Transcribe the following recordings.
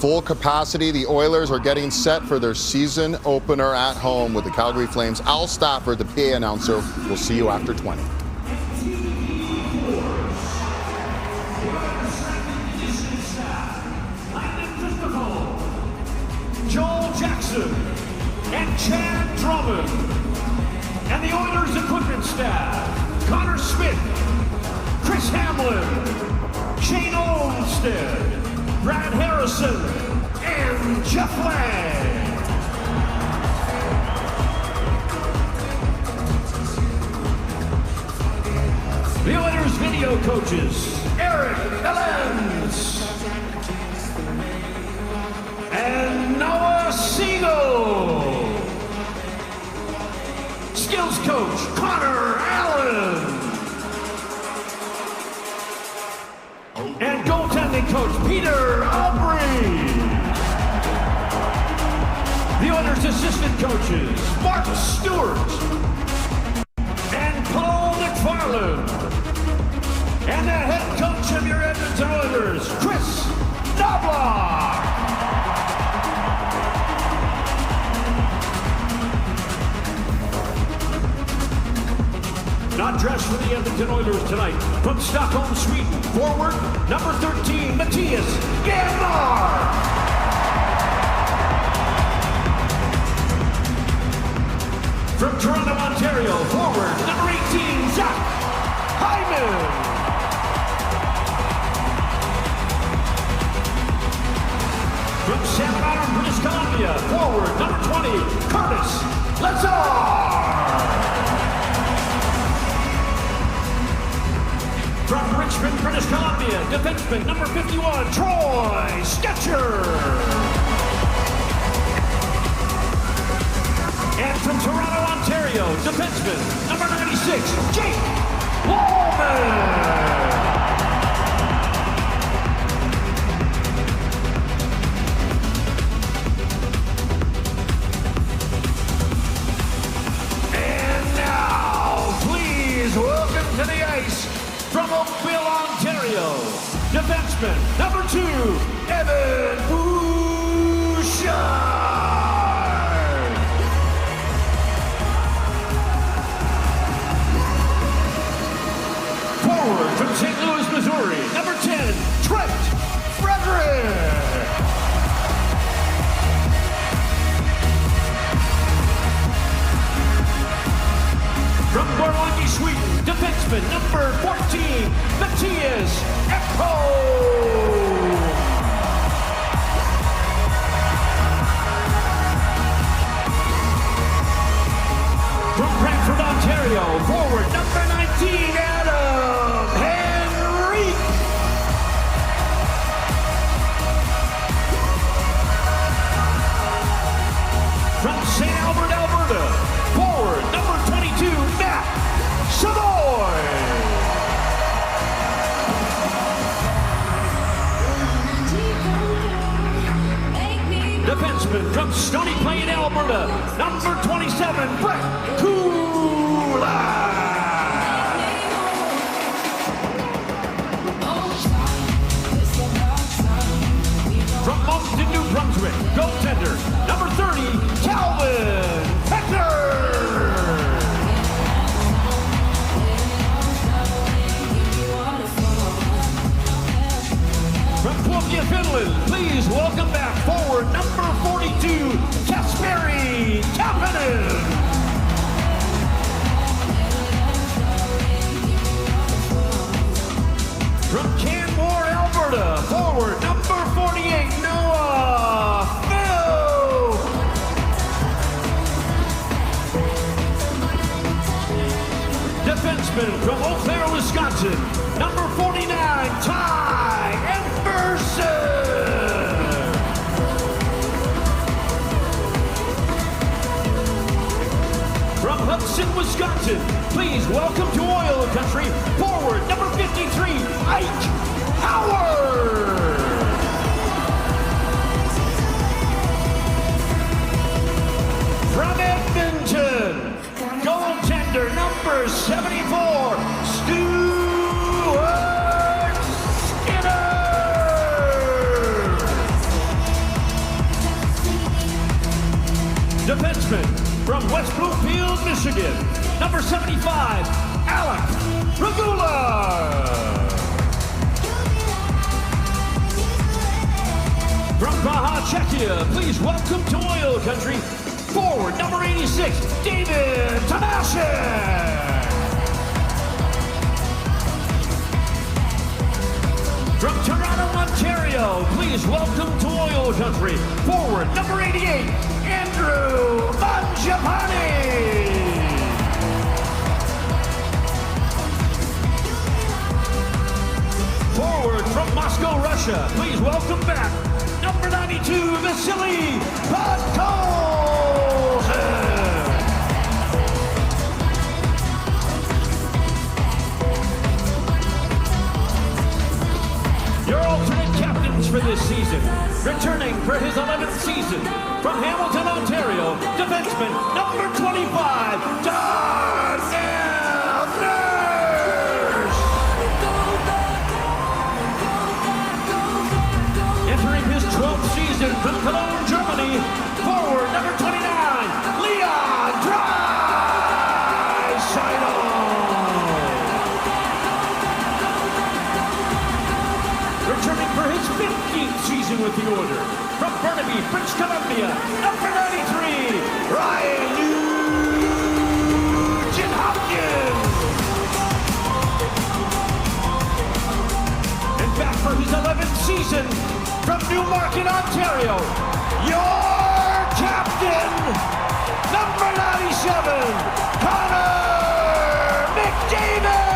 full capacity. The Oilers are getting set for their season opener at home with the Calgary Flames. Al Stafford, the PA announcer, will see you after 20. Joel Jackson and Chad Drummond, and the Oilers equipment staff, Connor Smith, Chris Hamlin, Shane Olmstead, Brad Harrison, and Jeff Lang. The Oilers video coaches, Eric Elens and Noah Siegel. Skills coach, Connor Allen. And goaltending coach, Peter Aubry. The Oilers assistant coaches, Mark Stewart and Paul McFarland. And the head coach of your Edmonton Oilers, Chris Knobloch. Not dressed for the Edmonton Oilers tonight. From Stockholm, Sweden, forward, number 13, Matthias Janmark. From Toronto, Ontario, forward, number 18, Zach Hyman. From Salmon Island, British Columbia, forward, number 20, Curtis Lazar. From Richmond, British Columbia, defenseman number 51, Troy Sketcher. And from Toronto, Ontario, defenseman number 96, Jake Wallman. And now, please welcome to the ice, from Oakville, Ontario, defenseman number 2, Evan Bouchard. Forward from St. Louis, Missouri, number 10, Trent Frederick. From Borlänge, Sweden, defenseman number 14, Matthias Ekholm. From Brantford, Ontario, forward number 19, Adam Henrique. From St. Albert, Alberta, forward number 22, Matt Savoy. Defenseman from Stony Plain, Alberta, number 27, Brett Kulak. From Moncton, New Brunswick, goaltender, number 30, Calvin Peckner. From Kuopio, Finland, please welcome back forward number 42, Kasperi Kapanen. From Canmore, Alberta, forward number 48, Noah Phil. Defenseman from Eau Claire, Wisconsin, number 49, Ty Emberson. From Hudson, Wisconsin, please welcome to Oil Country, forward number 53, Ike Howard. From Edmonton, goaltender number 74, Stuart Skinner. defenseman from West Bloomfield, Michigan, number 75, Alec Regula. From Praha, Czechia, please welcome to Oil Country, forward number 86, David Tanashek. From Toronto, Ontario, please welcome to Oil Country, forward number 88, Andrew Mangiapane. Forward from Moscow, Russia, please welcome back number 92, Vasily Podkolzin. Your alternate captains for this season, returning for his 11th season, from Hamilton, Ontario, defenseman number 25, Darnell Nurse. Entering his 12th season from Cologne, Germany, forward number 29, Leon Draisaitl. Returning for his 15th season with the Order, from Burnaby, British Columbia, number 93, Ryan Nugent-Hopkins. And back for his 11th season, from Newmarket, Ontario, your captain, number 97, Connor McDavid.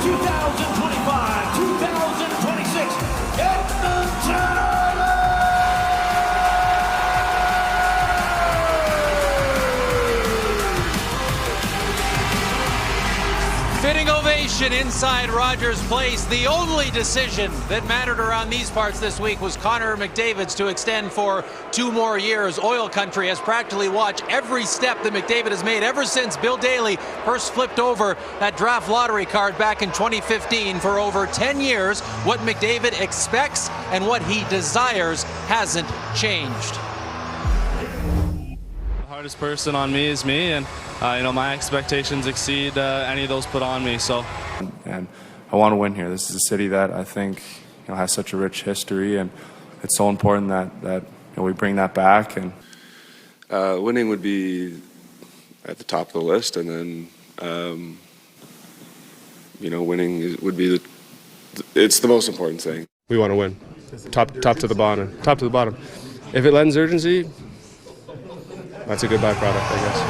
Your 2025-2026 Edmonton Oilers! Fitting ovation inside Rogers Place. The only decision that mattered around these parts this week was Connor McDavid's to extend for 2 more years. Oil Country has practically watched every step that McDavid has made ever since Bill Daly first flipped over that draft lottery card back in 2015. For over 10 years, what McDavid expects and what he desires hasn't changed. The hardest person on me is me, and my expectations exceed any of those put on me. And I want to win here. This is a city that I think has such a rich history, and it's so important that we bring that back. And winning would be at the top of the list, and then winning would be it's the most important thing. We want to win, top to the bottom. If it lends urgency, that's a good byproduct, I guess.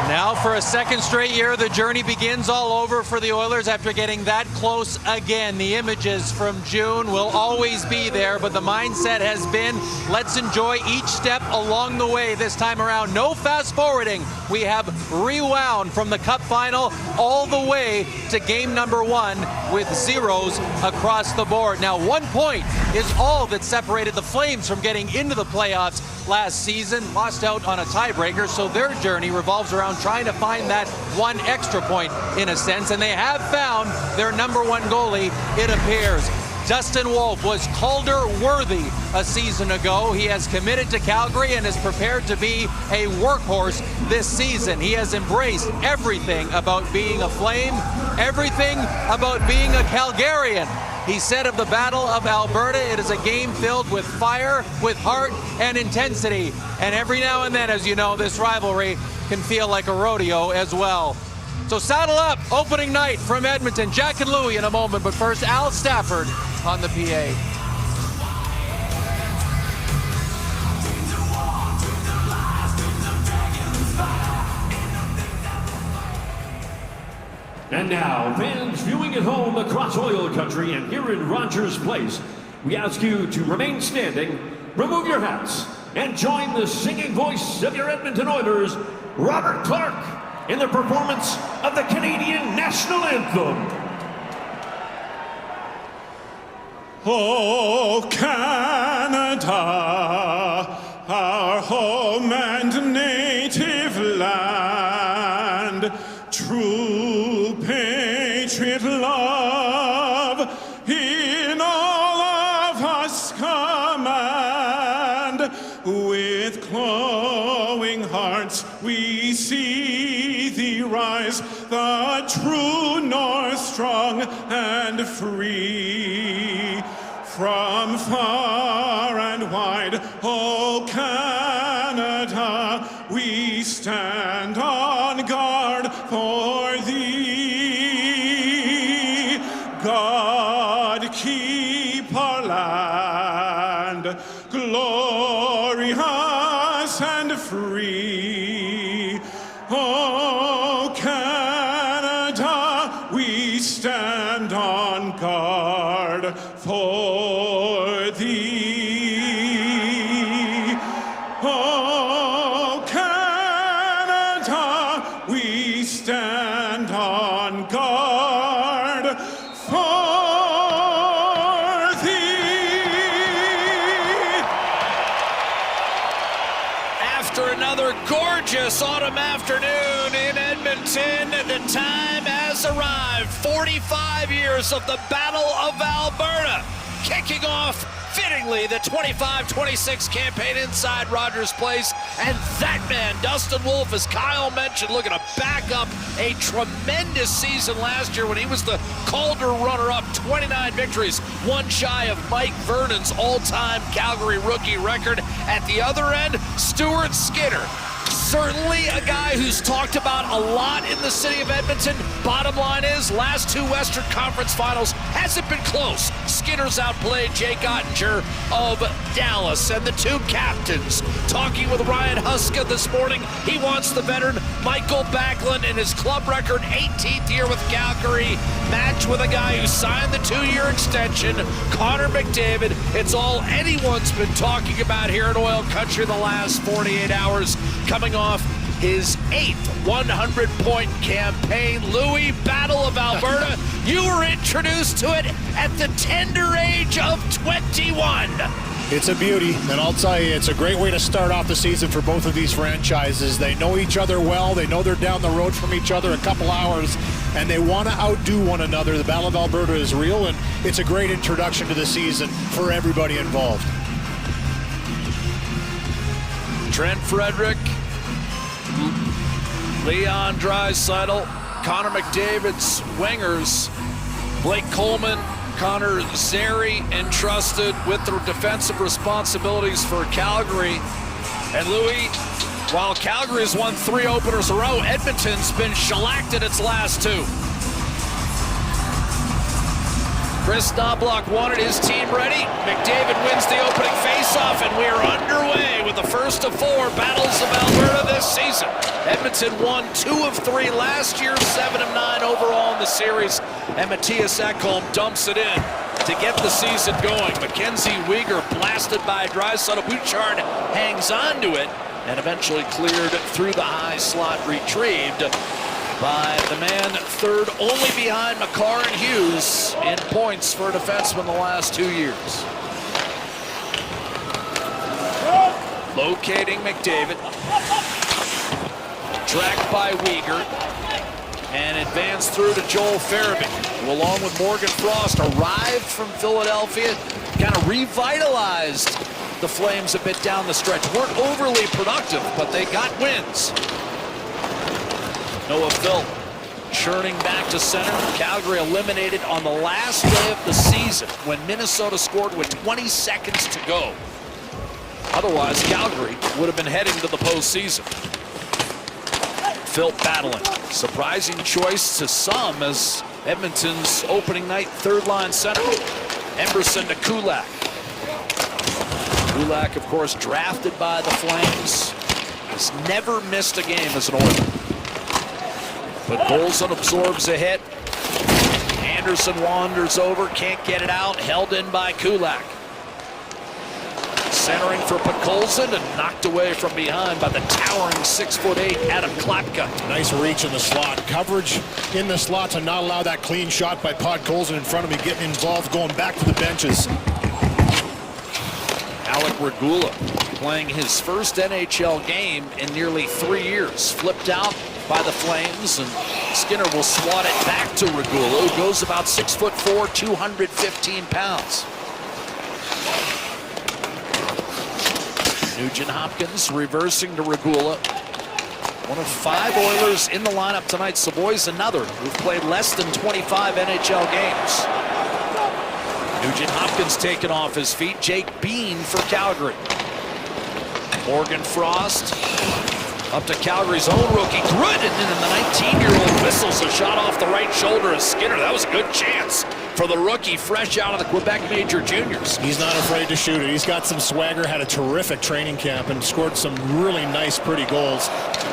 Now for a second straight year, the journey begins all over for the Oilers after getting that close again. The images from June will always be there, but the mindset has been, let's enjoy each step along the way this time around. No fast forwarding. We have rewound from the Cup final all the way to game number 1 with zeros across the board. Now 1 point is all that separated the Flames from getting into the playoffs last season. Lost out on a tiebreaker, so their journey revolves around trying to find that 1 extra point in a sense, and they have found their number 1 goalie, it appears. Dustin Wolf was Calder worthy a season ago. He has committed to Calgary and is prepared to be a workhorse this season. He has embraced everything about being a Flame, everything about being a Calgarian. He said of the Battle of Alberta, it is a game filled with fire, with heart, and intensity. And every now and then, as you know, this rivalry can feel like a rodeo as well. So saddle up, opening night from Edmonton. Jack and Louie in a moment, but first Al Stafford on the PA. And now, fans viewing at home across Oil Country and here in Rogers Place, we ask you to remain standing, remove your hats, and join the singing voice of your Edmonton Oilers, Robert Clark in the performance of the Canadian National Anthem. Oh, Canada, our home and native land, true patriot love in all of us command. With glowing hearts we see thee rise, the true North strong and free. From far and wide, oh Canada, we stand on guard for thee. God keep our land glorious and free. Oh Canada, we stand on guard for thee. Oh Canada, we stand on guard for thee. After another gorgeous autumn afternoon in Edmonton, the time has arrived. 45 years of the Battle of Alberta, kicking off fittingly the 25-26 campaign inside Rogers Place. And that man, Dustin Wolf, as Kyle mentioned, looking to back up a tremendous season last year when he was the Calder runner-up, 29 victories, one shy of Mike Vernon's all-time Calgary rookie record. At the other end, Stuart Skinner. Certainly a guy who's talked about a lot in the city of Edmonton. Bottom line is, last two Western Conference Finals hasn't been close. Skinner's outplayed Jake Ottinger of Dallas, and the two captains talking with Ryan Huska this morning. He wants the veteran Michael Backlund in his club record 18th year with Calgary match with a guy who signed the 2-year extension, Connor McDavid. It's all anyone's been talking about here in oil country the last 48 hours, coming off his 8th 100-point campaign. Louis, Battle of Alberta, you were introduced to it at the tender age of 21. It's a beauty, and I'll tell you, it's a great way to start off the season for both of these franchises. They know each other well, they know they're down the road from each other a couple hours, and they want to outdo one another. The Battle of Alberta is real, and it's a great introduction to the season for everybody involved. Trent Frederick, Leon Draisaitl, Connor McDavid's wingers, Blake Coleman, Connor Zary entrusted with the defensive responsibilities for Calgary. And Louis, while Calgary's won 3 openers in a row, Edmonton's been shellacked in its last 2. Chris Knobloch wanted his team ready. McDavid wins the opening faceoff, and we are underway with the first of 4 Battles of Alberta this season. Edmonton won 2 of 3 last year, 7 of 9 overall in the series, and Matthias Ekholm dumps it in to get the season going. Mackenzie Weegar blasted by Draisaitl. Bouchard hangs on to it and eventually cleared through the high slot, retrieved by the man third only behind Makar and Hughes in points for a defenseman the last 2 years. Locating McDavid, tracked by Weegar, and advanced through to Joel Farabee, who along with Morgan Frost arrived from Philadelphia, kind of revitalized the Flames a bit down the stretch. Weren't overly productive, but they got wins. Noah Phil churning back to center. Calgary eliminated on the last day of the season when Minnesota scored with 20 seconds to go. Otherwise, Calgary would have been heading to the postseason. Phil battling. Surprising choice to some as Edmonton's opening night third-line center. Emberson to Kulak. Kulak, of course, drafted by the Flames. Has never missed a game as an Oiler. But Bolson absorbs a hit. Anderson wanders over, can't get it out, held in by Kulak. Centering for Podkolzin and knocked away from behind by the towering 6'8" Adam Klapka. Nice reach in the slot. Coverage in the slot to not allow that clean shot by Podkolzin in front of me, getting involved, going back to the benches. Alec Regula playing his first NHL game in nearly 3 years. Flipped out by the Flames, and Skinner will swat it back to Regula, who goes about 6'4", 215 pounds. Nugent Hopkins reversing to Regula. One of 5 Oilers in the lineup tonight. Savoy's another who've played less than 25 NHL games. Nugent Hopkins taken off his feet. Jake Bean for Calgary. Morgan Frost up to Calgary's own rookie. Good, and then the 19-year-old whistles a shot off the right shoulder of Skinner. That was a good chance for the rookie fresh out of the Quebec Major Juniors. He's not afraid to shoot it. He's got some swagger, had a terrific training camp, and scored some really nice, pretty goals.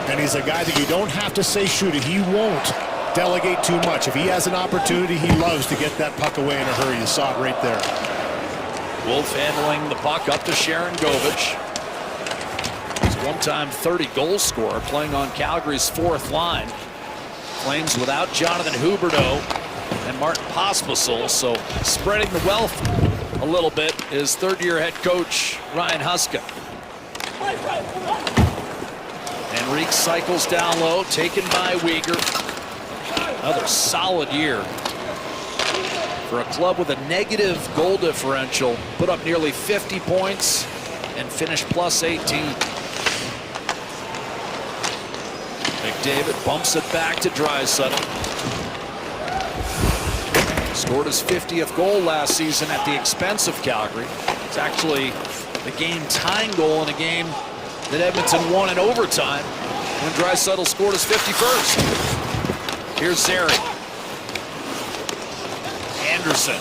And he's a guy that you don't have to say shoot it. He won't delegate too much. If he has an opportunity, he loves to get that puck away in a hurry. You saw it right there. Wolf handling the puck up to Sharon Govich. He's one-time 30-goal scorer playing on Calgary's 4th line. Flames without Jonathan Huberdeau and Martin Pospisil, so spreading the wealth a little bit is 3rd-year head coach Ryan Huska. Henrique cycles down low, taken by Weegar. Another solid year for a club with a negative goal differential. Put up nearly 50 points and finished plus 18. McDavid bumps it back to Draisaitl. Scored his 50th goal last season at the expense of Calgary. It's actually the game-tying goal in a game that Edmonton won in overtime when Draisaitl scored his 51st. Here's Zary. Anderson.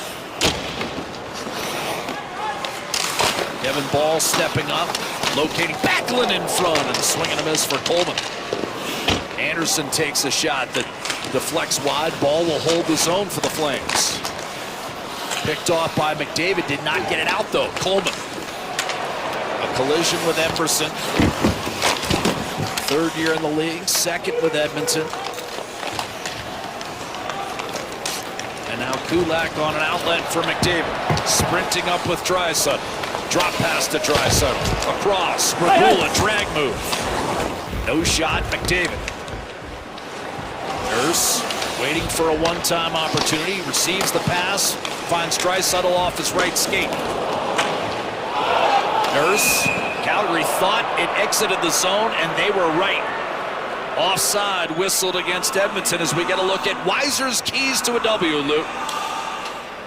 Kevin Ball stepping up, locating Backlund in front, and swinging a miss for Coleman. Anderson takes a shot that deflects wide. Ball will hold the zone for the Flames. Picked off by McDavid, did not get it out though. Coleman. A collision with Emberson. 3rd year in the league, 2nd with Edmonton. And now Kulak on an outlet for McDavid. Sprinting up with Draisaitl. Drop pass to Draisaitl. Across. Regula drag move. No shot. McDavid. Nurse waiting for a one-time opportunity. Receives the pass. Finds Draisaitl off his right skate. Nurse. Calgary thought it exited the zone, and they were right. Offside whistled against Edmonton as we get a look at Weiser's keys to a W, Luke.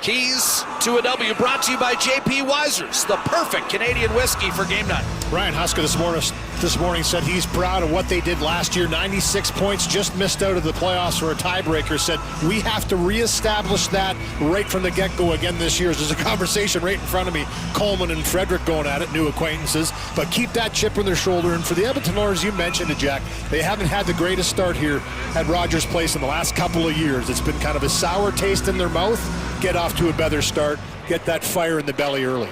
Keys to a W brought to you by J.P. Weiser's, the perfect Canadian whiskey for game night. Ryan Huska this morning said he's proud of what they did last year. 96 points, just missed out of the playoffs for a tiebreaker. Said we have to reestablish that right from the get-go again this year. There's a conversation right in front of me. Coleman and Frederick going at it, new acquaintances. But keep that chip on their shoulder. And for the Edmonton Oilers, you mentioned it, Jack, they haven't had the greatest start here at Rogers Place in the last couple of years. It's been kind of a sour taste in their mouth. Get off to a better start. Get that fire in the belly early.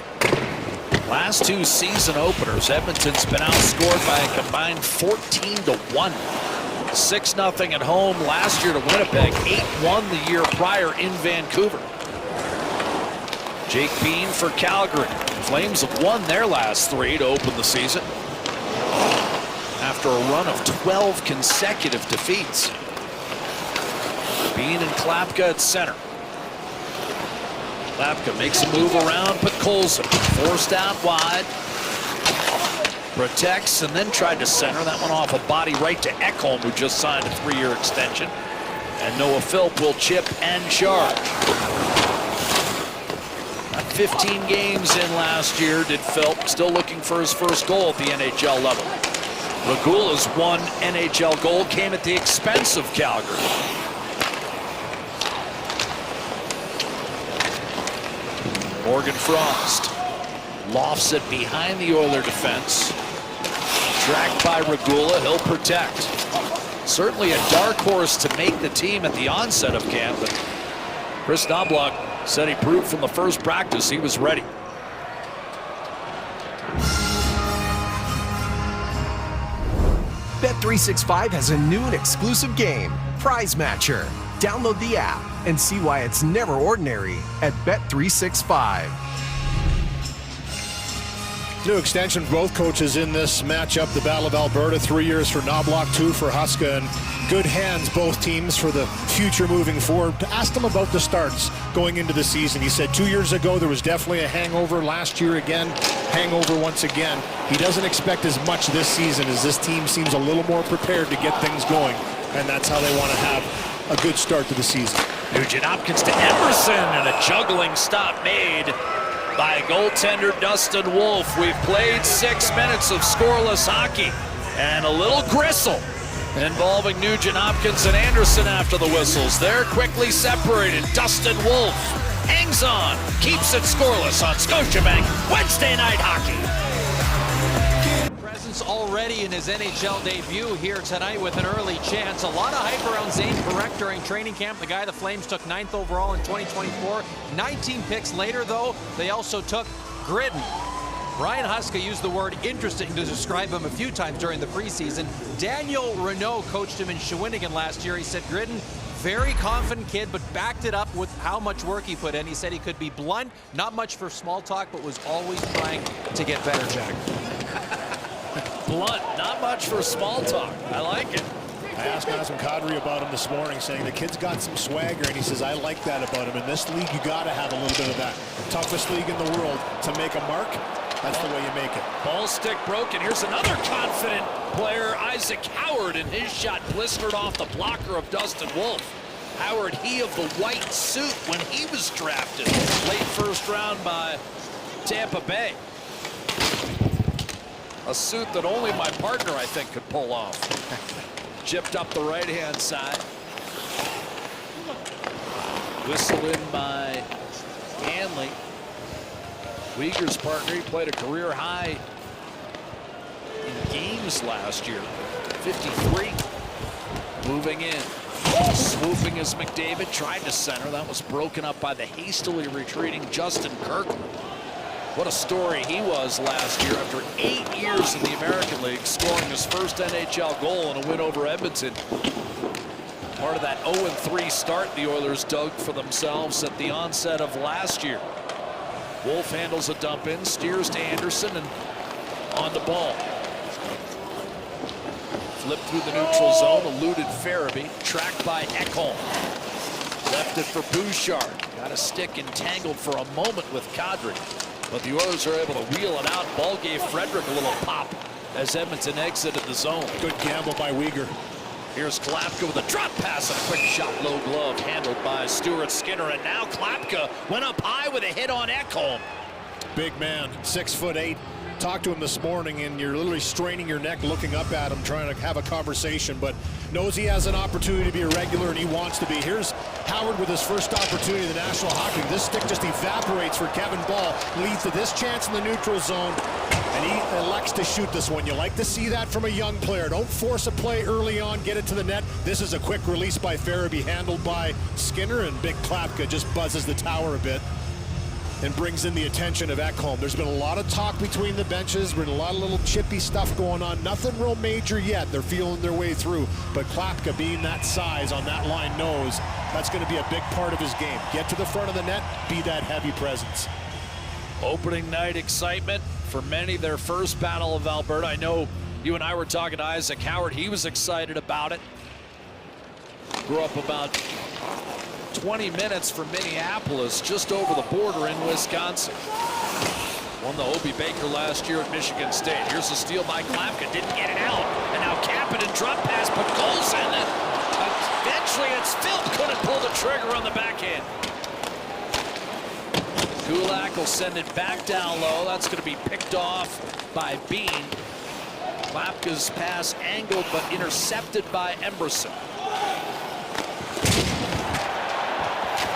Last 2 season openers, Edmonton's been outscored by a combined 14-1. 6-0 at home last year to Winnipeg. 8-1 the year prior in Vancouver. Jake Bean for Calgary. Flames have won their last 3 to open the season after a run of 12 consecutive defeats. Bean and Klapka at center. Klapka makes a move around Podkolzin. Forced out wide. Protects and then tried to center. That one off a body right to Ekholm, who just signed a 3-year extension. And Noah Philp will chip and charge. 15 games in last year did Philp. Still looking for his first goal at the NHL level. Regula's one NHL goal came at the expense of Calgary. Morgan Frost lofts it behind the Oiler defense. Tracked by Regula, he'll protect. Certainly a dark horse to make the team at the onset of camp, but Chris Knoblauch said he proved from the first practice he was ready. Bet365 has a new and exclusive game, Prize Matcher. Download the app and see why it's never ordinary at Bet365. New extension, both coaches in this matchup. The Battle of Alberta, 3 years for Knobloch, 2 for Huska, and good hands, both teams, for the future moving forward. Asked him about the starts going into the season. He said 2 years ago there was definitely a hangover. Last year again, hangover once again. He doesn't expect as much this season, as this team seems a little more prepared to get things going, and that's how they want to have a good start to the season. Nugent Hopkins to Emerson, and a juggling stop made by goaltender Dustin Wolf. We've played 6 minutes of scoreless hockey, and a little gristle involving Nugent Hopkins and Anderson after the whistles. They're quickly separated. Dustin Wolf hangs on, keeps it scoreless on Scotiabank Wednesday Night Hockey. Presence already in his NHL debut here tonight with an early chance. A lot of hype around Zane Parekh during training camp. The guy the Flames took 9th overall in 2024. 19 picks later, though, they also took Gridden. Ryan Huska used the word interesting to describe him a few times during the preseason. Daniel Renault coached him in Shawinigan last year. He said Gridden, very confident kid, but backed it up with how much work he put in. He said he could be blunt, not much for small talk, but was always trying to get better, Jack. Blunt, not much for small talk. I like it. I asked Nazem Kadri about him this morning, saying the kid's got some swagger, and he says, I like that about him. In this league, you got to have a little bit of that. Toughest league in the world. To make a mark, that's the way you make it. Ball stick broken. Here's another confident player, Isaac Howard, and his shot blistered off the blocker of Dustin Wolf. Howard, he of the white suit when he was drafted. Late first round by Tampa Bay. A suit that only my partner, I think, could pull off. Chipped up the right-hand side. Whistle in by Hanley. Uyghur's partner, he played a career high in games last year. 53. Moving in. Swooping as McDavid tried to center. That was broken up by the hastily retreating Justin Kirkland. What a story he was last year after 8 years in the American League, scoring his first NHL goal in a win over Edmonton. Part of that 0-3 start the Oilers dug for themselves at the onset of last year. Wolf handles a dump in, steers to Anderson, and on the ball. Flipped through the neutral zone, eluded Farabee, tracked by Ekholm. Left it for Bouchard. Got a stick entangled for a moment with Kadri. But the Oilers are able to wheel it out. Ball gave Frederick a little pop as Edmonton exited the zone. Good gamble by Uyghur. Here's Klapka with a drop pass and a quick shot, low glove, handled by Stuart Skinner. And now Klapka went up high with a hit on Ekholm. Big man, 6'8". Talked to him this morning, and you're literally straining your neck looking up at him, trying to have a conversation, but knows he has an opportunity to be a regular, and he wants to be. Here's Howard with his first opportunity in the National Hockey League. This stick just evaporates for Kevin Ball, leads to this chance in the neutral zone, and he elects to shoot this one. You like to see that from a young player. Don't force a play early on, get it to the net. This is a quick release by Farabee, handled by Skinner, and Big Klapka just buzzes the tower a bit and brings in the attention of Ekholm. There's been a lot of talk between the benches, been a lot of little chippy stuff going on. Nothing real major yet. They're feeling their way through. But Klapka, being that size on that line, knows that's going to be a big part of his game. Get to the front of the net, be that heavy presence. Opening night excitement for many, their first Battle of Alberta. I know you and I were talking to Isaac Howard. He was excited about it. Grew up about 20 minutes from Minneapolis, just over the border in Wisconsin. Won the Obie Baker last year at Michigan State. Here's a steal by Klapka, didn't get it out. And now Kapanen drop pass, but goals in it. Eventually it's Phil, couldn't pull the trigger on the backhand. Kulak will send it back down low. That's going to be picked off by Bean. Klapka's pass angled but intercepted by Emberson.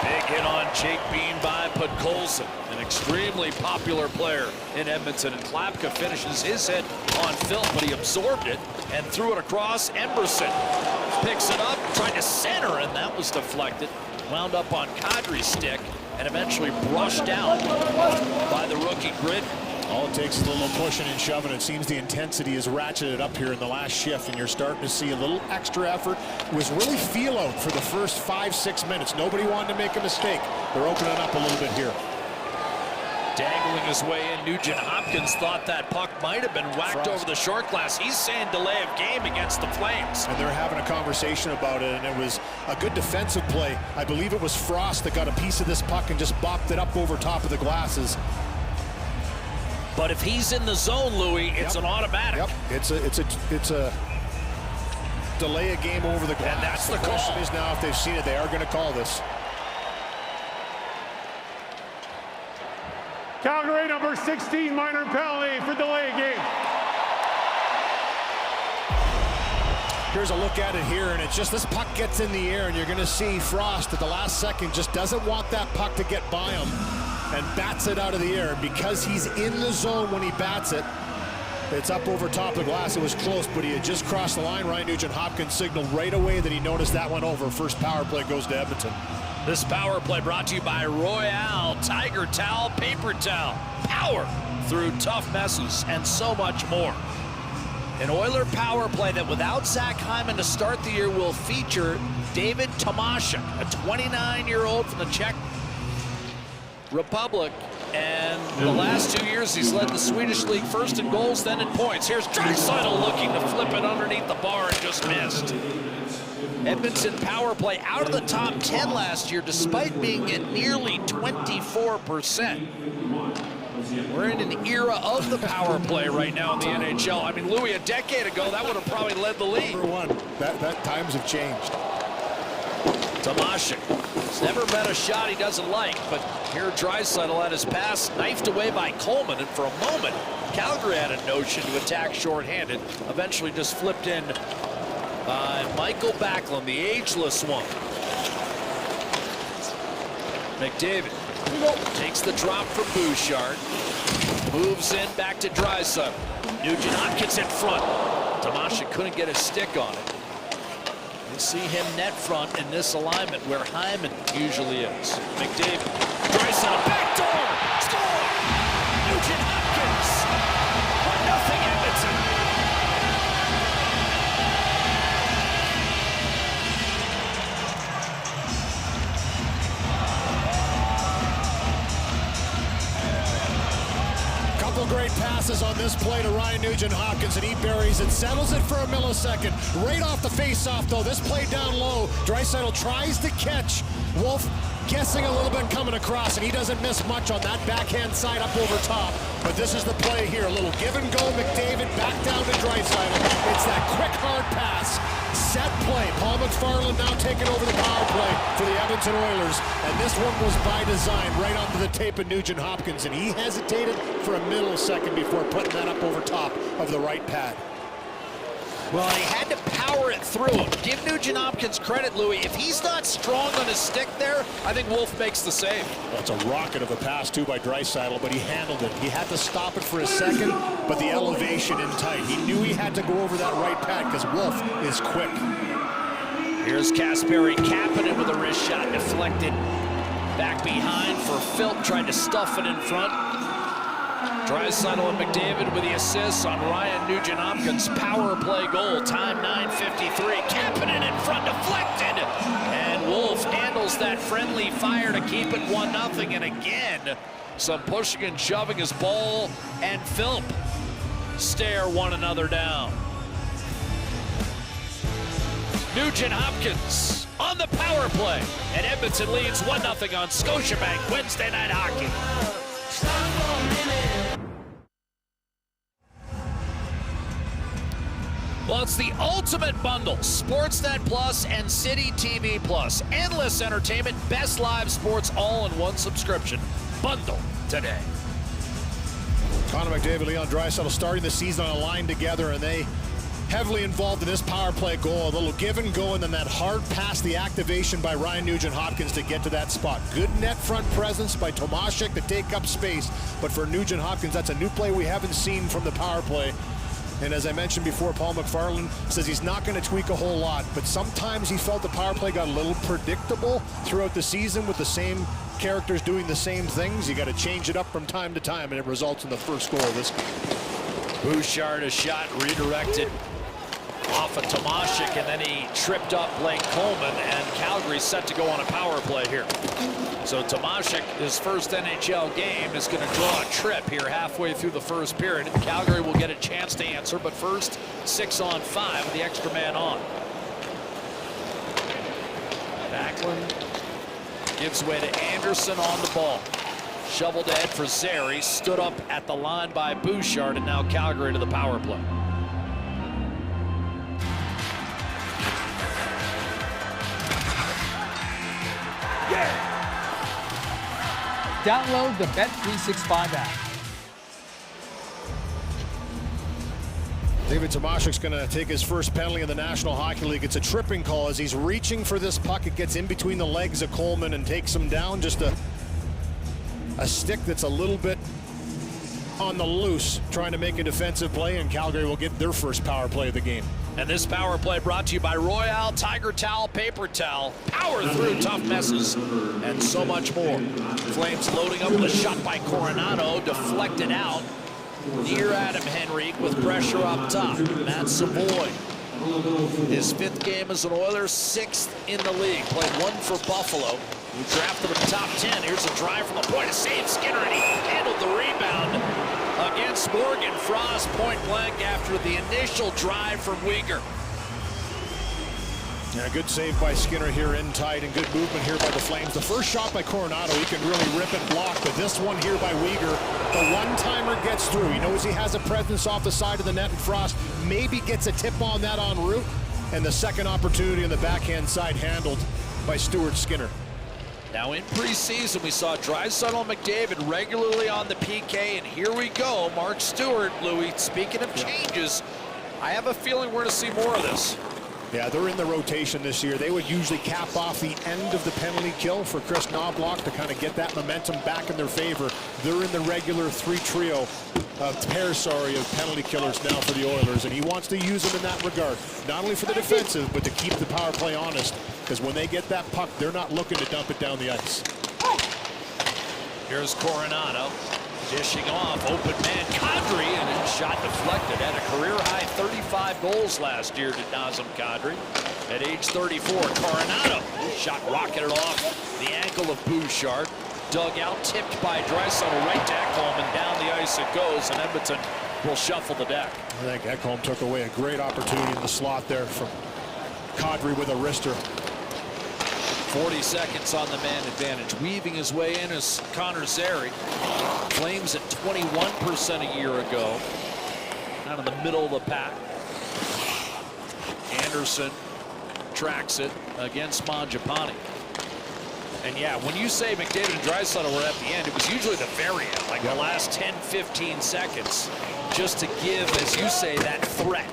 Big hit on Jake Bean by Podkolzin, an extremely popular player in Edmonton. And Klapka finishes his hit on Phil, but he absorbed it and threw it across. Emberson picks it up, tried to center, and that was deflected. Wound up on Kadri's stick and eventually brushed down by the rookie Grid. All it takes is a little pushing and shoving. It seems the intensity is ratcheted up here in the last shift, and you're starting to see a little extra effort. It was really feel out for the first 5-6 minutes. Nobody wanted to make a mistake. They're opening up a little bit here. Dangling his way in, Nugent Hopkins thought that puck might have been whacked over the short glass. He's saying delay of game against the Flames. And they're having a conversation about it, and it was a good defensive play. I believe it was Frost that got a piece of this puck and just bopped it up over top of the glasses. But if he's in the zone, Louis, it's an automatic. Yep, it's a delay a game over the glass. And that's the question call. is now if they've seen it, they are going to call this. Calgary number 16, minor penalty for delay game. Here's a look at it here, and it's just this puck gets in the air, and you're going to see Frost at the last second just doesn't want that puck to get by him and bats it out of the air. Because he's in the zone when he bats it, it's up over top of the glass. It was close, but he had just crossed the line. Ryan Nugent-Hopkins signaled right away that he noticed that one over. First power play goes to Edmonton. This power play brought to you by Royale Tiger Towel, Paper Towel. Power through tough messes and so much more. An Oiler power play that without Zach Hyman to start the year will feature David Tomashek, a 29-year-old from the Czech Republic. And the last 2 years, he's led the Swedish league first in goals, then in points. Here's Draisaitl looking to flip it underneath the bar and just missed. Edmonton power play out of the top 10 last year, despite being at nearly 24%. We're in an era of the power play right now in the NHL. I mean, Louis, a decade ago, that would have probably led the league. Number one, that times have changed. Tomashek has never met a shot he doesn't like, but here Draisaitl had his pass knifed away by Coleman, and for a moment, Calgary had a notion to attack shorthanded, eventually just flipped in by Michael Backlund, the ageless one. McDavid takes the drop from Bouchard, moves in back to Draisaitl. Nugent-Hopkins in front. Tomashek couldn't get a stick on it. You see him net front in this alignment where Hyman usually is. McDavid, Draisaitl, backdoor, score! Nugent-Hopkins, 1-0 Edmonton. Great passes on this play to Ryan Nugent-Hopkins, and he buries it, settles it for a millisecond. Right off the face-off, though, this play down low. Draisaitl tries to catch Wolf, guessing a little bit coming across, and he doesn't miss much on that backhand side up over top. But this is the play here. A little give and go. McDavid back down to Draisaitl. It's that quick, hard pass. Set play. Paul McFarland now taking over the power play for the Edmonton Oilers. And this one was by design, right onto the tape of Nugent-Hopkins. And he hesitated for a millisecond before putting that up over top of the right pad. Well, he had to power it through him. Give Nugent-Hopkins credit, Louis. If he's not strong on his stick there, I think Wolf makes the save. That's a rocket of a pass, too, by Draisaitl, but he handled it. He had to stop it for a second, but the elevation in tight. He knew he had to go over that right pad because Wolf is quick. Here's Kasperi Kapanen with a wrist shot deflected back behind for Philp, tried to stuff it in front. Draisaitl and McDavid with the assists on Ryan Nugent-Hopkins' power play goal. Time 9:53. Kapanen in front, deflected. And Wolf handles that friendly fire to keep it 1-0. And again, some pushing and shoving as Ball and Philp stare one another down. Nugent-Hopkins on the power play. And Edmonton leads 1-0 on Scotiabank Wednesday Night Hockey. Well, it's the ultimate bundle. Sportsnet Plus and City TV Plus. Endless entertainment, best live sports, all in one subscription. Bundle today. Connor McDavid, Leon Draisaitl starting the season on a line together, and they heavily involved in this power play goal. A little give and go, and then that hard pass, the activation by Ryan Nugent-Hopkins to get to that spot. Good net front presence by Tomashek to take up space. But for Nugent-Hopkins, that's a new play we haven't seen from the power play And as I mentioned before, Paul McFarland says he's not going to tweak a whole lot, but sometimes he felt the power play got a little predictable throughout the season with the same characters doing the same things. You got to change it up from time to time, and it results in the first goal of this game. Bouchard, a shot redirected off of Tomashik, and then he tripped up Blake Coleman, and Calgary's set to go on a power play here. So Tomashik, his first NHL game, is going to draw a trip here halfway through the first period. Calgary will get a chance to answer, but first 6-on-5 with the extra man on. Backlund gives way to Anderson on the ball. Shoveled ahead for Zary, stood up at the line by Bouchard, and now Calgary to the power play. Download the Bet365 app. David Tomashik's going to take his first penalty in the National Hockey League. It's a tripping call as he's reaching for this puck. It gets in between the legs of Coleman and takes him down. Just a stick that's a little bit on the loose, trying to make a defensive play, and Calgary will get their first power play of the game. And this power play brought to you by Royale Tiger Towel, Paper Towel, power through tough messes, and so much more. Flames loading up with a shot by Coronado, deflected out near Adam Henrique with pressure up top. Matt Savoy, his 5th game as an Oiler, 6th in the league. Played 1 for Buffalo. We drafted him top 10. Here's a drive from the point to save Skinner, and he handled the rebound against Morgan Frost point blank after the initial drive from Uyghur. Yeah, good save by Skinner here in tight, and good movement here by the Flames. The first shot by Coronado, he can really rip and block, but this one here by Uyghur, the one-timer gets through. He knows he has a presence off the side of the net, and Frost maybe gets a tip on that en route, and the second opportunity on the backhand side handled by Stuart Skinner. Now in preseason, we saw Draisaitl and McDavid regularly on the PK, and here we go. Mark Stewart, Louis, speaking of changes, I have a feeling we're going to see more of this. Yeah, they're in the rotation this year. They would usually cap off the end of the penalty kill for Chris Knobloch to kind of get that momentum back in their favor. They're in the regular pair of penalty killers now for the Oilers, and he wants to use them in that regard. Not only for the defensive, but to keep the power play honest, because when they get that puck, they're not looking to dump it down the ice. Here's Coronado, dishing off, open man, Kadri, and a shot deflected. Had a career-high 35 goals last year to Nazem Kadri. At age 34, Coronado, shot rocketed off the ankle of Bouchard. Dug out, tipped by Draisaitl, right to Ekholm, and down the ice it goes, and Edmonton will shuffle the deck. I think Ekholm took away a great opportunity in the slot there from Kadri with a wrister. 40 seconds on the man advantage. Weaving his way in is Connor Zary. Flames at 21% a year ago. Out in the middle of the pack. Anderson tracks it against Mangiapane. And yeah, when you say McDavid and Draisaitl were at the end, it was usually the very end, like the last 10, 15 seconds, just to give, as you say, that threat.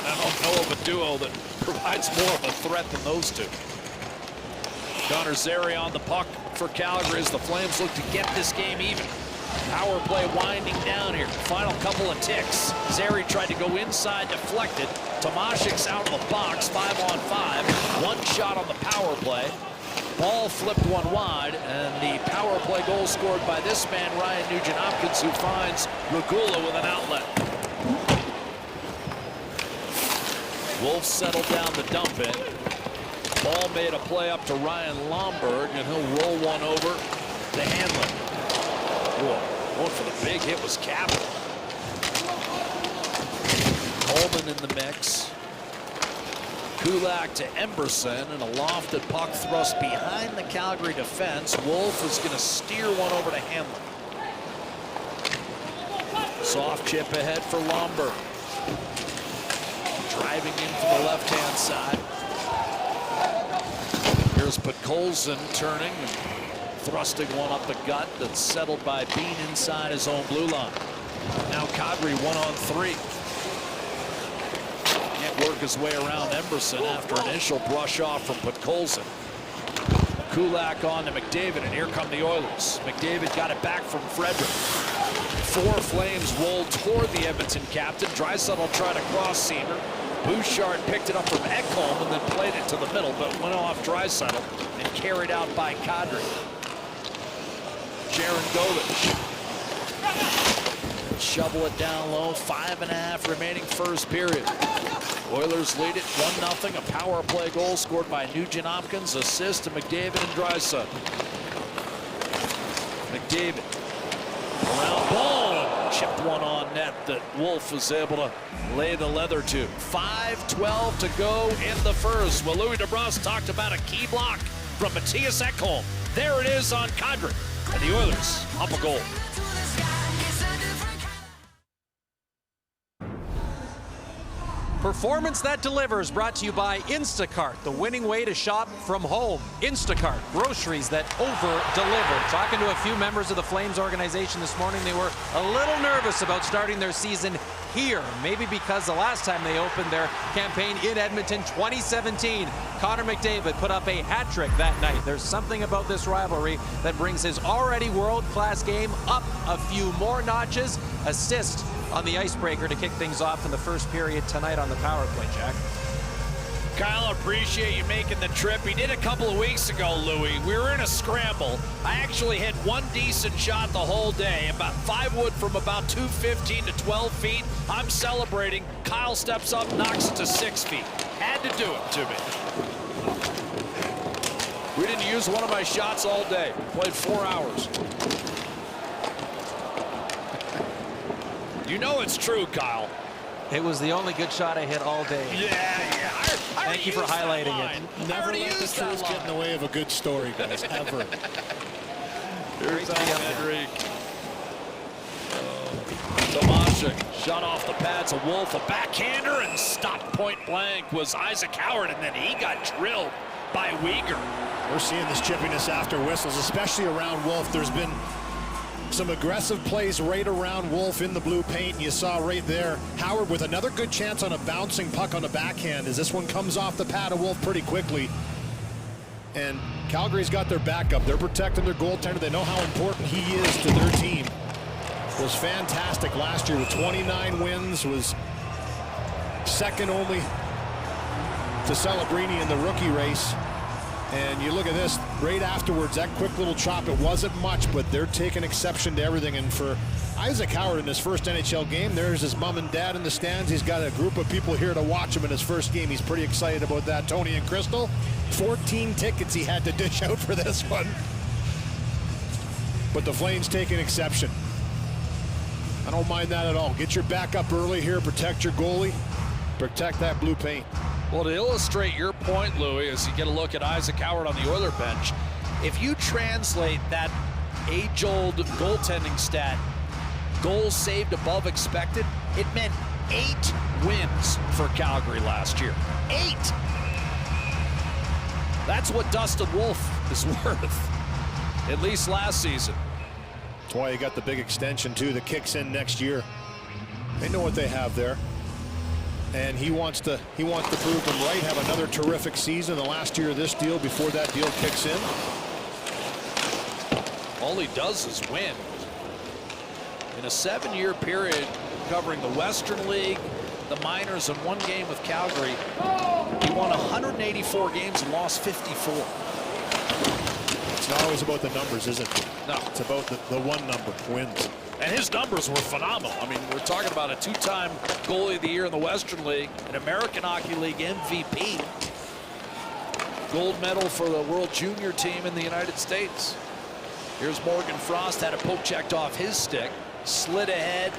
I don't know of a duo that provides more of a threat than those two. Connor Zary on the puck for Calgary as the Flames look to get this game even. Power play winding down here. Final couple of ticks. Zary tried to go inside, deflected. Tomashik's out of the box, 5-on-5. One shot on the power play. Ball flipped one wide, and the power play goal scored by this man, Ryan Nugent-Hopkins, who finds Regula with an outlet. Wolf settled down the dump in. Ball made a play up to Ryan Lomberg, and he'll roll one over to Hanlon. Whoa, going for the big hit was capital. Coleman in the mix. Kulak to Emberson, and a lofted puck thrust behind the Calgary defense. Wolf is going to steer one over to Hanlon. Soft chip ahead for Lomberg. Driving in from the left-hand side. Here's Podkolzin turning and thrusting one up the gut that's settled by Bean inside his own blue line. Now Kadri 1-on-3. Can't work his way around Emberson after initial brush off from Podkolzin. Kulak on to McDavid, and here come the Oilers. McDavid got it back from Frederick. 4 Flames rolled toward the Edmonton captain. Draisaitl tried a cross-seamer. Bouchard picked it up from Ekholm and then played it to the middle, but went off Draisaitl and carried out by Kadri. Jaron Govich. Shovel it down low. 5.5 remaining first period. Oilers lead it 1-0. A power play goal scored by Nugent Hopkins. Assist to McDavid and Draisaitl. McDavid around ball. Chipped one on net that Wolf was able to lay the leather to. 5:12 to go in the first. Well, Louis DeBrusk talked about a key block from Mattias Ekholm. There it is on Kadri. And the Oilers up a goal. Performance that delivers, brought to you by Instacart, the winning way to shop from home. Instacart, groceries that over-deliver. Talking to a few members of the Flames organization this morning, they were a little nervous about starting their season here. Maybe because the last time they opened their campaign in Edmonton, 2017, Connor McDavid put up a hat trick that night. There's something about this rivalry that brings his already world-class game up a few more notches. Assist on the icebreaker to kick things off in the first period tonight on the power play, Jack. Kyle, appreciate you making the trip. He did a couple of weeks ago, Louis. We were in a scramble. I actually hit one decent shot the whole day, about 5 wood from about 215 to 12 feet. I'm celebrating. Kyle steps up, knocks it to 6 feet. Had to do it to me. We didn't use one of my shots all day. Played 4 hours. You know it's true, Kyle. It was the only good shot I hit all day. Yeah. Thank you for highlighting it. Never let the truth get in the way of a good story, guys, ever. Here's Henry. Tomashik shot off the pads of Wolf. A backhander and stopped point blank was Isaac Howard, and then he got drilled by Weegar. We're seeing this chippiness after whistles, especially around Wolf. There's been some aggressive plays right around Wolf in the blue paint. You saw right there Howard with another good chance on a bouncing puck on the backhand as this one comes off the pad of Wolf pretty quickly. And Calgary's got their backup. They're protecting their goaltender. They know how important he is to their team. Was fantastic last year with 29 wins, was second only to Celebrini in the rookie race. And you look at this right afterwards, that quick little chop, it wasn't much, but they're taking exception to everything. And for Isaac Howard in his first NHL game, there's his mom and dad in the stands. He's got a group of people here to watch him in his first game. He's pretty excited about that. Tony and Crystal, 14 tickets he had to dish out for this one. But the Flames taking exception. I don't mind that at all. Get your back up early here, protect your goalie, protect that blue paint. Well, to illustrate your point, Louis, as you get a look at Isaac Howard on the Oiler bench, if you translate that age-old goaltending stat, goals saved above expected, it meant 8 wins for Calgary last year. 8! That's what Dustin Wolf is worth, at least last season. That's why you got the big extension, too, that kicks in next year. They know what they have there. And he wants to prove them right, have another terrific season the last year of this deal before that deal kicks in. All he does is win. In a 7-year period covering the Western League, the minors, and 1 game with Calgary, he won 184 games and lost 54. It's not always about the numbers, is it? No. It's about the one number, wins. And his numbers were phenomenal. I mean, we're talking about a 2-time goalie of the year in the Western League, an American Hockey League MVP, gold medal for the World Junior team in the United States. Here's Morgan Frost, had a poke checked off his stick, slid ahead.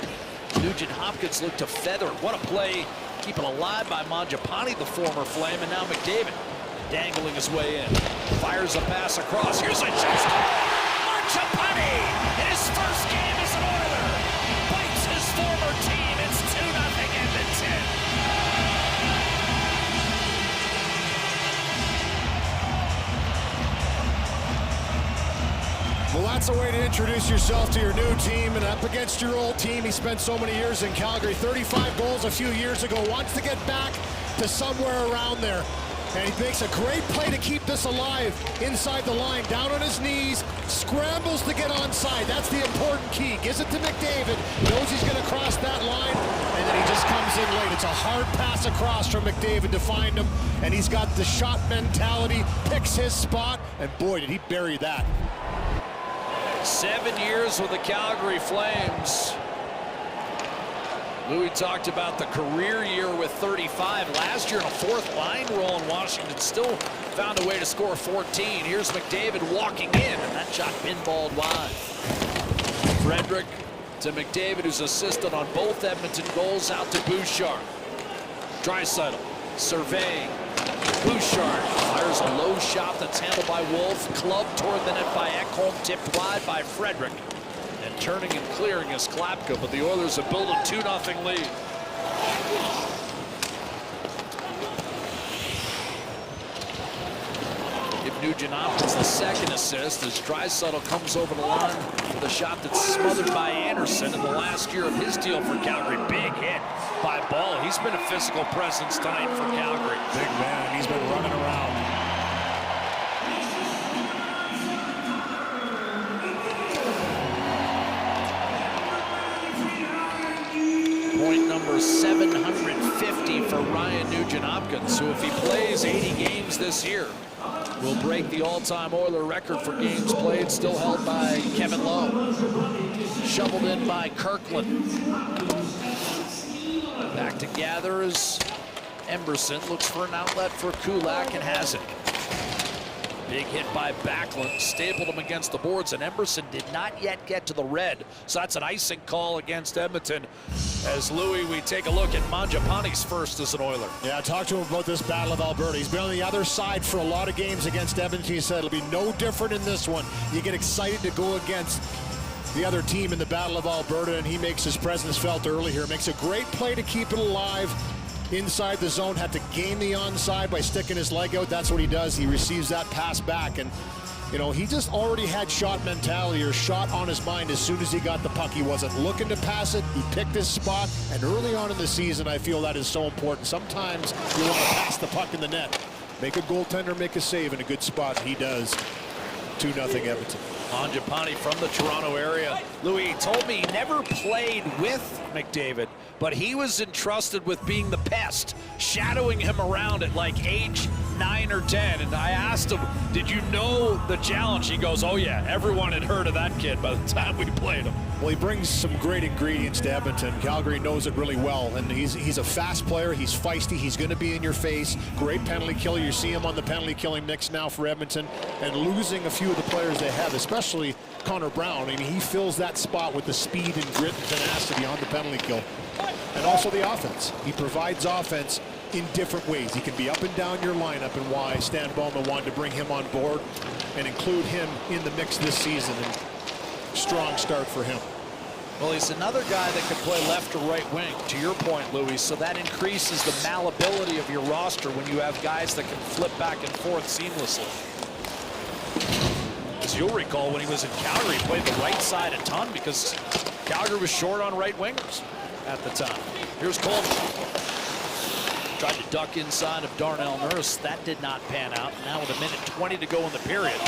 Nugent Hopkins looked to feather. What a play, keeping alive by Mangiapane, the former Flame, and now McDavid dangling his way in. Fires a pass across. Here's a chance. Mangiapane in his first game as an Oiler bites his former team. It's 2-0 Edmonton. Well, that's a way to introduce yourself to your new team and up against your old team. He spent so many years in Calgary, 35 goals a few years ago, wants to get back to somewhere around there. And he makes a great play to keep this alive inside the line, down on his knees, scrambles to get onside. That's the important key. Gives it to McDavid, knows he's going to cross that line, and then he just comes in late. It's a hard pass across from McDavid to find him, and he's got the shot mentality, picks his spot, and boy, did he bury that. 7 years with the Calgary Flames. Louis talked about the career year with 35. Last year in a fourth line role in Washington, still found a way to score 14. Here's McDavid walking in, and that shot pinballed wide. Frederic to McDavid, who's assisted on both Edmonton goals, out to Bouchard. Draisaitl surveying. Bouchard fires a low shot that's handled by Wolf, clubbed toward the net by Ekholm, tipped wide by Frederic. And turning and clearing is Klapka, but the Oilers have built a 2-0 lead. If Nugent-Hopkins the second assist as Draisaitl comes over the line with a shot that's smothered by Anderson in the last year of his deal for Calgary. Big hit by Ball. He's been a physical presence tonight for Calgary. Big man, and he's been running around. Point number 750 for Ryan Nugent-Hopkins, who if he plays 80 games this year, will break the all-time Oiler record for games played, still held by Kevin Lowe. Shoveled in by Kirkland. Back to gather as Emberson looks for an outlet for Kulak and has it. Big hit by Backlund, stapled him against the boards, and Emberson did not yet get to the red. So that's an icing call against Edmonton. As Louis, we take a look at Mangiapane's first as an Oiler. Yeah, I talked to him about this Battle of Alberta. He's been on the other side for a lot of games against Edmonton. He said it'll be no different in this one. You get excited to go against the other team in the Battle of Alberta, and he makes his presence felt early here. Makes a great play to keep it alive. Inside the zone, had to gain the onside by sticking his leg out. That's what he does. He receives that pass back, and you know, he just already had shot mentality or shot on his mind as soon as he got the puck. He wasn't looking to pass it. He picked his spot, and early on in the season, I feel that is so important. Sometimes you want to pass the puck in the net. Make a goaltender make a save in a good spot. He does. 2-0 Edmonton. Mangiapane from the Toronto area. Louis told me he never played with McDavid, but he was entrusted with being the pest, shadowing him around at like age 9 or 10. And I asked him, did you know the challenge? He goes, oh yeah, everyone had heard of that kid by the time we played him. Well, he brings some great ingredients to Edmonton. Calgary knows it really well, and he's a fast player. He's feisty. He's going to be in your face. Great penalty killer. You see him on the penalty killing mix now for Edmonton, and losing a few of the players they have, especially Connor Brown. I mean, he fills that spot with the speed and grit and tenacity on the penalty kill. And also the offense. He provides offense in different ways. He can be up and down your lineup, and why Stan Bowman wanted to bring him on board and include him in the mix this season. And strong start for him. Well, he's another guy that can play left or right wing, to your point, Louis, so that increases the malleability of your roster when you have guys that can flip back and forth seamlessly. As you'll recall, when he was in Calgary, he played the right side a ton because Calgary was short on right wingers at the time. Here's Coleman. Tried to duck inside of Darnell Nurse. That did not pan out. Now with 1:20 to go in the period.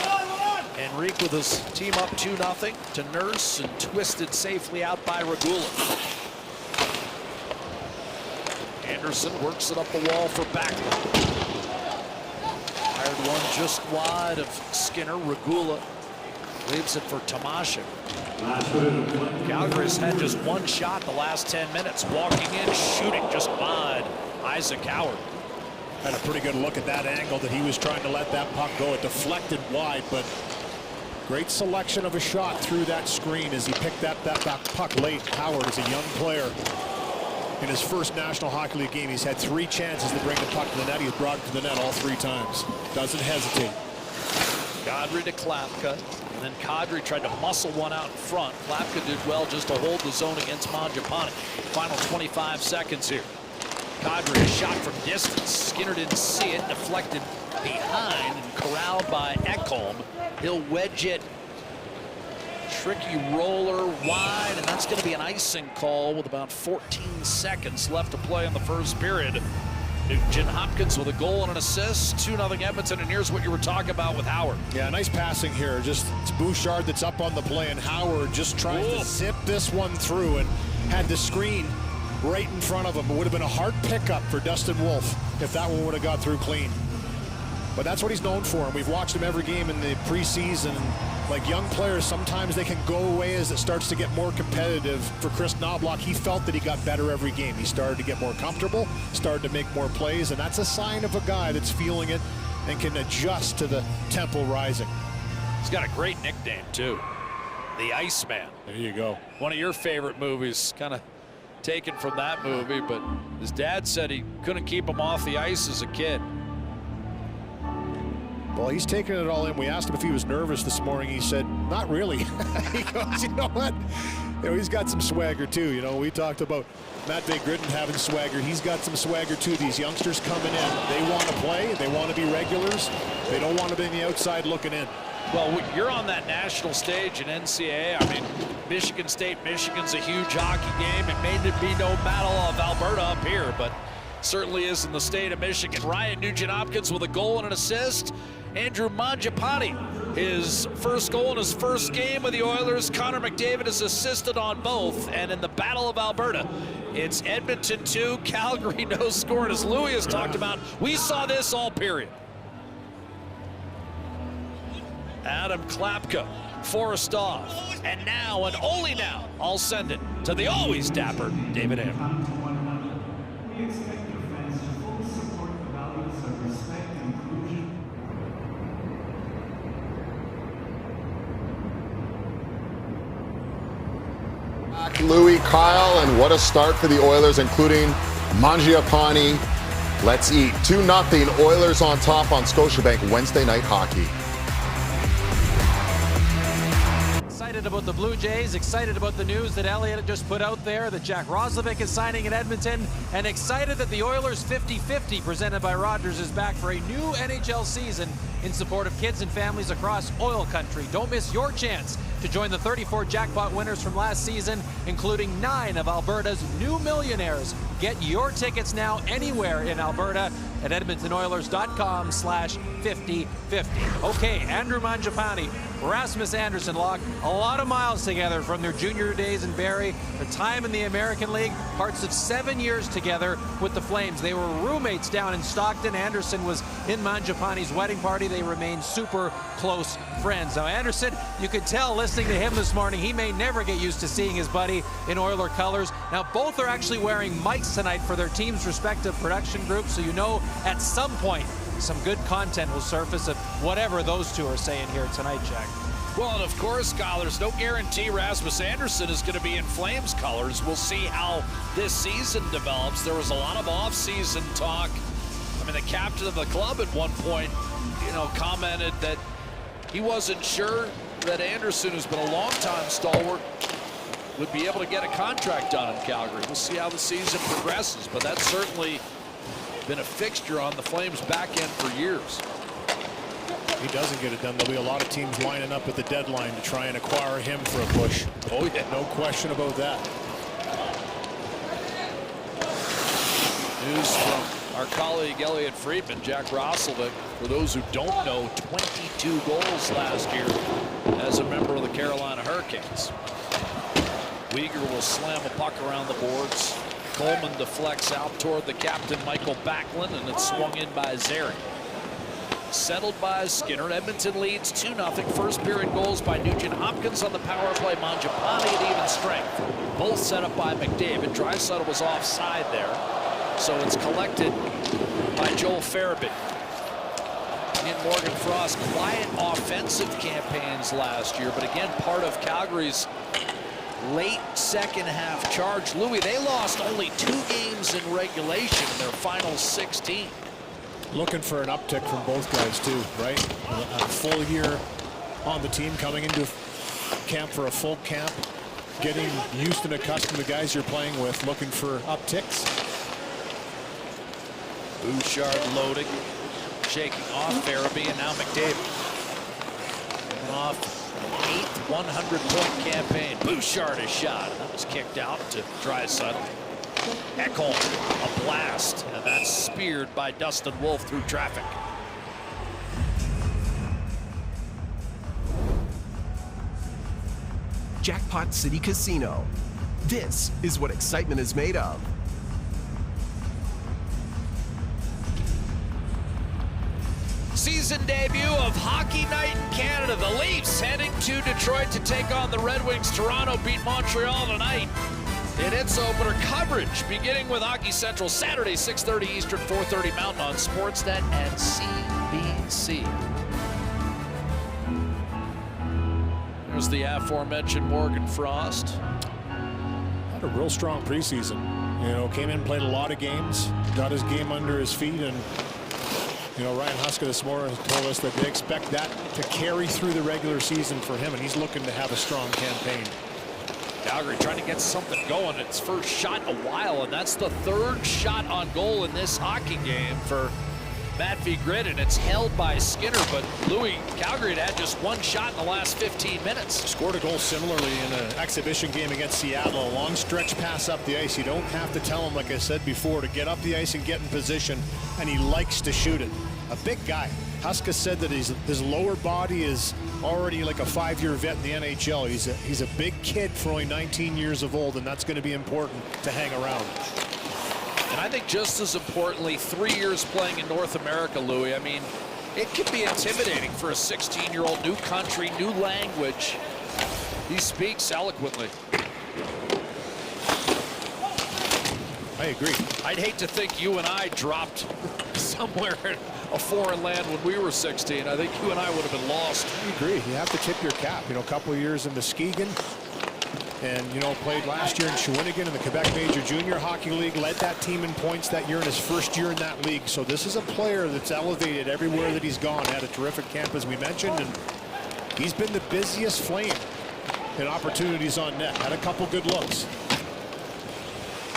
Henrique with his team up 2-0 to Nurse and twisted safely out by Regula. Anderson works it up the wall for Backlund. Fired one just wide of Skinner. Regula leaves it for Tomasik. Calgary's had just one shot the last 10 minutes. Walking in, shooting just wide. Isaac Howard. Had a pretty good look at that angle that he was trying to let that puck go. It deflected wide, but great selection of a shot through that screen as he picked that puck late. Howard is a young player. In his first National Hockey League game, he's had 3 chances to bring the puck to the net. He's brought it to the net all 3 times. Doesn't hesitate. Kadri to Klapka, and then Kadri tried to muscle one out in front. Klapka did well just to hold the zone against Mangiapane. Final 25 seconds here. Kadri, a shot from distance. Skinner didn't see it, deflected behind and corralled by Ekholm. He'll wedge it. Tricky roller wide, and that's going to be an icing call with about 14 seconds left to play in the first period. Nugent Hopkins with a goal and an assist, 2-0 Edmonton, and here's what you were talking about with Howard. Yeah, nice passing here. Just it's Bouchard that's up on the play, and Howard just trying to zip this one through and had the screen right in front of him. It would have been a hard pickup for Dustin Wolf if that one would have got through clean. But that's what he's known for, and we've watched him every game in the preseason. Like young players, sometimes they can go away as it starts to get more competitive. For Chris Knoblauch, he felt that he got better every game. He started to get more comfortable, started to make more plays, and that's a sign of a guy that's feeling it and can adjust to the tempo rising. He's got a great nickname, too. The Iceman. There you go. One of your favorite movies, kind of taken from that movie, but his dad said he couldn't keep him off the ice as a kid. Well, he's taking it all in. We asked him if he was nervous this morning. He said, not really. He goes, you know what? You know, he's got some swagger, too. You know, we talked about Matt Day-Gritton having swagger. He's got some swagger, too. These youngsters coming in, they want to play. They want to be regulars. They don't want to be on the outside looking in. Well, you're on that national stage in NCAA. I mean, Michigan State, Michigan's a huge hockey game. It may be no Battle of Alberta up here, but certainly is in the state of Michigan. Ryan Nugent-Hopkins with a goal and an assist. Andrew Mangiapane, his first goal in his first game with the Oilers. Connor McDavid has assisted on both. And in the Battle of Alberta, it's Edmonton 2, Calgary no score. And as Louis has talked about, we saw this all period. Adam Klapka forced off. And now, and only now, I'll send it to the always dapper David Amber. Louis, Kyle, and what a start for the Oilers, including Mangiapane. Let's eat. 2-0 Oilers on top on Scotiabank Wednesday Night Hockey. Excited about the Blue Jays, excited about the news that Elliott just put out there that Jack Roslovic is signing in Edmonton, and excited that the Oilers 50-50 presented by Rogers is back for a new NHL season in support of kids and families across oil country. Don't miss your chance to join the 34 jackpot winners from last season, including 9 of Alberta's new millionaires. Get your tickets now anywhere in Alberta at edmontonoilers.com/5050. Okay, Andrew Mangiapane, Rasmus Anderson Locke, a lot of miles together from their junior days in Barrie, their time in the American League, parts of 7 years together with the Flames. They were roommates down in Stockton. Anderson was in Mangiapane's wedding party. They remained super close friends. Now, Anderson, you could tell listening to him this morning, he may never get used to seeing his buddy in Oiler colors. Now, both are actually wearing mics tonight for their team's respective production groups, so you know at some point some good content will surface of whatever those two are saying here tonight, Jack. Well, and of course, Kyle, there's no guarantee Rasmus Anderson is going to be in Flames colors. We'll see how this season develops. There was a lot of off-season talk. I mean, the captain of the club at one point, you know, commented that he wasn't sure that Anderson, who's been a long-time stalwart, would be able to get a contract done in Calgary. We'll see how the season progresses, but that's certainly been a fixture on the Flames' back end for years. If he doesn't get it done, there'll be a lot of teams lining up at the deadline to try and acquire him for a push. Oh, yeah. No question about that. News from our colleague Elliot Friedman. Jack Roslovic, for those who don't know, 22 goals last year as a member of the Carolina Hurricanes. Weegar will slam a puck around the boards. Coleman deflects out toward the captain, Michael Backlund, and it's swung in by Zary. Settled by Skinner. Edmonton leads 2-0. First period goals by Nugent-Hopkins on the power play. Mangiapane at even strength. Both set up by McDavid. Draisaitl was offside there. So it's collected by Joel Farabee. And Morgan Frost, quiet offensive campaigns last year, but again, part of Calgary's late second half charge. Louis, they lost only 2 games in regulation in their final 16. Looking for an uptick from both guys too, right? A full year on the team, coming into camp for a full camp, getting used and accustomed to the guys you're playing with, looking for upticks. Bouchard loading, shaking off Farabee, and now McDavid. Off 8th 100-point campaign. Bouchard is shot. That was kicked out to Draisaitl. Ekholm, a blast, and that's speared by Dustin Wolf through traffic. Jackpot City Casino. This is what excitement is made of. Season debut of Hockey Night in Canada. The Leafs heading to Detroit to take on the Red Wings. Toronto beat Montreal tonight in its opener. Coverage beginning with Hockey Central Saturday, 6:30 Eastern, 4:30 Mountain on Sportsnet and CBC. There's the aforementioned Morgan Frost. Had a real strong preseason. You know, came in, played a lot of games, got his game under his feet, and you know, Ryan Huska this morning told us that they expect that to carry through the regular season for him, and he's looking to have a strong campaign. Calgary trying to get something going. Its first shot in a while, and that's the third shot on goal in this hockey game for Matt Vigrid, and it's held by Skinner. But Louis, Calgary had just one shot in the last 15 minutes. Scored a goal similarly in an exhibition game against Seattle. A long stretch pass up the ice. You don't have to tell him, like I said before, to get up the ice and get in position, and he likes to shoot it. A big guy. Huska said that his lower body is already like a 5-year vet in the NHL. He's a big kid for only 19 years of old, and that's going to be important to hang around. And I think just as importantly, 3 years playing in North America, Louis. I mean, it can be intimidating for a 16-year-old, new country, new language. He speaks eloquently. I agree. I'd hate to think you and I dropped somewhere in a foreign land when we were 16. I think you and I would have been lost. I agree. You have to tip your cap. You know, a couple of years in Muskegon, and you know, played last year in Shawinigan in the Quebec Major Junior Hockey League, led that team in points that year in his first year in that league. So this is a player that's elevated everywhere that he's gone. Had a terrific camp, as we mentioned, and he's been the busiest Flame in opportunities on net. Had a couple good looks.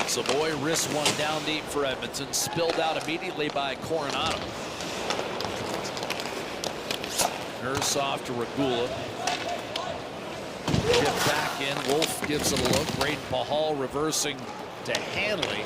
Savoy risks one down deep for Edmonton, spilled out immediately by Coronado. Nursoff to Regula. Get back in. Wolf gives it a look. Braden Pahal reversing to Hanley.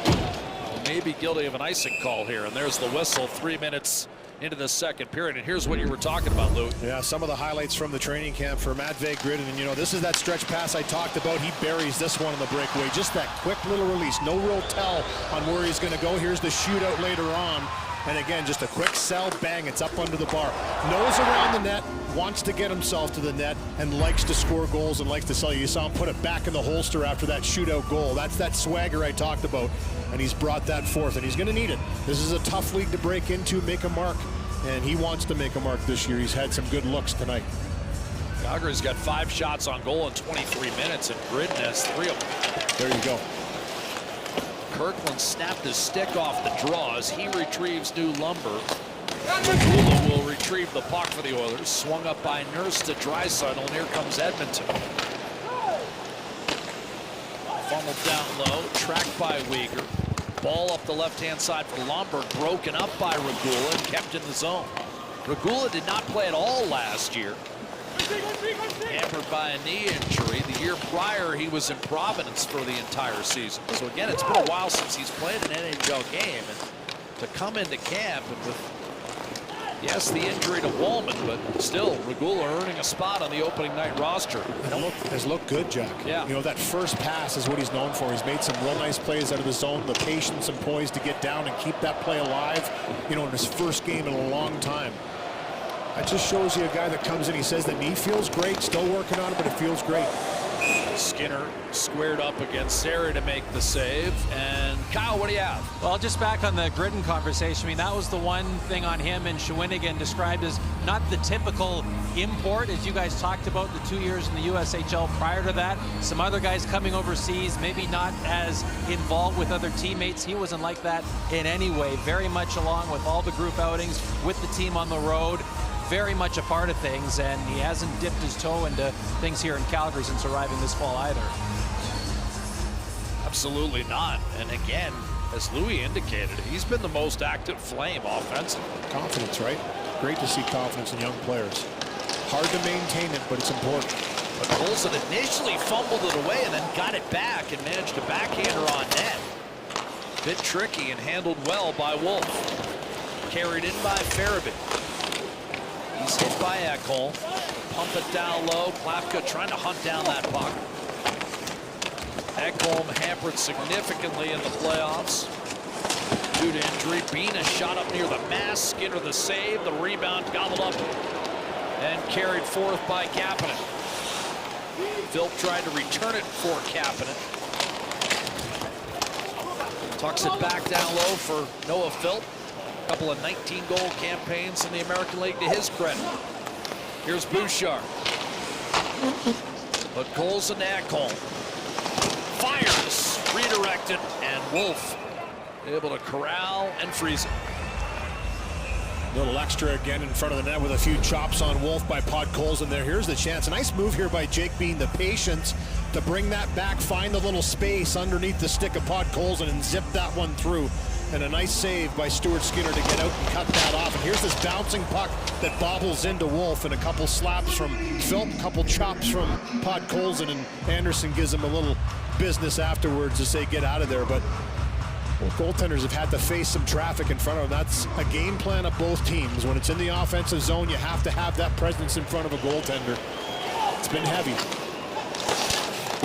Maybe guilty of an icing call here. And there's the whistle. 3 minutes into the second period. And here's what you were talking about, Lou. Yeah, some of the highlights from the training camp for Matt Vigrid. And, you know, this is that stretch pass I talked about. He buries this one in the breakaway. Just that quick little release. No real tell on where he's going to go. Here's the shootout later on. And again, just a quick sell, bang, it's up under the bar. Nose around the net, wants to get himself to the net, and likes to score goals and likes to sell. You saw him put it back in the holster after that shootout goal. That's that swagger I talked about, and he's brought that forth, and he's going to need it. This is a tough league to break into, make a mark, and he wants to make a mark this year. He's had some good looks tonight. Calgary's got 5 shots on goal in 23 minutes, and Britton has 3 of them. There you go. Kirkland snapped his stick off the draw as he retrieves new lumber. Regula will retrieve the puck for the Oilers. Swung up by Nurse to Draisaitl, and here comes Edmonton. Funneled down low, tracked by Weegar. Ball up the left-hand side for Lomberg, broken up by Regula and kept in the zone. Regula did not play at all last year. Hampered by a knee injury. The year prior, he was in Providence for the entire season. So again, it's been a while since he's played an NHL game. And to come into camp and with, yes, the injury to Wallman, but still, Regula earning a spot on the opening night roster. Has looked good, Jack. Yeah. You know, that first pass is what he's known for. He's made some real nice plays out of the zone, the patience and poise to get down and keep that play alive, you know, in his first game in a long time. That just shows you a guy that comes in, he says the knee feels great, still working on it, but it feels great. Skinner squared up against Sarah to make the save. And Kyle, what do you have? Well, just back on the Gritton conversation, I mean, that was the one thing on him in Shawinigan described as not the typical import, as you guys talked about the 2 years in the USHL prior to that. Some other guys coming overseas, maybe not as involved with other teammates. He wasn't like that in any way. Very much along with all the group outings with the team on the road. Very much a part of things, and he hasn't dipped his toe into things here in Calgary since arriving this fall either. Absolutely not. And again, as Louis indicated, he's been the most active Flame offensively. Confidence, right? Great to see confidence in young players. Hard to maintain it, but it's important. But Olsen initially fumbled it away and then got it back and managed to backhander on net. Bit tricky and handled well by Wolf. Carried in by Farabee. He's hit by Ekholm. Pump it down low. Klafka trying to hunt down that puck. Ekholm hampered significantly in the playoffs due to injury. Bean is shot up near the mask. Skinner the save. The rebound gobbled up and carried forth by Kapanen. Philp tried to return it for Kapanen. Tucks it back down low for Noah Philp. A couple of 19-goal campaigns in the American League to his credit. Here's Bouchard. But Colson to Ekholm. Fires, redirected, and Wolf able to corral and freeze it. Little extra again in front of the net with a few chops on Wolf by Podkolzin there. Here's the chance. A nice move here by Jake Bean. The patience to bring that back, find the little space underneath the stick of Podkolzin and zip that one through. And a nice save by Stuart Skinner to get out and cut that off. And here's this bouncing puck that bobbles into Wolf, and a couple slaps from Philp, a couple chops from Podkolzin, and Anderson gives him a little business afterwards to say get out of there. But well, goaltenders have had to face some traffic in front of them. That's a game plan of both teams. When it's in the offensive zone, you have to have that presence in front of a goaltender. It's been heavy.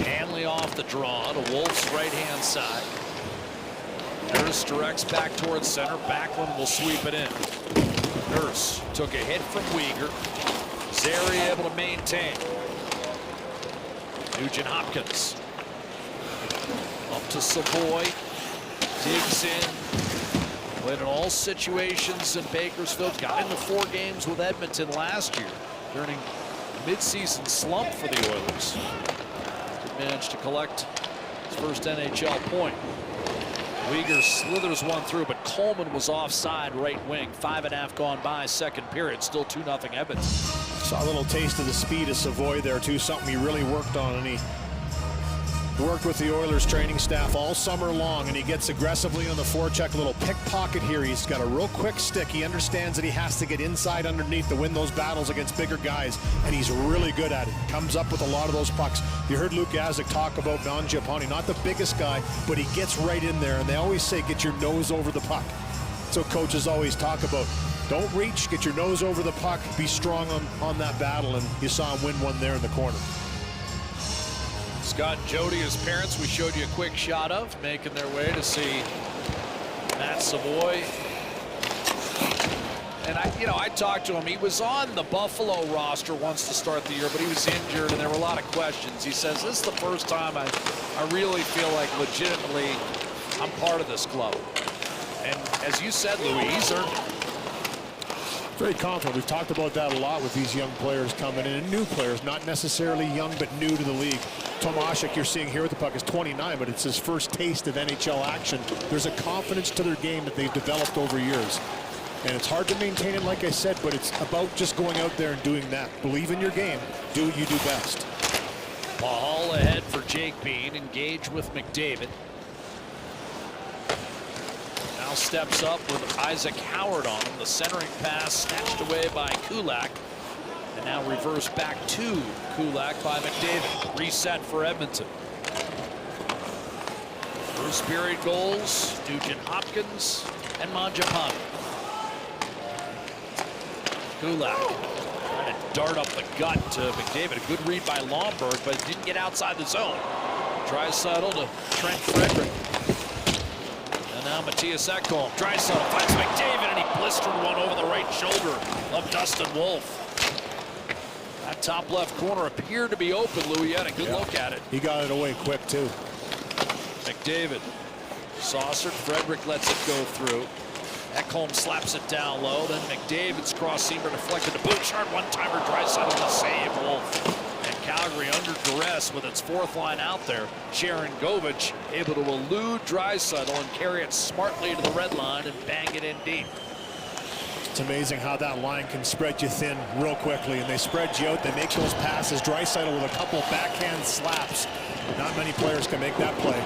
Hanley off the draw to Wolf's right-hand side. Nurse directs back towards center. Backlund will sweep it in. Nurse took a hit from Weegar. Zary able to maintain. Nugent Hopkins. Up to Savoy. Digs in. Played in all situations in Bakersfield. Got into 4 games with Edmonton last year during a midseason slump for the Oilers. Managed to collect his first NHL point. Weegar slithers one through, but Coleman was offside right wing. 5.5 gone by, second period. Still 2-0 Edmonton. Saw a little taste of the speed of Savoy there too. Something he really worked on, and he worked with the Oilers training staff all summer long, and he gets aggressively on the forecheck. A little pickpocket here. He's got a real quick stick. He understands that he has to get inside underneath to win those battles against bigger guys, and he's really good at it. Comes up with a lot of those pucks. You heard Luke Gazdic talk about Mangiapane, not the biggest guy, but he gets right in there, and they always say get your nose over the puck. So coaches always talk about don't reach, get your nose over the puck, be strong on that battle, and you saw him win one there in the corner. Scott and Jody, his parents, we showed you a quick shot of, making their way to see Matt Savoy. And I talked to him. He was on the Buffalo roster once to start the year, but he was injured, and there were a lot of questions. He says, this is the first time I really feel like legitimately I'm part of this club. And as you said, Louis, he's earned it. Very confident. We've talked about that a lot with these young players coming in, and new players, not necessarily young but new to the league. Tomasik, you're seeing here with the puck, is 29, but it's his first taste of NHL action. There's a confidence to their game that they've developed over years. And it's hard to maintain it, like I said, but it's about just going out there and doing that. Believe in your game. Do what you do best. Paul ahead for Jake Bean. Engage with McDavid. Now steps up with Isaac Howard on him. The centering pass snatched away by Kulak. And now reverse back to Kulak by McDavid. Reset for Edmonton. First period goals, Nugent Hopkins and Mangiapane. Kulak trying to dart up the gut to McDavid. A good read by Lomberg, but didn't get outside the zone. Draisaitl to Trent Frederick. And now Matthias Ekholm. Draisaitl finds McDavid, and he blistered one over the right shoulder of Dustin Wolf. That top left corner appeared to be open. Louis had a good look at it. He got it away quick, too. McDavid. Saucered. Frederick lets it go through. Ekholm slaps it down low. Then McDavid's cross seamer deflected to Bouchard. One-timer. Draisaitl to save Wolf. And Calgary under duress with its fourth line out there. Sharon Govich able to elude Draisaitl and carry it smartly to the red line and bang it in deep. It's amazing how that line can spread you thin real quickly, and they spread you out. They make those passes. Draisaitl with a couple backhand slaps. Not many players can make that play.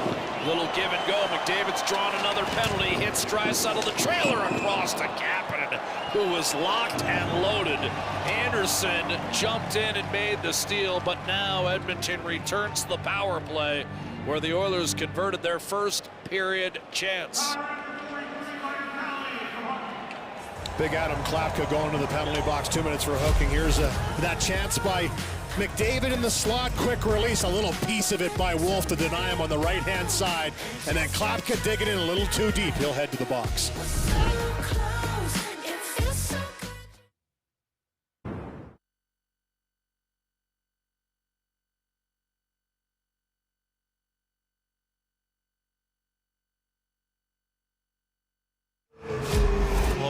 Little give and go. McDavid's drawn another penalty. Hits Draisaitl. The trailer across to Kapanen, who was locked and loaded. Anderson jumped in and made the steal, but now Edmonton returns to the power play where the Oilers converted their first period chance. Big Adam Klapka going to the penalty box, 2 minutes for hooking. Here's that chance by McDavid in the slot, quick release, a little piece of it by Wolf to deny him on the right-hand side. And then Klapka digging in a little too deep. He'll head to the box.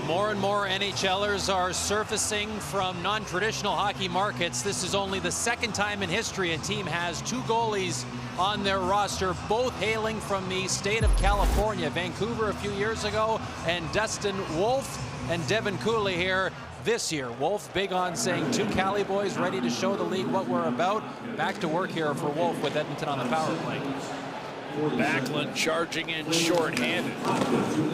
More and more NHLers are surfacing from non-traditional hockey markets. This is only the second time in history a team has 2 goalies on their roster, both hailing from the state of California. Vancouver a few years ago, and Dustin Wolf and Devin Cooley here this year. Wolf big on saying 2 Cali boys ready to show the league what we're about. Back to work here for Wolf with Edmonton on the power play. Backlund charging in short-handed.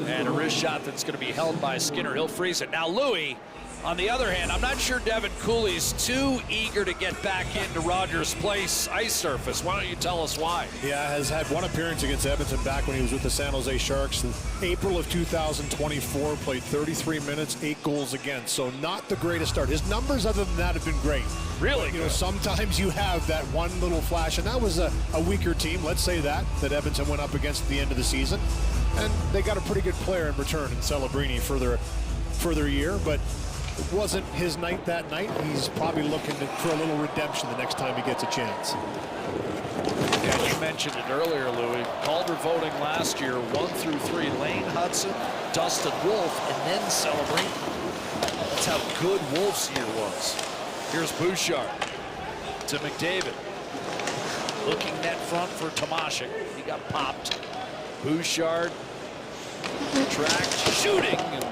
And a wrist shot that's going to be held by Skinner. He'll freeze it. Now Louis, on the other hand, I'm not sure Devin Cooley's too eager to get back into Rogers Place ice surface. Why don't you tell us why? Yeah, has had one appearance against Edmonton back when he was with the San Jose Sharks in April of 2024. Played 33 minutes, 8 goals against. So not the greatest start. His numbers other than that have been great. Really? You know, sometimes you have that one little flash, and that was a weaker team, let's say that Edmonton went up against at the end of the season. And they got a pretty good player in return in Celebrini for their year, but it wasn't his night that night. He's probably looking for a little redemption the next time he gets a chance. Yeah, you mentioned it earlier, Louis. Calder voting last year, 1 through 3. Lane Hudson, Dustin Wolf, and then Celebrini. That's how good Wolf's year was. Here's Bouchard to McDavid. Looking net front for Tomashik. He got popped. Bouchard tracked, shooting, and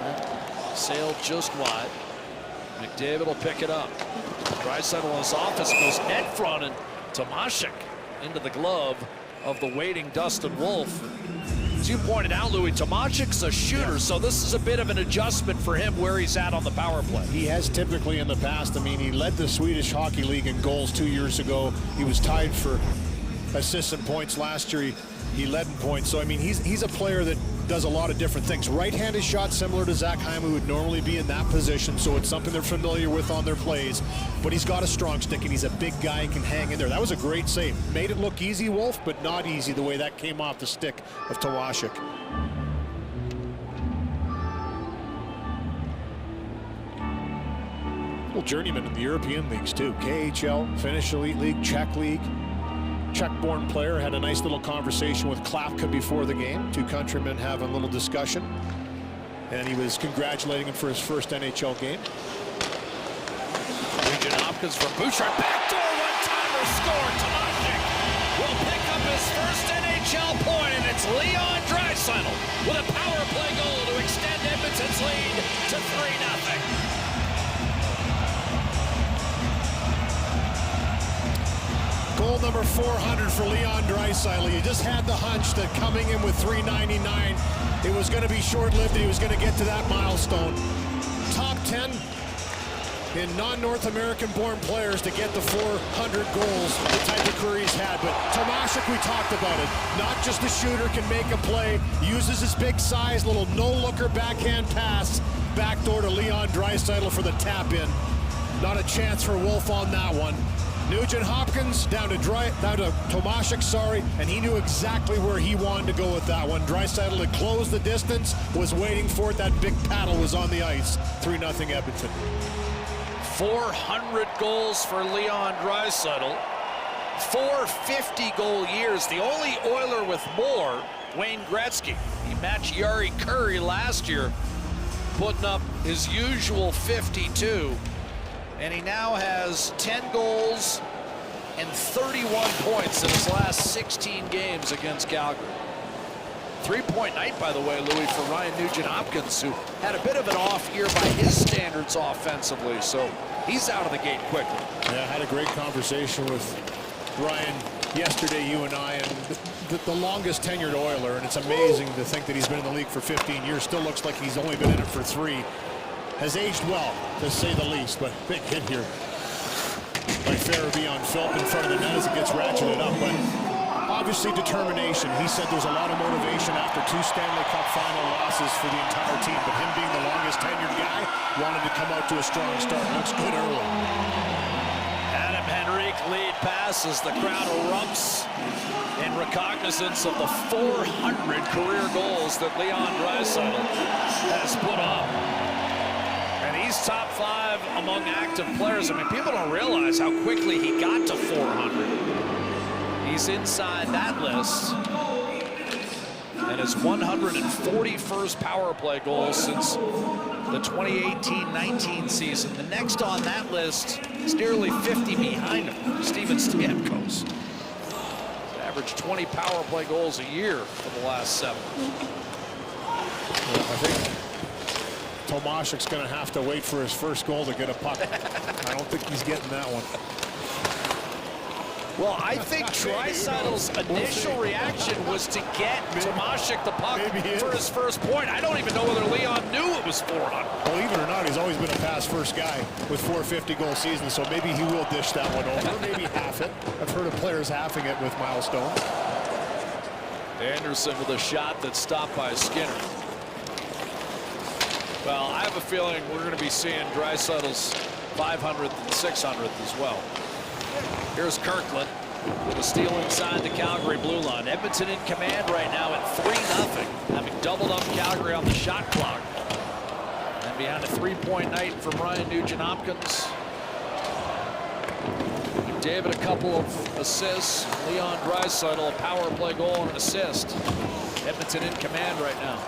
sailed just wide. McDavid will pick it up. Draisaitl in his office goes net front, and Tomashik into the glove of the waiting Dustin Wolf. As you pointed out, Louis, Tomashik's a shooter, so this is a bit of an adjustment for him where he's at on the power play. He has typically in the past. I mean, he led the Swedish Hockey League in goals 2 years ago. He was tied for assists and points last year. He led in points. So, I mean, he's a player that does a lot of different things. Right-handed shot similar to Zach Hyman, who would normally be in that position, so it's something they're familiar with on their plays. But he's got a strong stick, and he's a big guy and can hang in there. That was a great save. Made it look easy, Wolf, but not easy the way that came off the stick of Tomashik. Well, journeyman in the European leagues, too. KHL, Finnish Elite League, Czech League. Czech-born player, had a nice little conversation with Klapka before the game. 2 countrymen having a little discussion. And he was congratulating him for his first NHL game. Nugent Hopkins from Bouchard. Backdoor one-timer score. Tomashik will pick up his first NHL point, and it's Leon Draisaitl with a power play goal to extend Edmonton's lead to 3-0. Goal number 400 for Leon Draisaitl. You just had the hunch that coming in with 399, it was going to be short-lived. He was going to get to that milestone. Top 10 in non-North American born players to get the 400 goals, the type of career he's had. But Tomashik, we talked about it. Not just a shooter, can make a play, uses his big size, little no-looker backhand pass, backdoor to Leon Draisaitl for the tap-in. Not a chance for Wolf on that one. Nugent Hopkins down to Tomashik, and he knew exactly where he wanted to go with that one. Draisaitl had closed the distance, was waiting for it. That big paddle was on the ice. 3-0 Edmonton. 400 goals for Leon Draisaitl. 4 50-goal years. The only Oiler with more, Wayne Gretzky. He matched Jari Kurri last year, putting up his usual 52. And he now has 10 goals and 31 points in his last 16 games against Calgary. 3-point night, by the way, Louis, for Ryan Nugent-Hopkins, who had a bit of an off year by his standards offensively, so he's out of the gate quickly. Yeah, I had a great conversation with Ryan yesterday, you and I, and the longest tenured Oiler, and it's amazing to think that he's been in the league for 15 years. Still looks like he's only been in it for 3. Has aged well, to say the least, but big hit here by Farabee on Philp in front of the net as it gets ratcheted up. But obviously determination. He said there's a lot of motivation after 2 Stanley Cup final losses for the entire team, but him being the longest tenured guy wanted to come out to a strong start. Looks good early. Adam Henrique lead pass as the crowd erupts in recognizance of the 400 career goals that Leon Draisaitl has put up. And he's top 5 among active players. I mean, people don't realize how quickly he got to 400. He's inside that list. And his 141st power play goal since the 2018-19 season. The next on that list is nearly 50 behind him, Steven Stamkos. He's averaged 20 power play goals a year for the last 7. I think Tomaszek's going to have to wait for his first goal to get a puck. I don't think he's getting that one. Well, I think Draisaitl's initial reaction was to get Tomášek the puck for his first point. I don't even know whether Leon knew it was 400. Believe it or not, he's always been a pass-first guy with 450 goal seasons, so maybe he will dish that one over, maybe half it. I've heard of players halving it with milestones. Anderson with a shot that's stopped by Skinner. Well, I have a feeling we're going to be seeing Draisaitl's 500th and 600th as well. Here's Kirkland with a steal inside the Calgary blue line. Edmonton in command right now at 3-0, having doubled up Calgary on the shot clock. And behind a 3-point night from Ryan Nugent-Hopkins. David a couple of assists. Leon Draisaitl a power play goal and an assist. Edmonton in command right now.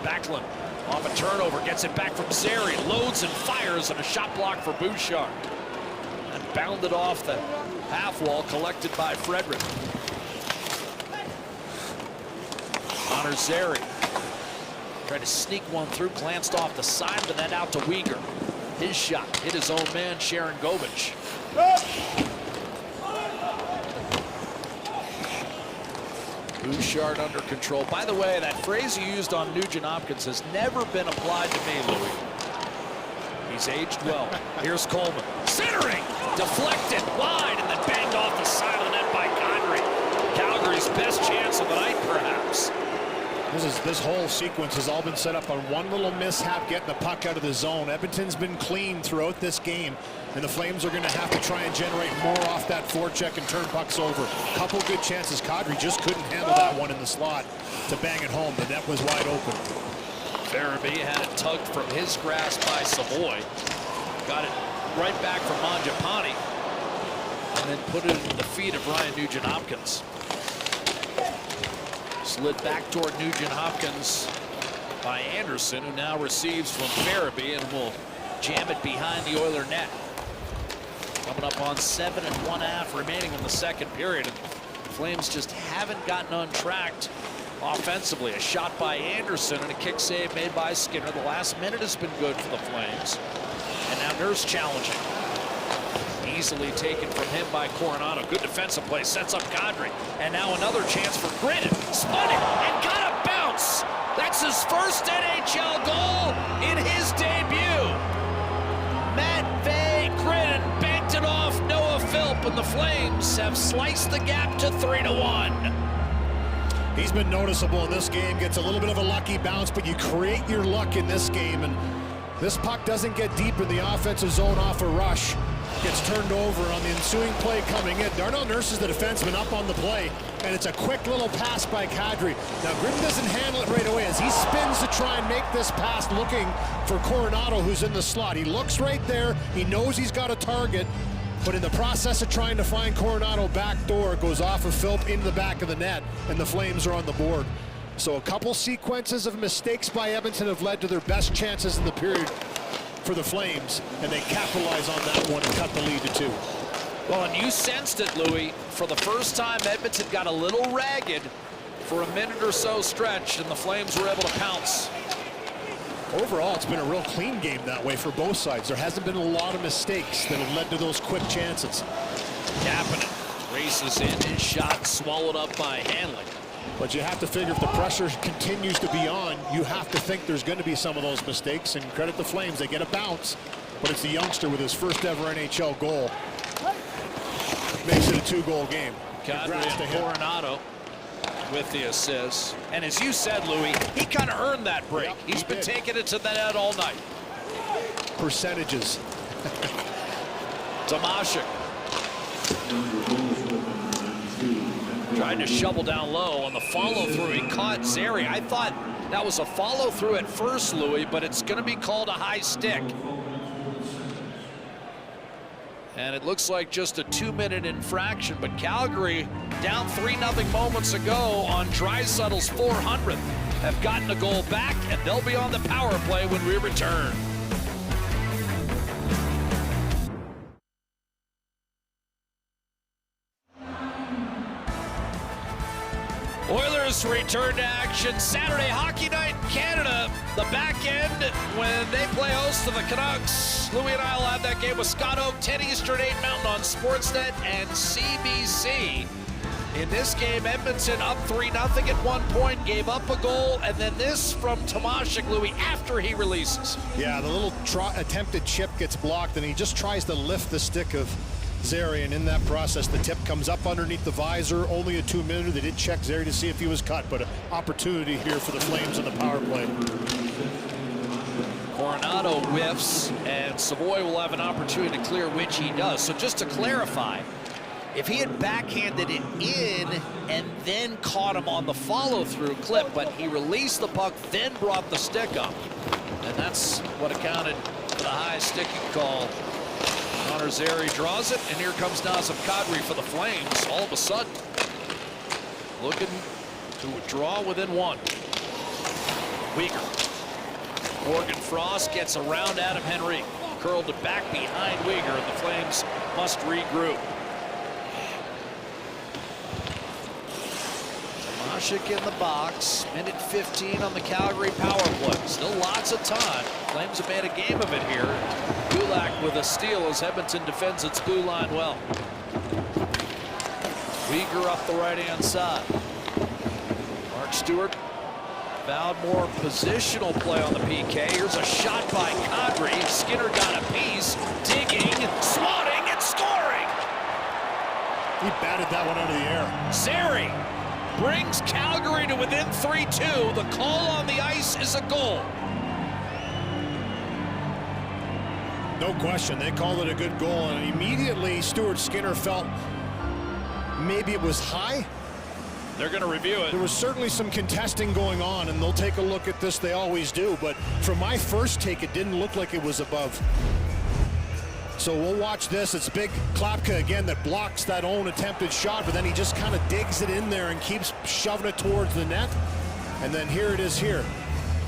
Backlund off a turnover, gets it back from Zary, loads and fires, and a shot block for Bouchard. Bounded off the half wall, collected by Frederick. Connor Zary tried to sneak one through, glanced off the side of the net out to Weegar. His shot hit his own man, Sharon Govich. Bouchard under control. By the way, that phrase you used on Nugent-Hopkins has never been applied to me, Louis. He's aged well. Here's Coleman. Centering! Deflected wide and then banged off the side of the net by Kadri. Calgary's best chance of the night, perhaps. This whole sequence has all been set up on one little mishap getting the puck out of the zone. Edmonton's been clean throughout this game, and the Flames are going to have to try and generate more off that forecheck and turn pucks over. Couple good chances. Kadri just couldn't handle that one in the slot to bang it home. The net was wide open. Farabee had it tugged from his grasp by Savoy. Got it right back from Mangiapane. And then put it into the feet of Ryan Nugent-Hopkins. Slid back toward Nugent-Hopkins by Anderson, who now receives from Farabee and will jam it behind the Oiler net. Coming up on 7 1/2 remaining in the second period. And the Flames just haven't gotten untracked offensively. A shot by Anderson and a kick save made by Skinner. The last minute has been good for the Flames. And now Nurse challenging. Easily taken from him by Coronado. Good defensive play. Sets up Kadri. And now another chance for Gridden. Spun it and got a bounce. That's his first NHL goal in his debut. Matvei Gridden banked it off Noah Philp, and the Flames have sliced the gap to 3-1. He's been noticeable in this game. Gets a little bit of a lucky bounce, but you create your luck in this game. And this puck doesn't get deep in the offensive zone off a rush. Gets turned over on the ensuing play coming in. Darnell Nurse is the defenseman up on the play, and it's a quick little pass by Kadri. Now, Gridden doesn't handle it right away as he spins to try and make this pass looking for Coronado, who's in the slot. He looks right there. He knows he's got a target, but in the process of trying to find Coronado back door, it goes off of Philp into the back of the net, and the Flames are on the board. So a couple sequences of mistakes by Edmonton have led to their best chances in the period for the Flames, and they capitalize on that one and cut the lead to 2. Well, and you sensed it, Louis. For the first time, Edmonton got a little ragged for a minute or so stretch, and the Flames were able to pounce. Overall, it's been a real clean game that way for both sides. There hasn't been a lot of mistakes that have led to those quick chances. Kapanen races in, his shot swallowed up by Hanley. But you have to figure if the pressure continues to be on, you have to think there's going to be some of those mistakes. And credit the Flames, they get a bounce, but it's the youngster with his first ever NHL goal. Makes it a 2-goal game. Kadri and Coronado with the assist. And as you said, Louis, he kind of earned that break. Yep, He's been taking it to the net all night. Percentages. Tomášek trying to shovel down low on the follow-through. He caught Zary. I thought that was a follow-through at first, Louis, but it's going to be called a high stick. And it looks like just a 2-minute infraction, but Calgary down 3-0 moments ago on Draisaitl's 400th have gotten a goal back, and they'll be on the power play when we return. Oilers return to action Saturday hockey night in Canada. The back end when they play host to the Canucks. Louis and I will have that game with Scott Oak, 10 Eastern, 8 Mountain on Sportsnet and CBC. In this game, Edmonton up 3-0 at one point, gave up a goal, and then this from Tomášek, Louis, after he releases. Yeah, the little attempted chip gets blocked, and he just tries to lift the stick of Zary, and in that process, the tip comes up underneath the visor. Only a 2-minute. They did check Zary to see if he was cut, but an opportunity here for the Flames on the power play. Coronado whiffs, and Savoy will have an opportunity to clear, which he does. So just to clarify, if he had backhanded it in and then caught him on the follow-through clip, but he released the puck, then brought the stick up, and that's what accounted for the high sticking call. Connor Zary draws it, and here comes Nazem Kadri for the Flames. All of a sudden, looking to draw within one. Weaker. Morgan Frost gets around Adam Henrique. Curled it back behind Weegar, and the Flames must regroup. Tomášek in the box. Minute 15 on the Calgary power play. Still lots of time. Flames have made a game of it here. Kulak with a steal as Edmonton defends its blue line well. Weegar up the right-hand side. Mark Stewart vowed more positional play on the PK. Here's a shot by Kadri. Skinner got a piece. Digging, swatting, and scoring! He batted that one out of the air. Zary brings Calgary to within 3-2. The call on the ice is a goal. No question, they called it a good goal, and immediately Stuart Skinner felt maybe it was high. They're going to review it. There was certainly some contesting going on, and they'll take a look at this. They always do, but from my first take, it didn't look like it was above. So we'll watch this. It's big Klapka again that blocks that own attempted shot, but then he just kind of digs it in there and keeps shoving it towards the net. And then here it is here.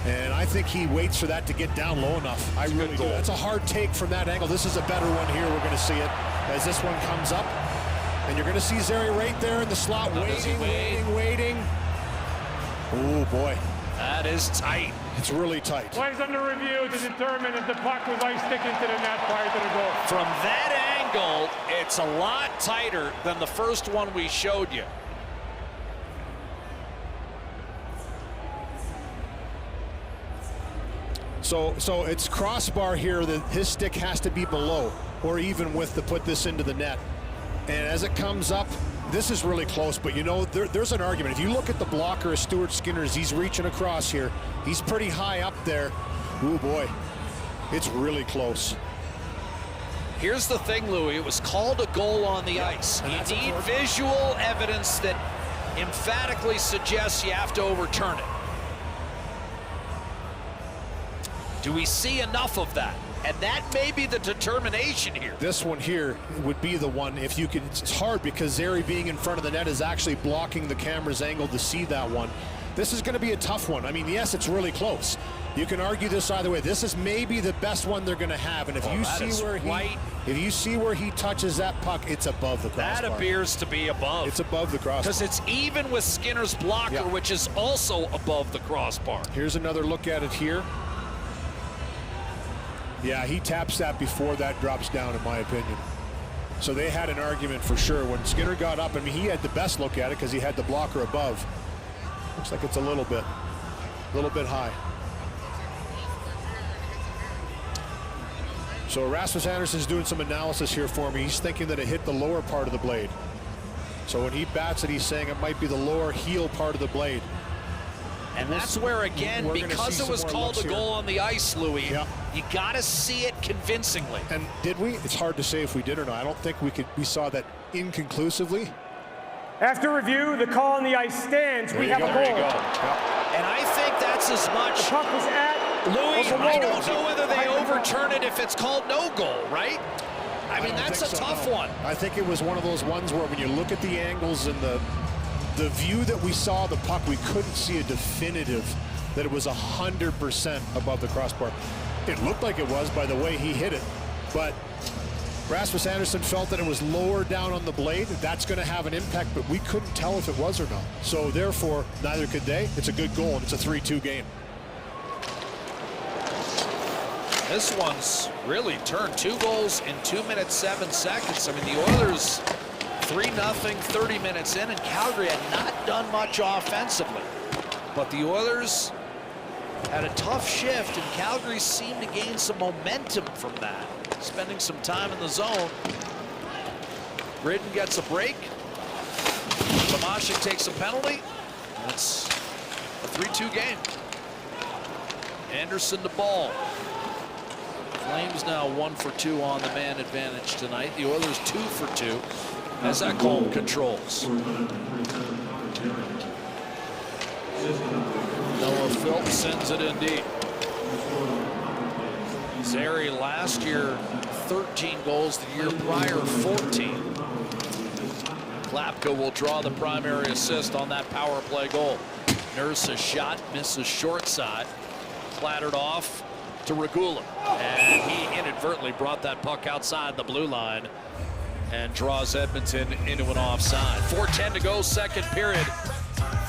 And I think he waits for that to get down low enough. I really do. That's a hard take from that angle. This is a better one here. We're going to see it as this one comes up. And you're going to see Zary right there in the slot, waiting. Oh, boy. That is tight. It's really tight. Plays under review to determine if the puck was ice sticking to the net prior to the goal. From that angle, it's a lot tighter than the first one we showed you. So it's crossbar here that his stick has to be below or even with to put this into the net. And as it comes up, this is really close, but you know, there's an argument. If you look at the blocker of Stuart Skinner's, he's reaching across here. He's pretty high up there. Oh boy, it's really close. Here's the thing, Louis, it was called a goal on the ice. You need visual evidence that emphatically suggests you have to overturn it. Do we see enough of that? And that may be the determination here. This one here would be the one, if you could. It's hard because Zary being in front of the net is actually blocking the camera's angle to see that one. This is going to be a tough one. I mean, yes, it's really close. You can argue this either way. This is maybe the best one they're going to have. And if you see where he touches that puck, it's above the crossbar. That appears to be above. It's above the crossbar. Because it's even with Skinner's blocker, which is also above the crossbar. Here's another look at it here. Yeah, he taps that before that drops down, in my opinion. So they had an argument for sure. When Skinner got up, I mean, he had the best look at it because he had the blocker above. Looks like it's a little bit high. So Rasmus Anderson's doing some analysis here for me. He's thinking that it hit the lower part of the blade. So when he bats it, he's saying it might be the lower heel part of the blade. And that's where, again, because it was called a goal on the ice, Louis, you got to see it convincingly. And did we? It's hard to say if we did or not. I don't think we saw that inconclusively. After review, the call on the ice stands. We have a goal. And I think that's as much. The puck was at Louis, I don't know whether they overturn it if it's called no goal, right? I mean, that's a tough one. I think it was one of those ones where when you look at the angles and the view that we saw the puck, we couldn't see a definitive that it was 100% above the crossbar. It looked like it was by the way he hit it, but Rasmus Andersson felt that it was lower down on the blade. That's going to have an impact, but we couldn't tell if it was or not. So therefore, neither could they. It's a good goal, and it's a 3-2 game. This one's really turned 2 goals in 2 minutes, 7 seconds. I mean, the Oilers 3-0, 30 minutes in, and Calgary had not done much offensively. But the Oilers had a tough shift, and Calgary seemed to gain some momentum from that, spending some time in the zone. Ridden gets a break. Tomasik takes a penalty. It's a 3-2 game. Andersson to ball. Flames now 1 for 2 on the man advantage tonight. The Oilers 2 for 2 as Ekholm controls. Noah Philp sends it in deep. Zary last year 13 goals, the year prior 14. Klapka will draw the primary assist on that power play goal. Nurse's shot misses short side, clattered off to Regula, and he inadvertently brought that puck outside the blue line and draws Edmonton into an offside. 4:10 to go, second period.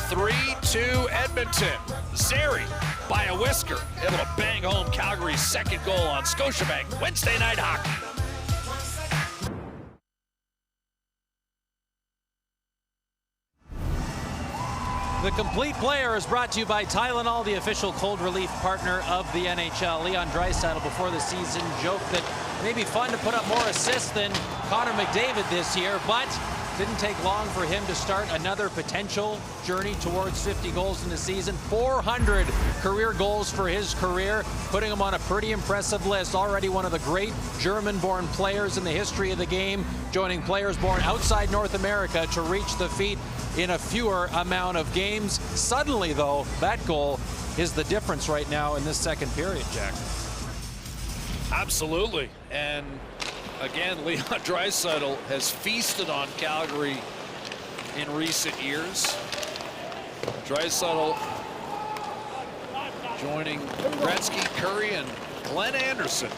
3-2 Edmonton. Zary by a whisker, able to bang home Calgary's second goal on Scotiabank Wednesday Night Hockey. The Complete Player is brought to you by Tylenol, the official cold relief partner of the NHL. Leon Draisaitl before the season joked that it may be fun to put up more assists than Connor McDavid this year, but didn't take long for him to start another potential journey towards 50 goals in the season. 400 career goals for his career, putting him on a pretty impressive list. Already one of the great German-born players in the history of the game, joining players born outside North America to reach the feat in a fewer amount of games. Suddenly, though, that goal is the difference right now in this second period, Jack. Absolutely. And again, Leon Draisaitl has feasted on Calgary in recent years. Draisaitl joining Gretzky, Curry, and Glenn Anderson,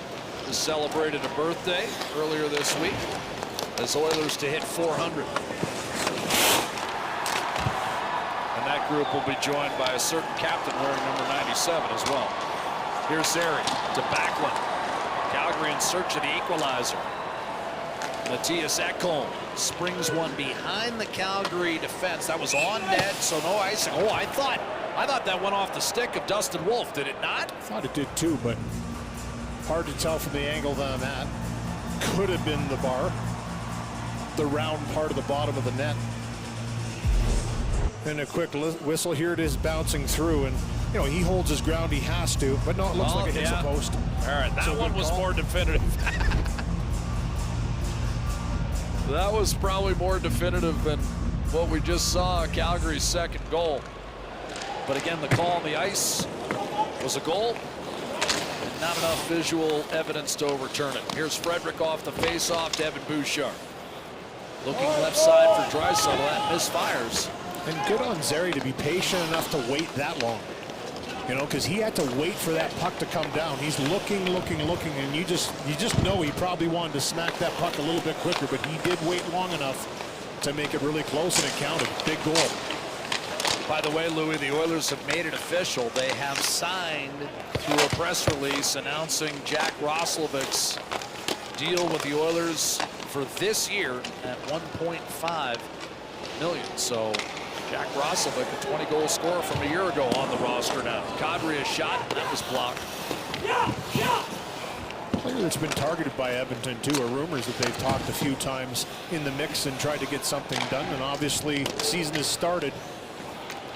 who celebrated a birthday earlier this week, as Oilers to hit 400. And that group will be joined by a certain captain wearing number 97 as well. Here's Zary to Backlund. Calgary in search of the equalizer. Matthias Ekholm springs one behind the Calgary defense. That was on net, so no icing. Oh, I thought that went off the stick of Dustin Wolf. Did it not? I thought it did too, but hard to tell from the angle that I'm at. Could have been the bar, the round part of the bottom of the net. And a quick whistle. Here it is bouncing through, and you know he holds his ground. He has to, but no, it looks like it hits a post. All right, that one was more definitive. That was probably more definitive than what we just saw, Calgary's second goal. But again, the call on the ice was a goal, and not enough visual evidence to overturn it. Here's Frederick off the face-off to Evan Bouchard. Looking left side for Draisaitl, that misfires. And good on Zary to be patient enough to wait that long. You know, because he had to wait for that puck to come down. He's looking, and you just know he probably wanted to smack that puck a little bit quicker, but he did wait long enough to make it really close, and it counted. Big goal. By the way, Louis, the Oilers have made it official. They have signed through a press release announcing Jack Roslovic's deal with the Oilers for this year at $1.5 million. So Jack Roslovic, a 20-goal scorer from a year ago, on the roster now. Kadri a shot, and that was blocked. Player player that's been targeted by Edmonton too, or rumors that they've talked a few times in the mix and tried to get something done. And obviously, season has started.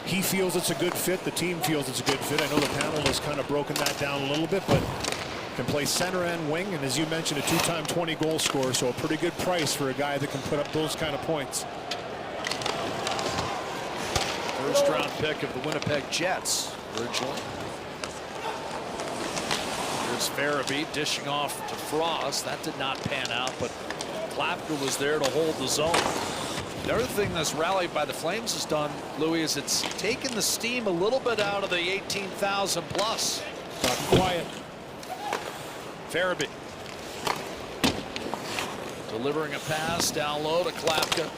He feels it's a good fit. The team feels it's a good fit. I know the panel has kind of broken that down a little bit, but can play center and wing. And as you mentioned, a two-time 20-goal scorer, so a pretty good price for a guy that can put up those kind of points. First-round pick of the Winnipeg Jets originally. Here's Farabee dishing off to Frost. That did not pan out, but Klapka was there to hold the zone. The other thing this rally by the Flames has done, Louis, is it's taken the steam a little bit out of the 18,000 plus. Got quiet. Farabee delivering a pass down low to Klapka.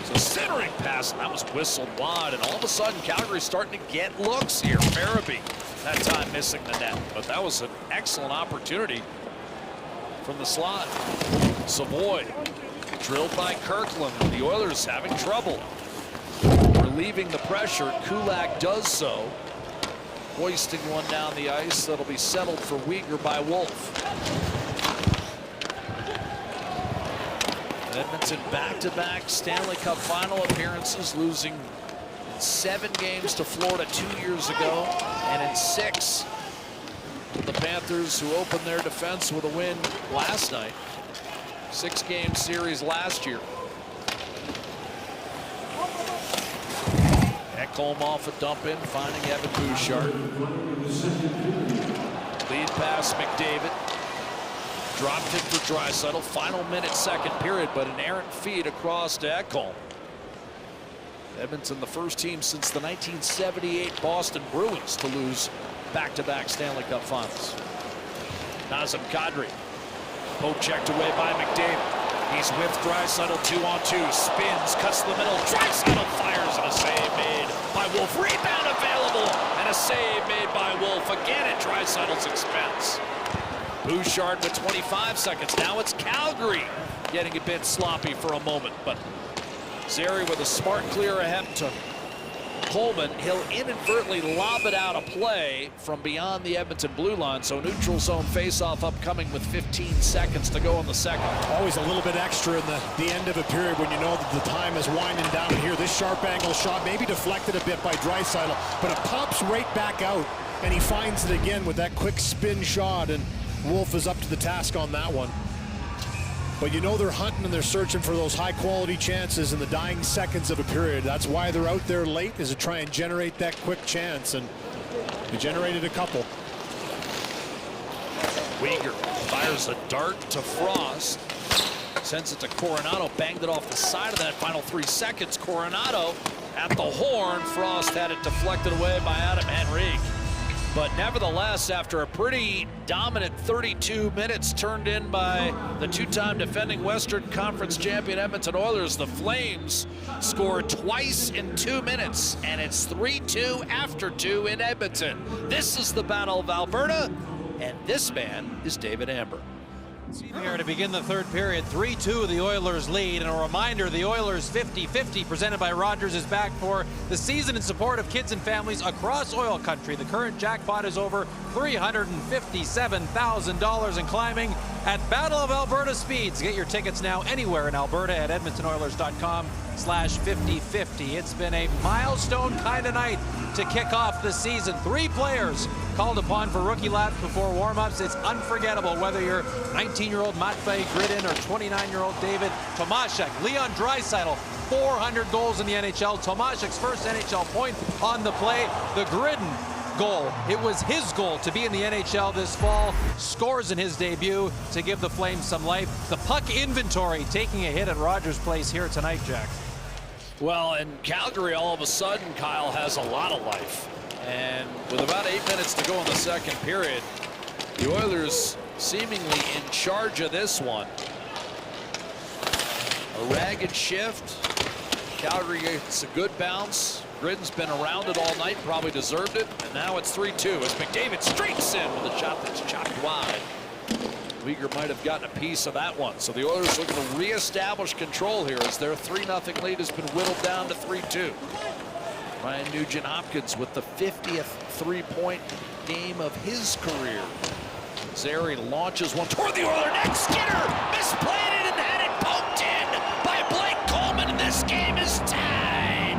It's a centering pass, and that was whistled wide, and all of a sudden Calgary's starting to get looks here. Farabee that time missing the net, but that was an excellent opportunity from the slot. Savoy drilled by Kirkland. The Oilers having trouble relieving the pressure. Kulak does so, hoisting one down the ice. That'll be settled for Weegar by Wolf. Edmonton back-to-back Stanley Cup final appearances, losing in 7 games to Florida 2 years ago, and in 6 the Panthers, who opened their defense with a win last night. 6-game series last year. Ekholm off a dump in, finding Evan Bouchard. Lead pass McDavid. Dropped it for Draisaitl. Final minute, second period, but an errant feed across to Ekholm. Edmonton, the first team since the 1978 Boston Bruins to lose back-to-back Stanley Cup finals. Nazem Kadri. Poke checked away by McDavid. He's with Draisaitl 2-on-2. Spins, cuts the middle. Draisaitl fires, and a save made by Wolf. Rebound available, and a save made by Wolf. Again at Draisaitl's expense. Bouchard with 25 seconds. Now it's Calgary getting a bit sloppy for a moment, but Zary with a smart clear ahead to Coleman. He'll inadvertently lob it out of play from beyond the Edmonton blue line, so neutral zone faceoff upcoming with 15 seconds to go in the second. Always a little bit extra in the end of a period when you know that the time is winding down here. This sharp angle shot maybe deflected a bit by Draisaitl, but it pops right back out, and he finds it again with that quick spin shot, and Wolf is up to the task on that one. But you know they're hunting and they're searching for those high-quality chances in the dying seconds of a period. That's why they're out there late, is to try and generate that quick chance, and they generated a couple. Weegar fires a dart to Frost. Sends it to Coronado, banged it off the side of that. Final 3 seconds. Coronado at the horn. Frost had it deflected away by Adam Henrique. But nevertheless, after a pretty dominant 32 minutes turned in by the two-time defending Western Conference champion Edmonton Oilers, the Flames scored twice in 2 minutes, and it's 3-2 after 2 in Edmonton. This is the Battle of Alberta, and this man is David Amber. Here to begin the third period, 3-2 the Oilers lead, and a reminder, the Oilers 50-50 presented by Rogers is back for the season in support of kids and families across oil country. The current jackpot is over $357,000 and climbing at Battle of Alberta Speeds. Get your tickets now anywhere in Alberta at edmontonoilers.com/5050. It's been a milestone kind of night to kick off the season. 3 players called upon for rookie laps before warm-ups. It's unforgettable whether you're 19-year-old Matvei Gridin or 29-year-old David Tomashek. Leon Draisaitl, 400 goals in the NHL. Tomashek's first NHL point on the play. The Gridin goal. It was his goal to be in the NHL this fall. Scores in his debut to give the Flames some life. The puck inventory taking a hit at Rogers Place here tonight, Jack. Well, in Calgary, all of a sudden, Kyle has a lot of life. And with about 8 minutes to go in the second period, the Oilers seemingly in charge of this one. A ragged shift. Calgary gets a good bounce. Gridden's been around it all night, probably deserved it. And now it's 3-2 as McDavid streaks in with a shot that's chopped wide. Weegar might have gotten a piece of that one. So the Oilers looking to reestablish control here as their 3-0 lead has been whittled down to 3-2. Ryan Nugent-Hopkins with the 50th three-point game of his career. Zary launches one toward the Oiler net. Skinner misplayed it and had it poked in by Blake Coleman, and this game is tied.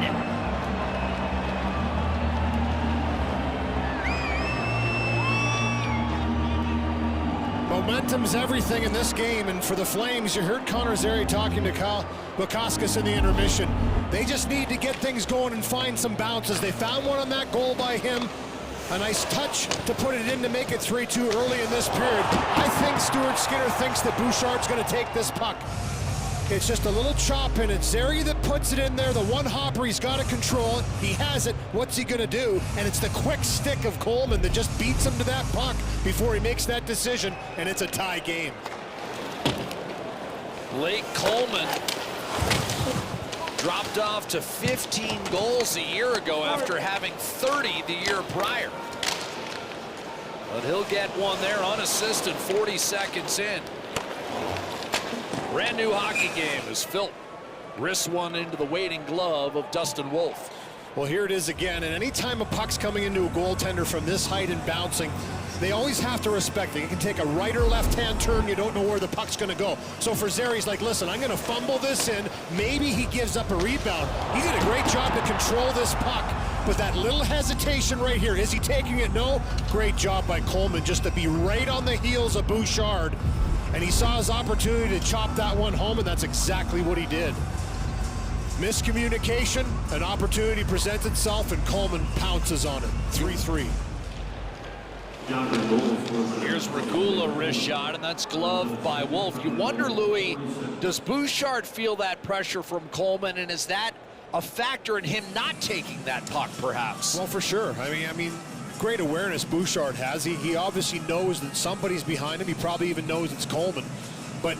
Momentum's everything in this game, and for the Flames, you heard Connor Zary talking to Kyle Bukauskas in the intermission. They just need to get things going and find some bounces. They found one on that goal by him. A nice touch to put it in to make it 3-2 early in this period. I think Stuart Skinner thinks that Bouchard's going to take this puck. It's just a little chop in it. Zary that puts it in there. The one hopper, he's got to control it. He has it. What's he going to do? And it's the quick stick of Coleman that just beats him to that puck before he makes that decision, and it's a tie game. Blake Coleman dropped off to 15 goals a year ago after having 30 the year prior. But he'll get one there unassisted 40 seconds in. Brand new hockey game as Phil wrists one into the waiting glove of Dustin Wolf. Well, here it is again, and anytime a puck's coming into a goaltender from this height and bouncing, they always have to respect it. You can take a right or left-hand turn, you don't know where the puck's going to go. So for Zary's like, listen, I'm going to fumble this in. Maybe he gives up a rebound. He did a great job to control this puck, but that little hesitation right here, is he taking it? No. Great job by Coleman just to be right on the heels of Bouchard. And he saw his opportunity to chop that one home, and that's exactly what he did. Miscommunication, an opportunity presents itself, and Coleman pounces on it. 3-3. Here's Regula wrist shot, and that's gloved by Wolf. You wonder, Louis, does Bouchard feel that pressure from Coleman, and is that a factor in him not taking that puck, perhaps? Well, for sure. I mean, great awareness Bouchard has. He obviously knows that somebody's behind him. He probably even knows it's Coleman. But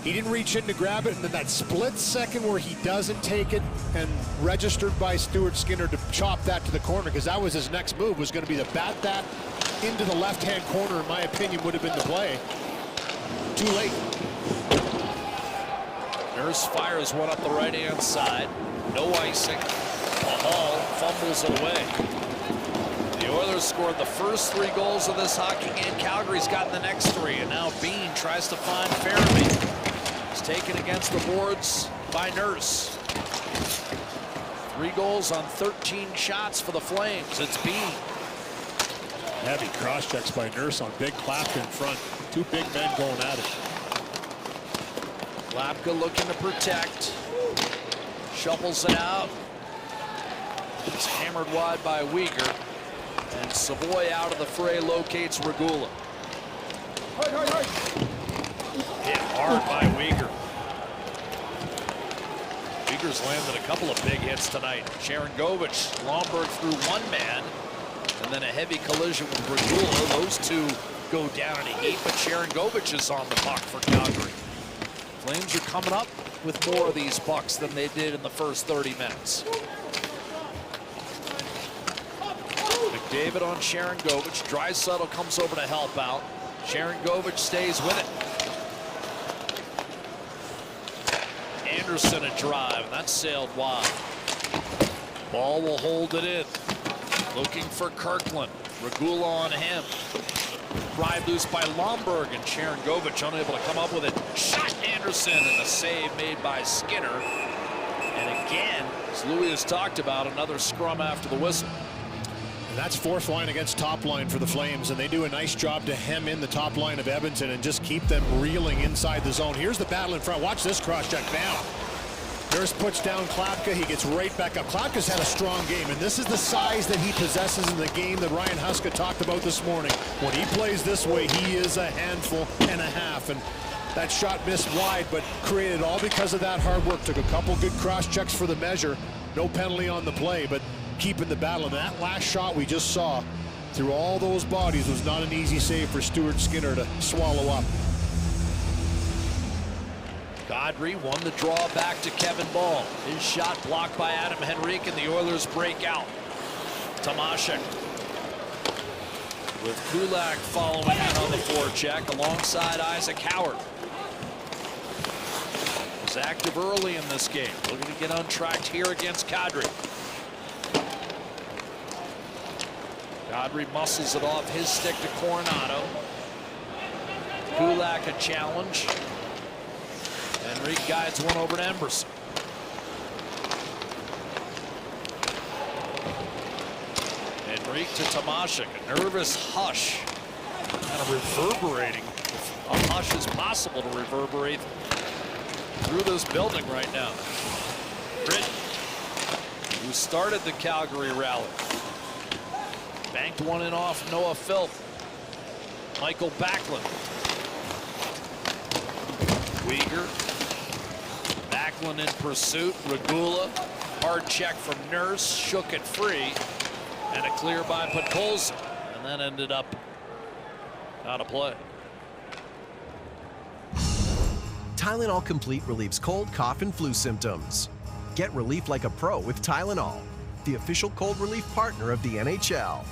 he didn't reach in to grab it, and then that split second where he doesn't take it, and registered by Stuart Skinner to chop that to the corner, because that was his next move, was going to be to bat that into the left-hand corner, in my opinion, would have been the play. Too late. Nurse fires one up the right-hand side. No icing. Hall fumbles it away. The Oilers scored the first 3 goals of this hockey game. Calgary's gotten the next 3, and now Bean tries to find Farabee. He's taken against the boards by Nurse. 3 goals on 13 shots for the Flames. It's Bean. Heavy cross checks by Nurse on big Klapka in front. 2 big men going at it. Klapka looking to protect. Shuffles it out. It's hammered wide by Uyghur. And Savoy out of the fray locates Regula. Hit hard by Uyghur. Uyghur's landed a couple of big hits tonight. Sharangovich, Lomberg through one man, and then a heavy collision with Regula. Those two go down in a heap, but Sharangovich is on the puck for Calgary. Flames are coming up with more of these pucks than they did in the first 30 minutes. McDavid on Sharangovich. Draisaitl comes over to help out. Sharangovich stays with it. Anderson a drive. That sailed wide. Ball will hold it in. Looking for Kirkland. Regula on him. Drive loose by Lomberg, and Sharangovich unable to come up with it. Shot Anderson, and a save made by Skinner. And again, as Louis has talked about, another scrum after the whistle. And that's 4th line against top line for the Flames, and they do a nice job to hem in the top line of Edmonton and just keep them reeling inside the zone. Here's the battle in front. Watch this cross check now. Nurse puts down Klapka. He gets right back up. Klapka's had a strong game, and this is the size that he possesses in the game that Ryan Huska talked about this morning. When he plays this way, he is a handful and a half. And that shot missed wide, but created all because of that hard work. Took a couple good cross checks for the measure. No penalty on the play, but keeping the battle. And that last shot we just saw through all those bodies was not an easy save for Stuart Skinner to swallow up. Godry won the draw back to Kevin Ball. His shot blocked by Adam Henrique, and the Oilers break out. Tomashek with Kulak following in on the forecheck alongside Isaac Howard. Was active early in this game. Looking to get untracked here against Kadri. Kadri muscles it off his stick to Coronado. Kulak a challenge. Enrique guides one over to Emberson. Enrique to Tomashik. A nervous hush. Kind of reverberating. A hush is possible to reverberate through this building right now. Britton, who started the Calgary rally. Banked one in off Noah Filth. Michael Backlund. Uyghur. Backlund in pursuit. Regula. Hard check from Nurse. Shook it free. And a clear by Podkolzin. And that ended up out of play. Tylenol Complete relieves cold, cough, and flu symptoms. Get relief like a pro with Tylenol, the official cold relief partner of the NHL.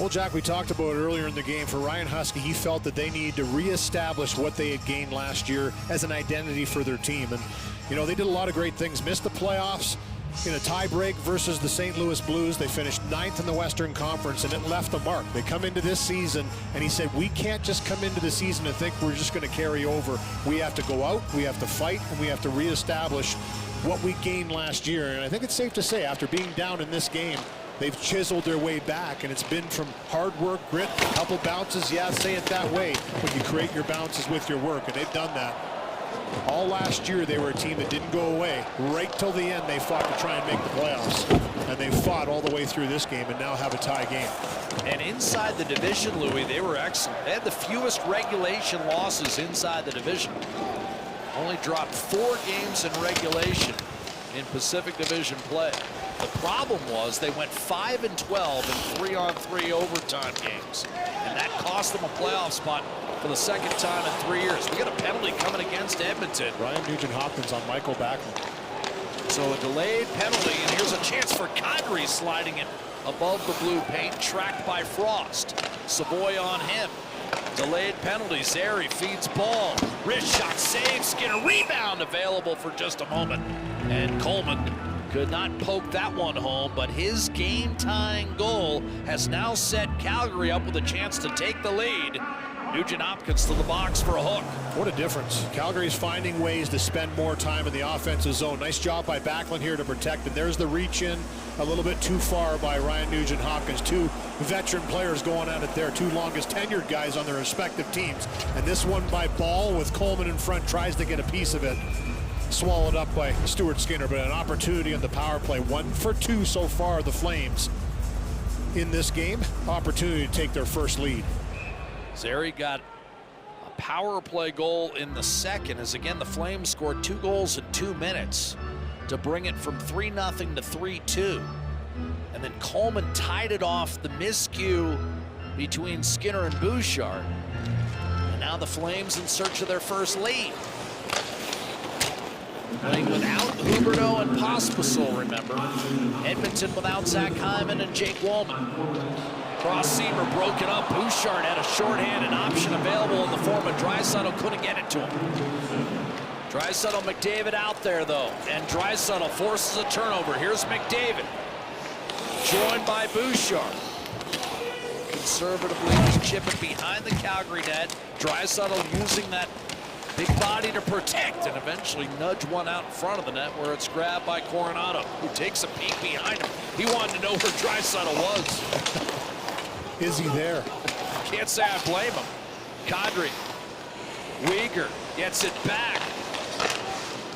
Well, Jack, we talked about it earlier in the game. For Ryan Husky, he felt that they needed to reestablish what they had gained last year as an identity for their team. And, you know, they did a lot of great things. Missed the playoffs in a tie-break versus the St. Louis Blues. They finished 9th in the Western Conference, and it left a mark. They come into this season, and he said, we can't just come into the season and think we're just going to carry over. We have to go out, we have to fight, and we have to reestablish what we gained last year. And I think it's safe to say, after being down in this game, they've chiseled their way back, and it's been from hard work, grit, a couple bounces. Yeah, say it that way when you create your bounces with your work, and they've done that. All last year, they were a team that didn't go away. Right till the end, they fought to try and make the playoffs, and they fought all the way through this game and now have a tie game. And inside the division, Louis, they were excellent. They had the fewest regulation losses inside the division. Only dropped 4 games in regulation in Pacific Division play. The problem was they went 5-12 in 3-on-3 overtime games, and that cost them a playoff spot for the second time in 3 years. We got a penalty coming against Edmonton. Ryan Nugent-Hopkins on Michael Backlund. So a delayed penalty, and here's a chance for Kadri sliding it above the blue paint, tracked by Frost. Savoy on him. Delayed penalty. Zary feeds ball. Wrist shot save. Skinner rebound available for just a moment. And Coleman could not poke that one home, but his game-tying goal has now set Calgary up with a chance to take the lead. Nugent-Hopkins to the box for a hook. What a difference. Calgary's finding ways to spend more time in the offensive zone. Nice job by Backlund here to protect him. There's the reach in, a little bit too far by Ryan Nugent-Hopkins. 2 veteran players going at it there, 2 longest tenured guys on their respective teams. And this one by Ball with Coleman in front, tries to get a piece of it. Swallowed up by Stuart Skinner, but an opportunity on the power play. 1 for 2 so far, the Flames in this game. Opportunity to take their first lead. Zary got a power play goal in the second, as again the Flames scored 2 goals in 2 minutes to bring it from 3-0 to 3-2. And then Coleman tied it off the miscue between Skinner and Bouchard. And now the Flames in search of their first lead. Playing without Huberdeau and Pospisil, remember. Edmonton without Zach Hyman and Jake Woolman. Cross-seamer broken up. Bouchard had a shorthanded option available in the form of Draisaitl. Couldn't get it to him. Draisaitl, McDavid out there, though. And Draisaitl forces a turnover. Here's McDavid. Joined by Bouchard. Conservatively, just chip it behind the Calgary net. Draisaitl using that big body to protect and eventually nudge one out in front of the net where it's grabbed by Coronado, who takes a peek behind him. He wanted to know where Draisaitl was. Is he there? Can't say I blame him. Kadri. Uyghur gets it back.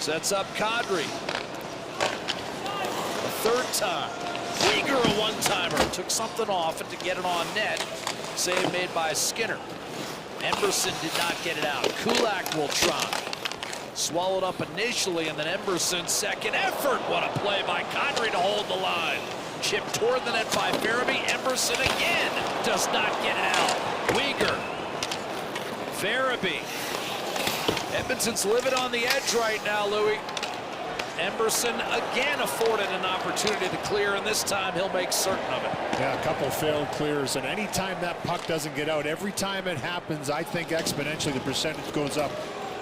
Sets up Kadri. A 3rd time. Uyghur a 1-timer. Took something off it to get it on net. Save made by Skinner. Emberson did not get it out. Kulak will try. Swallowed up initially, and then Emberson's second effort. What a play by Kadri to hold the line. Chipped toward the net by Farabee. Emberson again does not get it out. Uyghur. Farabee. Edmonton's living on the edge right now, Louis. Emberson again afforded an opportunity to clear, and this time he'll make certain of it. Yeah, a couple failed clears, and anytime that puck doesn't get out, every time it happens, I think exponentially the percentage goes up.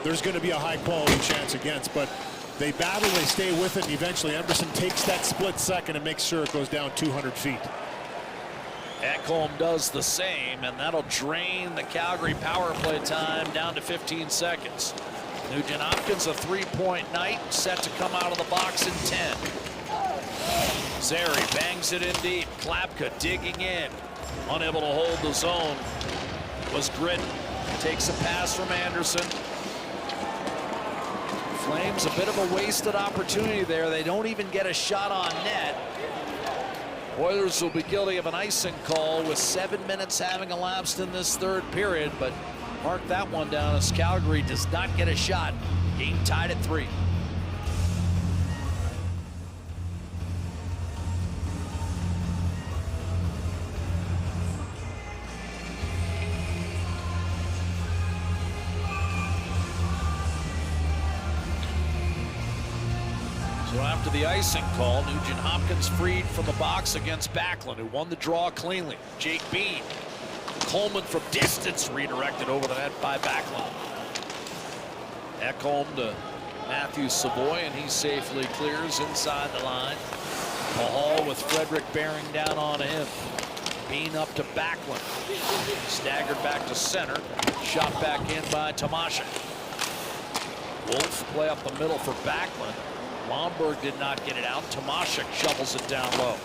There's going to be a high-quality chance against, but they battle, they stay with it, and eventually Emberson takes that split second and makes sure it goes down 200 feet. Ekholm does the same, and that'll drain the Calgary power play time down to 15 seconds. Nugent Hopkins, a three-point night, set to come out of the box in 10. Zary bangs it in deep. Klapka digging in, unable to hold the zone. Was Gritton. Takes a pass from Anderson. Flames a bit of a wasted opportunity there. They don't even get a shot on net. Oilers will be guilty of an icing call with 7 minutes having elapsed in this third period, but mark that one down as Calgary does not get a shot. Game tied at 3. So after the icing call, Nugent Hopkins freed from the box against Backlund, who won the draw cleanly. Jake Bean. Coleman from distance redirected over the net by Backlund. Ekholm to Matthew Savoy, and he safely clears inside the line. Mahal with Frederick bearing down on him. Bean up to Backlund. Staggered back to center. Shot back in by Tomashek. Wolf play up the middle for Backlund. Lomberg did not get it out. Tomashek shovels it down low.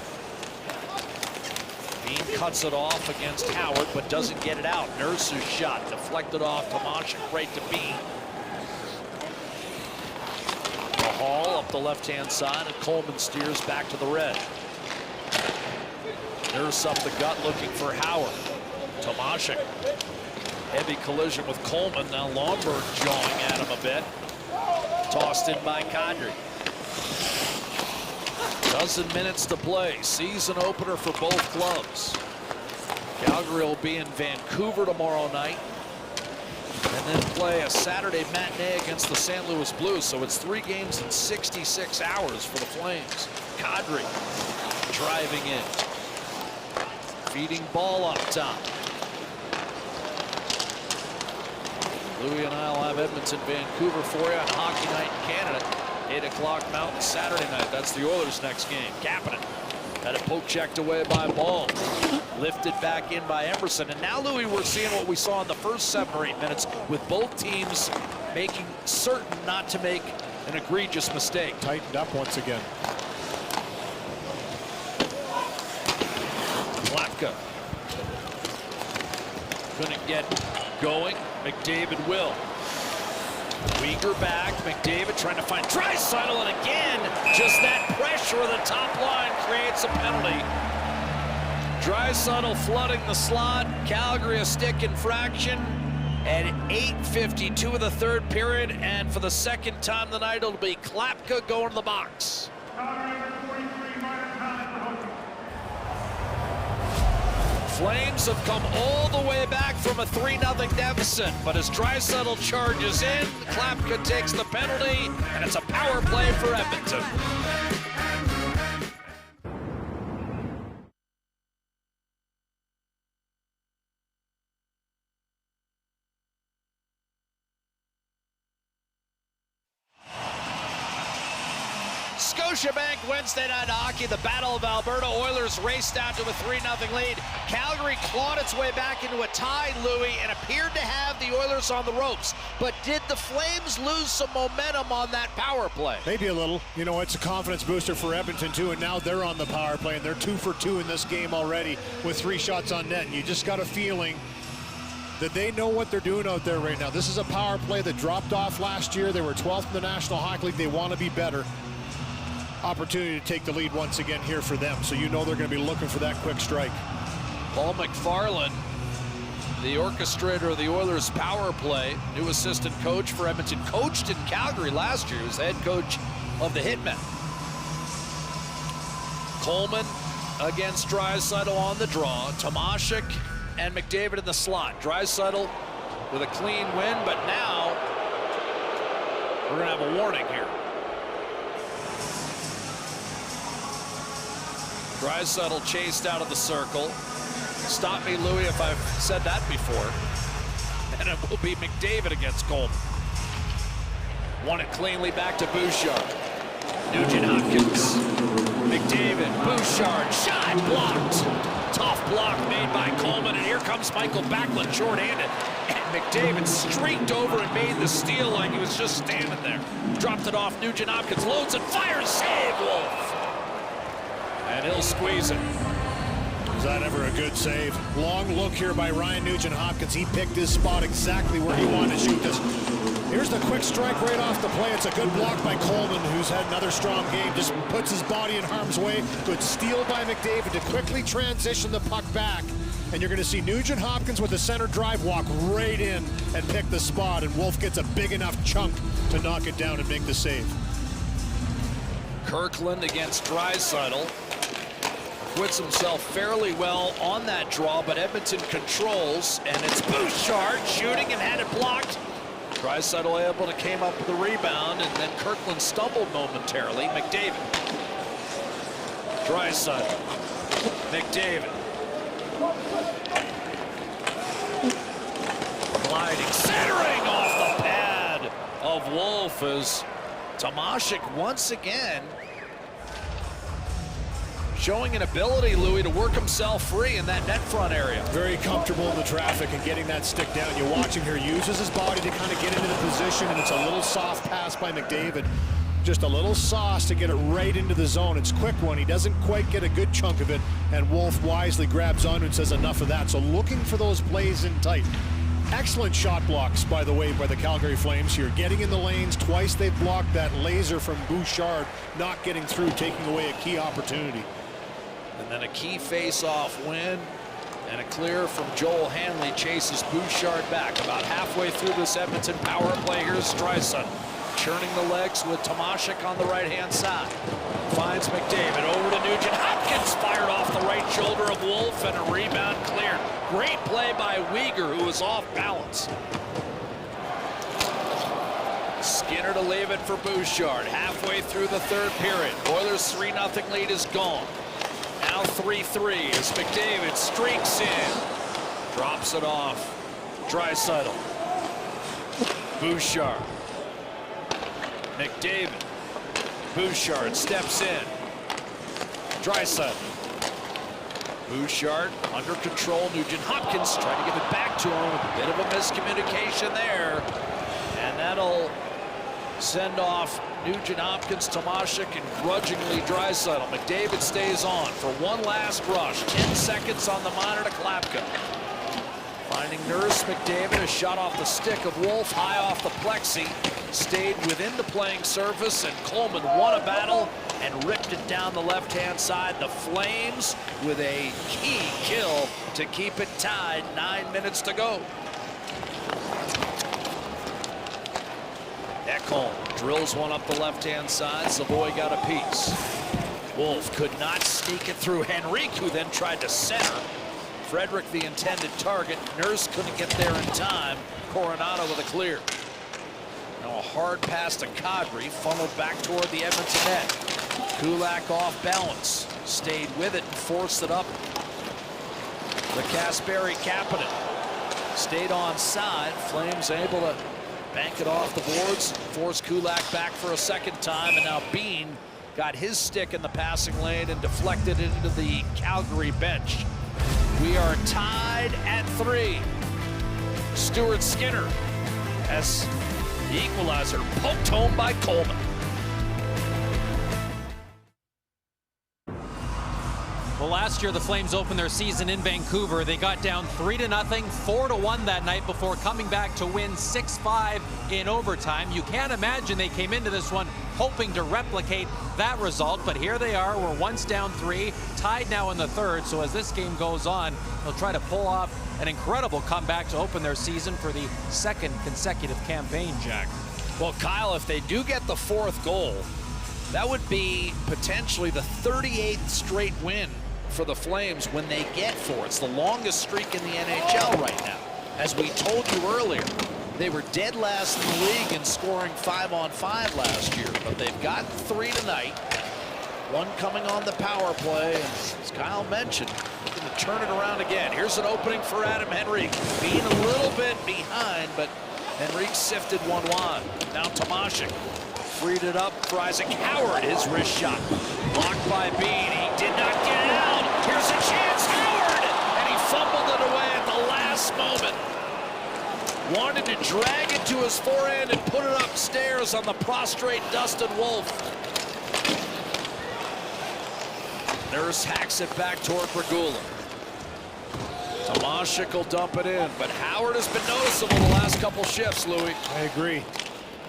Bean cuts it off against Howard, but doesn't get it out. Nurse's shot deflected off Tomashek right to Bean. Mahal up the left-hand side, and Coleman steers back to the red. Nurse up the gut looking for Howard. Tomashek. Heavy collision with Coleman. Now Lomberg jawing at him a bit. Tossed in by Kadri. Dozen minutes to play. Season opener for both clubs. Calgary will be in Vancouver tomorrow night and then play a Saturday matinee against the St. Louis Blues. So it's 3 games in 66 hours for the Flames. Kadri driving in. Feeding ball up top. Louis and I will have Edmonton, Vancouver for you on Hockey Night in Canada. 8 o'clock Mountain Saturday night. That's the Oilers' next game. Kapanen had a poke checked away by Ball. Lifted back in by Emerson. And now, Louis, we're seeing what we saw in the first 7 or 8 minutes with both teams making certain not to make an egregious mistake. Tightened up once again. Klapka couldn't get going. McDavid will. Weegar back. McDavid trying to find Draisaitl, and again, just that pressure of the top line creates a penalty. Draisaitl flooding the slot. Calgary a stick infraction at 8:52 of the third period, and for the second time tonight, it'll be Klapka going to the box. Flames have come all the way back from a 3-0 deficit, but as Draisaitl charges in, Klapka takes the penalty, and it's a power play for Edmonton. Scotiabank Wednesday night hockey, the Battle of Alberta. Oilers raced out to a 3-0 lead. Calgary clawed its way back into a tie, Louis, and appeared to have the Oilers on the ropes. But did the Flames lose some momentum on that power play? Maybe a little. You know, it's a confidence booster for Edmonton, too, and now they're on the power play, and they're 2 for 2 in this game already with 3 shots on net. And you just got a feeling that they know what they're doing out there right now. This is a power play that dropped off last year. They were 12th in the National Hockey League. They want to be better. Opportunity to take the lead once again here for them, so you know they're going to be looking for that quick strike. Paul McFarland, the orchestrator of the Oilers power play, new assistant coach for Edmonton, coached in Calgary last year. He was the head coach of the Hitmen. Coleman against Draisaitl on the draw. Tomashek and McDavid in the slot. Draisaitl with a clean win, but now we're going to have a warning here. Draisaitl chased out of the circle. Stop me, Louis, if I've said that before. And it will be McDavid against Coleman. Won it cleanly back to Bouchard. Nugent Hopkins. McDavid, Bouchard, shot blocked. Tough block made by Coleman, and here comes Michael Backlund short-handed. And McDavid streaked over and made the steal like he was just standing there. Dropped it off Nugent Hopkins, loads and fires, save Wolf. And he'll squeeze it. Was that ever a good save? Long look here by Ryan Nugent-Hopkins. He picked his spot exactly where he wanted to shoot this. Here's the quick strike right off the play. It's a good block by Coleman, who's had another strong game. Just puts his body in harm's way. Good steal by McDavid to quickly transition the puck back. And you're going to see Nugent-Hopkins with a center drive walk right in and pick the spot. And Wolf gets a big enough chunk to knock it down and make the save. Kirkland against Draisaitl. Quits himself fairly well on that draw, but Edmonton controls, and it's Bouchard shooting and had it blocked. Draisaitl able to came up with the rebound, and then Kirkland stumbled momentarily. McDavid. Draisaitl. McDavid. Gliding, centering off the pad of Wolf as Tomasik once again showing an ability, Louis, to work himself free in that net front area. Very comfortable in the traffic and getting that stick down. You watch him here, uses his body to kind of get into the position, and it's a little soft pass by McDavid. Just a little sauce to get it right into the zone. It's a quick one. He doesn't quite get a good chunk of it, and Wolf wisely grabs on and says enough of that. So looking for those plays in tight. Excellent shot blocks, by the way, by the Calgary Flames here. Getting in the lanes, twice they've blocked that laser from Bouchard, not getting through, taking away a key opportunity. And then a key face-off win, and a clear from Joel Hanley chases Bouchard back. About halfway through this Edmonton power play, here's Draisaitl churning the legs with Tomasik on the right-hand side. Finds McDavid over to Nugent Hopkins, fired off the right shoulder of Wolf, and a rebound cleared. Great play by Weegar, who was off balance. Skinner to leave it for Bouchard. Halfway through the third period, Oilers' 3-0 lead is gone. Now 3-3 as McDavid streaks in. Drops it off. Draisaitl. Bouchard. McDavid. Bouchard steps in. Draisaitl. Bouchard under control. Nugent Hopkins trying to give it back to him. A bit of a miscommunication there. And that'll send off Nugent Hopkins, Tomasik, and grudgingly Draisaitl. McDavid stays on for one last rush. 10 seconds on the minor to Klapka. Finding Nurse, McDavid, a shot off the stick of Wolf, high off the plexi. Stayed within the playing surface, and Coleman won a battle and ripped it down the left-hand side. The Flames with a key kill to keep it tied. 9 minutes to go. Ekholm drills one up the left-hand side. Savoy got a piece. Wolf could not sneak it through Henrique, who then tried to center. Frederick the intended target. Nurse couldn't get there in time. Coronado with a clear. Now a hard pass to Kadri, funneled back toward the Edmonton net. Kulak off balance. Stayed with it and forced it up. The Kasperi Kapanen stayed on side. Flames able to bank it off the boards, force Kulak back for a second time, and now Bean got his stick in the passing lane and deflected it into the Calgary bench. We are tied at 3. Stuart Skinner has the equalizer poked home by Coleman. Well, last year the Flames opened their season in Vancouver. They got down 3-0, 4-1 that night before coming back to win 6-5 in overtime. You can't imagine they came into this one hoping to replicate that result, but here they are. We're once down 3, tied now in the third. So as this game goes on, they'll try to pull off an incredible comeback to open their season for the second consecutive campaign, Jack. Well, Kyle, if they do get the 4th goal, that would be potentially the 38th straight win for the Flames when they get 4. It's the longest streak in the NHL right now. As we told you earlier, they were dead last in the league in scoring 5-on-5 last year, but they've got 3 tonight. 1 coming on the power play, and as Kyle mentioned, going to turn it around again. Here's an opening for Adam Henrique, being a little bit behind, but Henrique sifted one wide. Now Tomasik freed it up for Isaac Howard. His wrist shot blocked by Bean. He did not get it out. Here's a chance. Howard last moment. Wanted to drag it to his forehand and put it upstairs on the prostrate Dustin Wolf. Nurse hacks it back toward Regula. Tomášek will dump it in, but Howard has been noticeable the last couple shifts, Louis. I agree.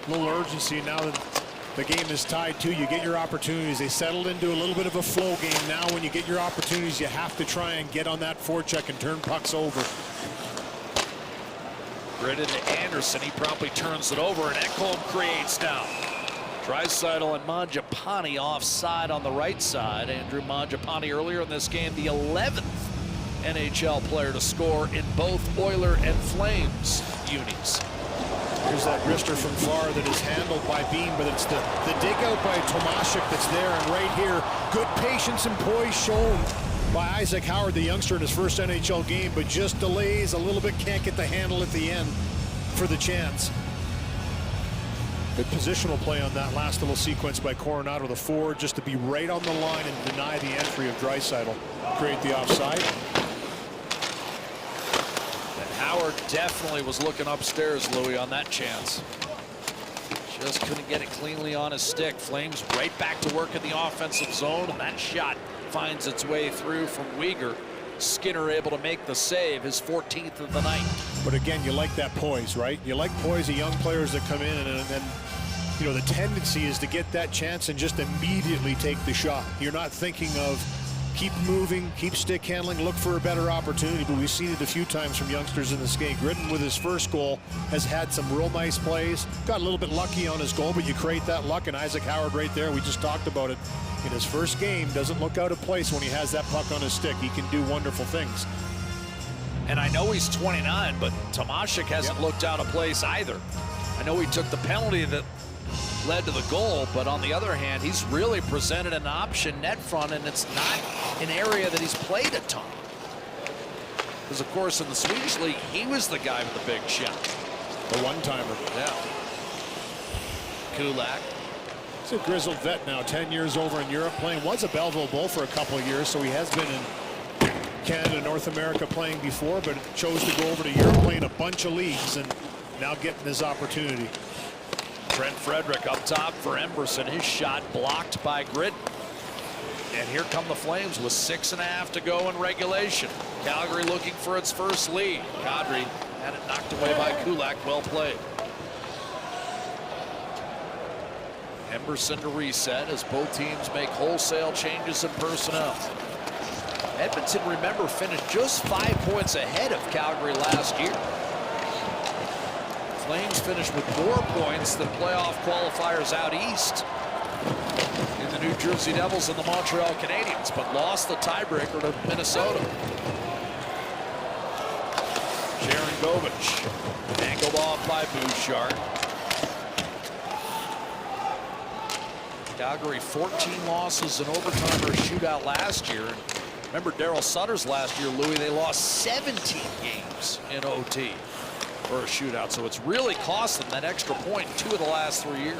A little urgency now that the game is tied too. You get your opportunities. They settled into a little bit of a flow game. Now when you get your opportunities, you have to try and get on that forecheck and turn pucks over. Grid into Anderson. He promptly turns it over, and Ekholm creates now. Draisaitl and Mangiapane offside on the right side. Andrew Mangiapane earlier in this game, the 11th NHL player to score in both Oiler and Flames unis. Here's that wrister from far that is handled by Beam, but it's the dig out by Tomášek that's there. And right here, good patience and poise shown by Isaac Howard, the youngster in his first NHL game, but just delays a little bit, can't get the handle at the end for the chance. Good positional play on that last little sequence by Coronado, the forward, just to be right on the line and deny the entry of Draisaitl. Create the offside. And Howard definitely was looking upstairs, Louis, on that chance. Just couldn't get it cleanly on his stick. Flames right back to work in the offensive zone, and that shot finds its way through from Weegar. Skinner able to make the save, his 14th of the night. But again, you like that poise, right? You like poise of young players that come in, and then, you know, the tendency is to get that chance and just immediately take the shot. You're not thinking of keep moving, keep stick handling, look for a better opportunity. But we've seen it a few times from youngsters in this game. Gridden with his first goal has had some real nice plays. Got a little bit lucky on his goal, but you create that luck, and Isaac Howard right there, we just talked about it. In his first game, doesn't look out of place when he has that puck on his stick. He can do wonderful things. And I know he's 29, but Tomášek hasn't looked out of place either. I know he took the penalty that led to the goal, but on the other hand, he's really presented an option net front, and it's not an area that he's played a ton. Because, of course, in the Swedish league, he was the guy with the big shot. The one-timer. Yeah. Kulak. He's a grizzled vet now, 10 years over in Europe playing. Was a Belleville Bull for a couple of years, so he has been in Canada, North America playing before, but chose to go over to Europe, playing a bunch of leagues, and now getting his opportunity. Trent Frederick up top for Emberson. His shot blocked by Gridden. And here come the Flames with 6.5 to go in regulation. Calgary looking for its first lead. Kadri had it knocked away by Kulak. Well played. Emberson to reset as both teams make wholesale changes in personnel. Edmonton, remember, finished just 5 points ahead of Calgary last year. Flames finished with more points than playoff qualifiers out east in the New Jersey Devils and the Montreal Canadiens, but lost the tiebreaker to Minnesota. Jaron Govich angled off by Bouchard. Calgary 14 losses in overtime or a shootout last year. Remember Daryl Sutter's last year, Louis, they lost 17 games in OT for a shootout. So it's really cost them that extra point in 2 of the last 3 years.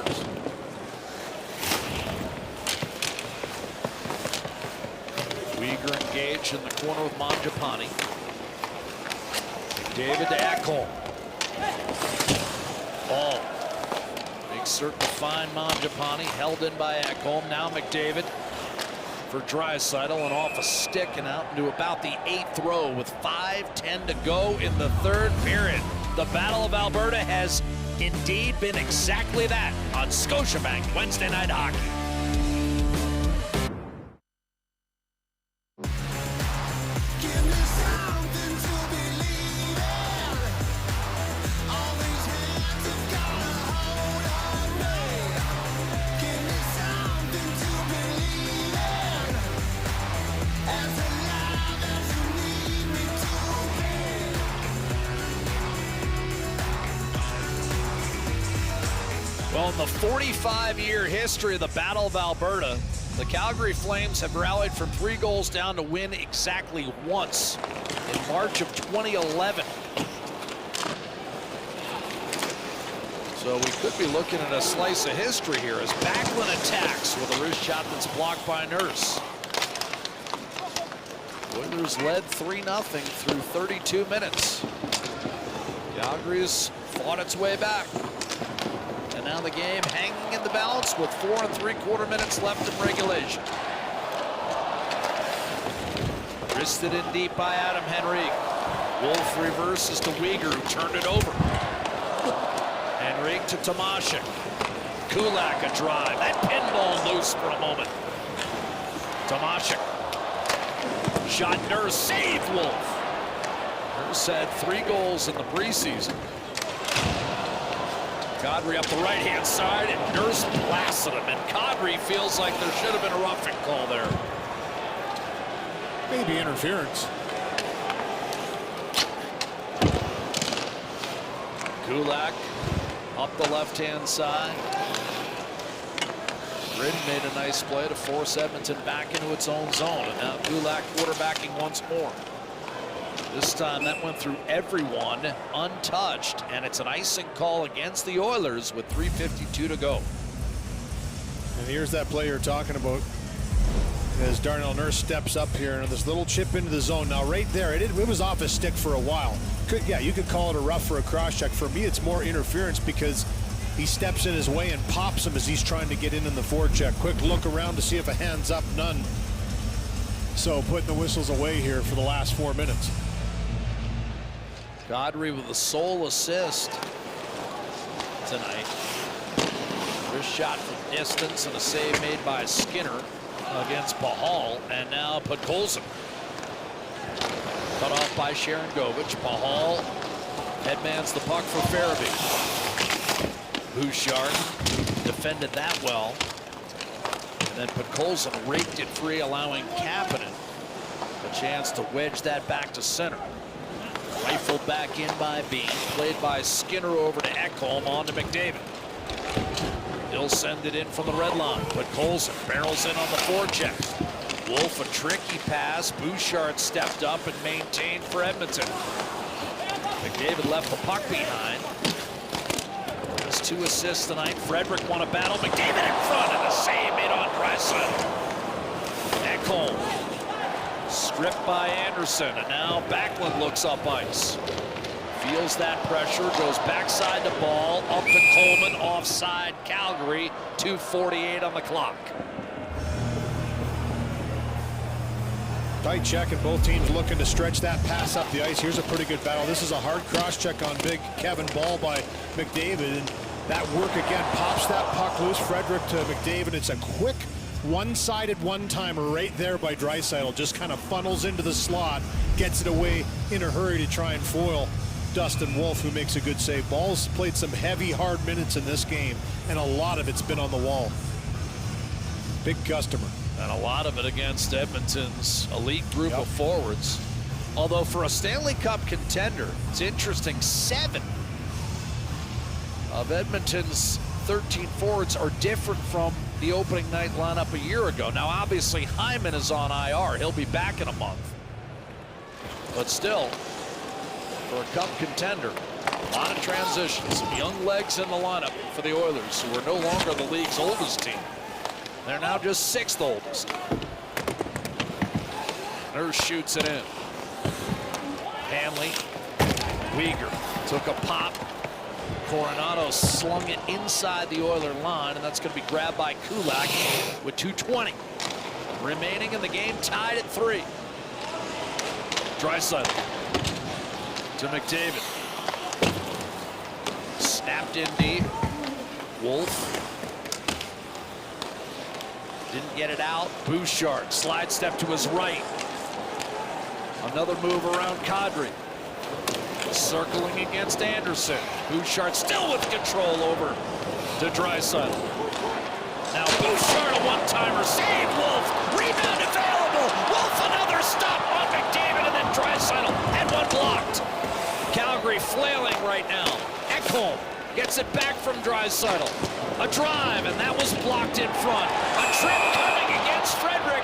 Weegar engaged in the corner with Mangiapane. David to Ekholm. Ball. Makes certain to find Mangiapane, held in by Ekholm. Now McDavid for Draisaitl, and off a stick and out into about the 8th row with 5:10 to go in the 3rd period. The Battle of Alberta has indeed been exactly that on Scotiabank Wednesday Night Hockey. Well, in the 45-year history of the Battle of Alberta, the Calgary Flames have rallied from 3 goals down to win exactly once in March of 2011. So we could be looking at a slice of history here as Backlund attacks with a wrist shot that's blocked by Nurse. Oilers led 3-0 through 32 minutes. Calgary's fought its way back. And now the game hanging in the balance with 4 3/4 minutes left in regulation. Wristed in deep by Adam Henrique. Wolf reverses to Weegar, who turned it over. Henrique to Tomashik. Kulak a drive. That pinball loose for a moment. Tomashik. Shot Nurse. Save Wolf. Nurse had 3 goals in the preseason. Kadri up the right-hand side, and Nurse blasted him. And Kadri feels like there should have been a roughing call there. Maybe interference. Kulak up the left-hand side. Grid made a nice play to force Edmonton back into its own zone. And now Kulak quarterbacking once more. This time that went through everyone untouched. And it's an icing call against the Oilers with 3:52 to go. And here's that play you're talking about. As Darnell Nurse steps up here and this little chip into the zone. Now right there, it was off his stick for a while. You could call it a rough or a cross check. For me, it's more interference because he steps in his way and pops him as he's trying to get in the forecheck. Quick look around to see if a hand's up, none. So putting the whistles away here for the last 4 minutes. Kadri with the sole assist tonight. This shot from distance and a save made by Skinner against Pahal, and now Podkolzin. Cut off by Sharon Govich. Pahal headmans the puck for Farabee. Bouchard defended that well. And then Podkolzin raked it free, allowing Kapanen a chance to wedge that back to center. Rifled back in by Bean. Played by Skinner over to Ekholm, on to McDavid. He'll send it in from the red line. Podkolzin barrels in on the forecheck. Wolf a tricky pass. Bouchard stepped up and maintained for Edmonton. McDavid left the puck behind. Has 2 assists tonight. Frederick won a battle. McDavid in front, and a save made on Draisaitl. Ekholm stripped by Anderson, and now Backlund looks up ice. Feels that pressure, goes backside the ball, up to Coleman, offside Calgary, 2:48 on the clock. Tight check, and both teams looking to stretch that pass up the ice. Here's a pretty good battle. This is a hard cross check on big Kevin Ball by McDavid, and that work again pops that puck loose. Frederick to McDavid. It's a quick one-sided one-timer right there by Draisaitl. Just kind of funnels into the slot, gets it away in a hurry to try and foil Dustin Wolf, who makes a good save. Ball's played some heavy, hard minutes in this game, and a lot of it's been on the wall. Big customer. And a lot of it against Edmonton's elite group of forwards. Although for a Stanley Cup contender, it's interesting, 7 of Edmonton's 13 forwards are different from the opening night lineup a year ago. Now, obviously, Hyman is on IR. He'll be back in a month. But still, for a Cup contender, a lot of transitions, some young legs in the lineup for the Oilers, who are no longer the league's oldest team. They're now just 6th oldest. Nurse shoots it in. Hanley, Weegar took a pop. Coronado slung it inside the Oiler line, and that's going to be grabbed by Kulak with 2:20 remaining in the game, tied at 3. Draisaitl to McDavid. Snapped in deep. Wolf didn't get it out. Bouchard slide step to his right. Another move around Kadri. Circling against Anderson. Bouchard still with control over to Draisaitl. Now Bouchard, a one-timer, save Wolf. Rebound available. Wolf another stop on McDavid, and then Draisaitl had one blocked. Calgary flailing right now. Ekholm gets it back from Draisaitl. A drive, and that was blocked in front. A trip coming against Frederick.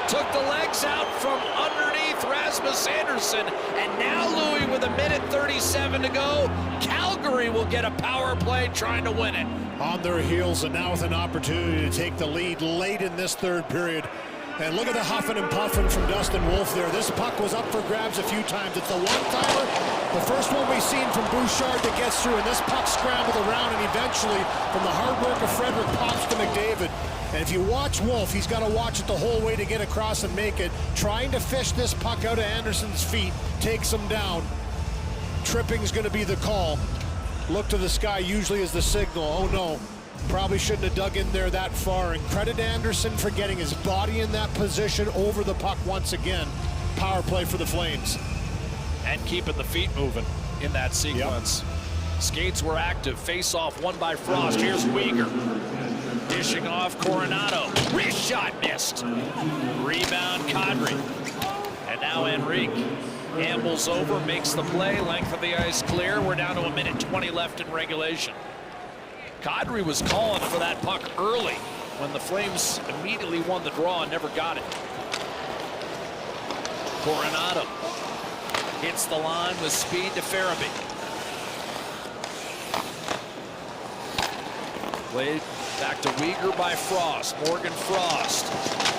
Took the legs out from underneath Rasmus Anderson, and now Louis with 1:37 to go. Calgary will get a power play trying to win it. On their heels, and now with an opportunity to take the lead late in this 3rd period. And look at the huffing and puffing from Dustin Wolf there. This puck was up for grabs a few times. It's the one-timer, The first one we've seen from Bouchard that gets through, and this puck scrambled around, and eventually, from the hard work of Frederic, pops to McDavid. And if you watch Wolf, he's got to watch it the whole way to get across and make it. Trying to fish this puck out of Anderson's feet, takes him down. Tripping's going to be the call. Look to the sky usually is the signal. Oh no, probably shouldn't have dug in there that far. And credit Anderson for getting his body in that position over the puck once again. Power play for the Flames. And keeping the feet moving in that sequence. Yep. Skates were active. Face-off won by Frost. Here's Weegar. Dishing off Coronado. Wrist shot missed. Rebound Kadri. And now Henrique ambles over, makes the play. Length of the ice clear. We're down to 1:20 left in regulation. Kadri was calling for that puck early when the Flames immediately won the draw and never got it. Coronado hits the line with speed to Farabee. Played back to Weegar by Frost. Morgan Frost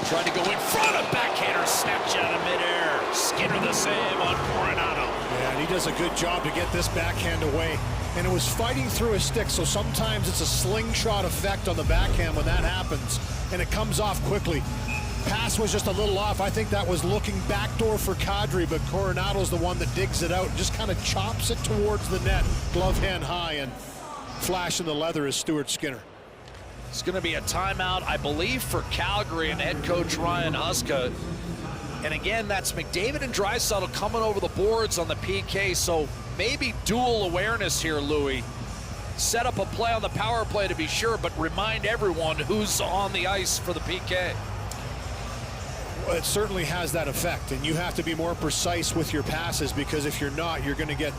trying to go in front of backhander, snatch out of midair. Skinner the save on Coronado. Yeah, and he does a good job to get this backhand away. And it was fighting through his stick, so sometimes it's a slingshot effect on the backhand when that happens, and it comes off quickly. Pass was just a little off. I think that was looking backdoor for Kadri, but Coronado's the one that digs it out and just kind of chops it towards the net, glove hand high, and flash in the leather is Stuart Skinner. It's going to be a timeout, I believe, for Calgary and head coach Ryan Huska. And again, that's McDavid and Draisaitl coming over the boards on the PK, so maybe dual awareness here, Louis. Set up a play on the power play to be sure, but remind everyone who's on the ice for the PK. Well, it certainly has that effect, and you have to be more precise with your passes, because if you're not, you're going to get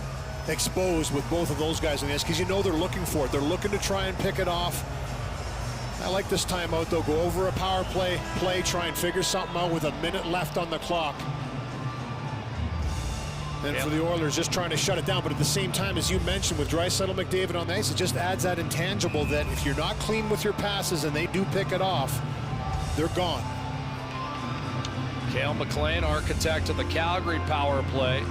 exposed with both of those guys on the ice, because you know they're looking for it. They're looking to try and pick it off. I like this timeout, though. Go over a power play, try and figure something out with a minute left on the clock. And for the Oilers, just trying to shut it down. But at the same time, as you mentioned, with Draisaitl, McDavid on the ice, it just adds that intangible that if you're not clean with your passes and they do pick it off, they're gone. Cale McLean, architect of the Calgary power play.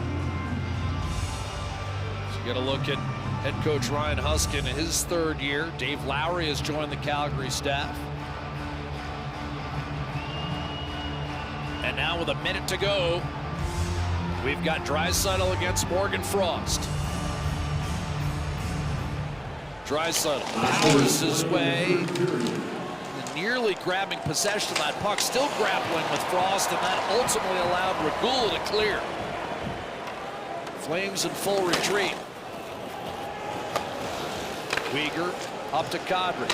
So you get a look at head coach Ryan Huska in his third year. Dave Lowry has joined the Calgary staff. And now with a minute to go, we've got Draisaitl against Morgan Frost. Draisaitl powers his way, nearly grabbing possession of that puck, still grappling with Frost, and that ultimately allowed Regula to clear. Flames in full retreat. Weegar up to Kadri.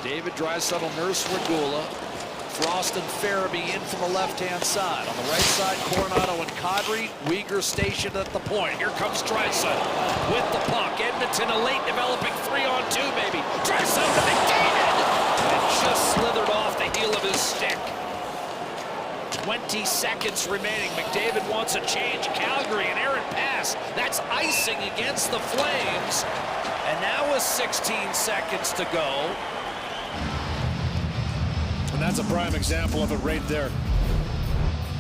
David Draisaitl, Nurse, Regula. Frost and Farabee in from the left-hand side. On the right side, Coronado and Kadri. Weegar stationed at the point. Here comes Draisaitl with the puck. Edmonton, a late developing 3-on-2, maybe. Draisaitl to McDavid! And just slithered off the heel of his stick. 20 seconds remaining. McDavid wants a change. Calgary, an errant pass. That's icing against the Flames. And now with 16 seconds to go. And that's a prime example of it right there.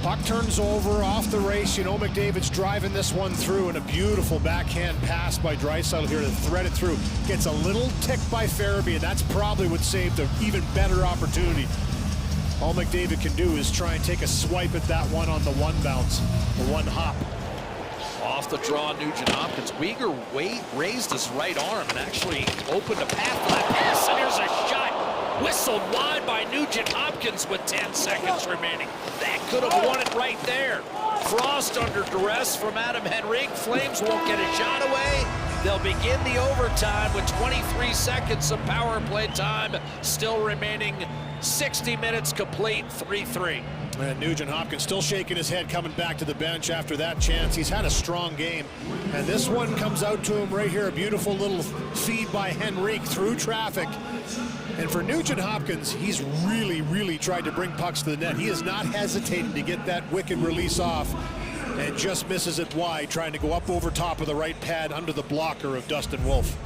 Puck turns over off the race. You know McDavid's driving this one through, and a beautiful backhand pass by Draisaitl here to thread it through. Gets a little tick by Farabee, and that's probably what saved an even better opportunity. All McDavid can do is try and take a swipe at that one on the one bounce, the one hop. Off the draw, Nugent Hopkins. Weegar raised his right arm and actually opened a path for that pass, and here's a shot. Whistled wide by Nugent Hopkins with 10 seconds remaining. That could have won it right there. Frost under duress from Adam Henrique. Flames won't get a shot away. They'll begin the overtime with 23 seconds of power play time still remaining. 60 minutes complete, 3-3. And Nugent Hopkins still shaking his head coming back to the bench after that chance. He's had a strong game. And this one comes out to him right here. A beautiful little feed by Henrique through traffic. And for Nugent Hopkins, he's really tried to bring pucks to the net. He is not hesitating to get that wicked release off, and just misses it wide, trying to go up over top of the right pad under the blocker of Dustin Wolf.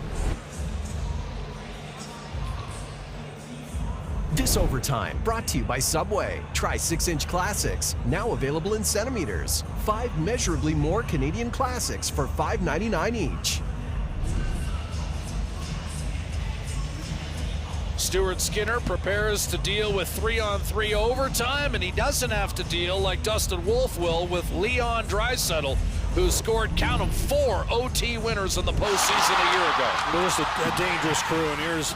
This overtime brought to you by Subway. Try 6-inch classics, now available in centimeters. 5 measurably more Canadian classics for $5.99 each. Stuart Skinner prepares to deal with 3-on-3 overtime, and he doesn't have to deal like Dustin Wolf will with Leon Draisaitl, who scored, count them, 4 OT winners in the postseason a year ago. They're just a dangerous crew, and here's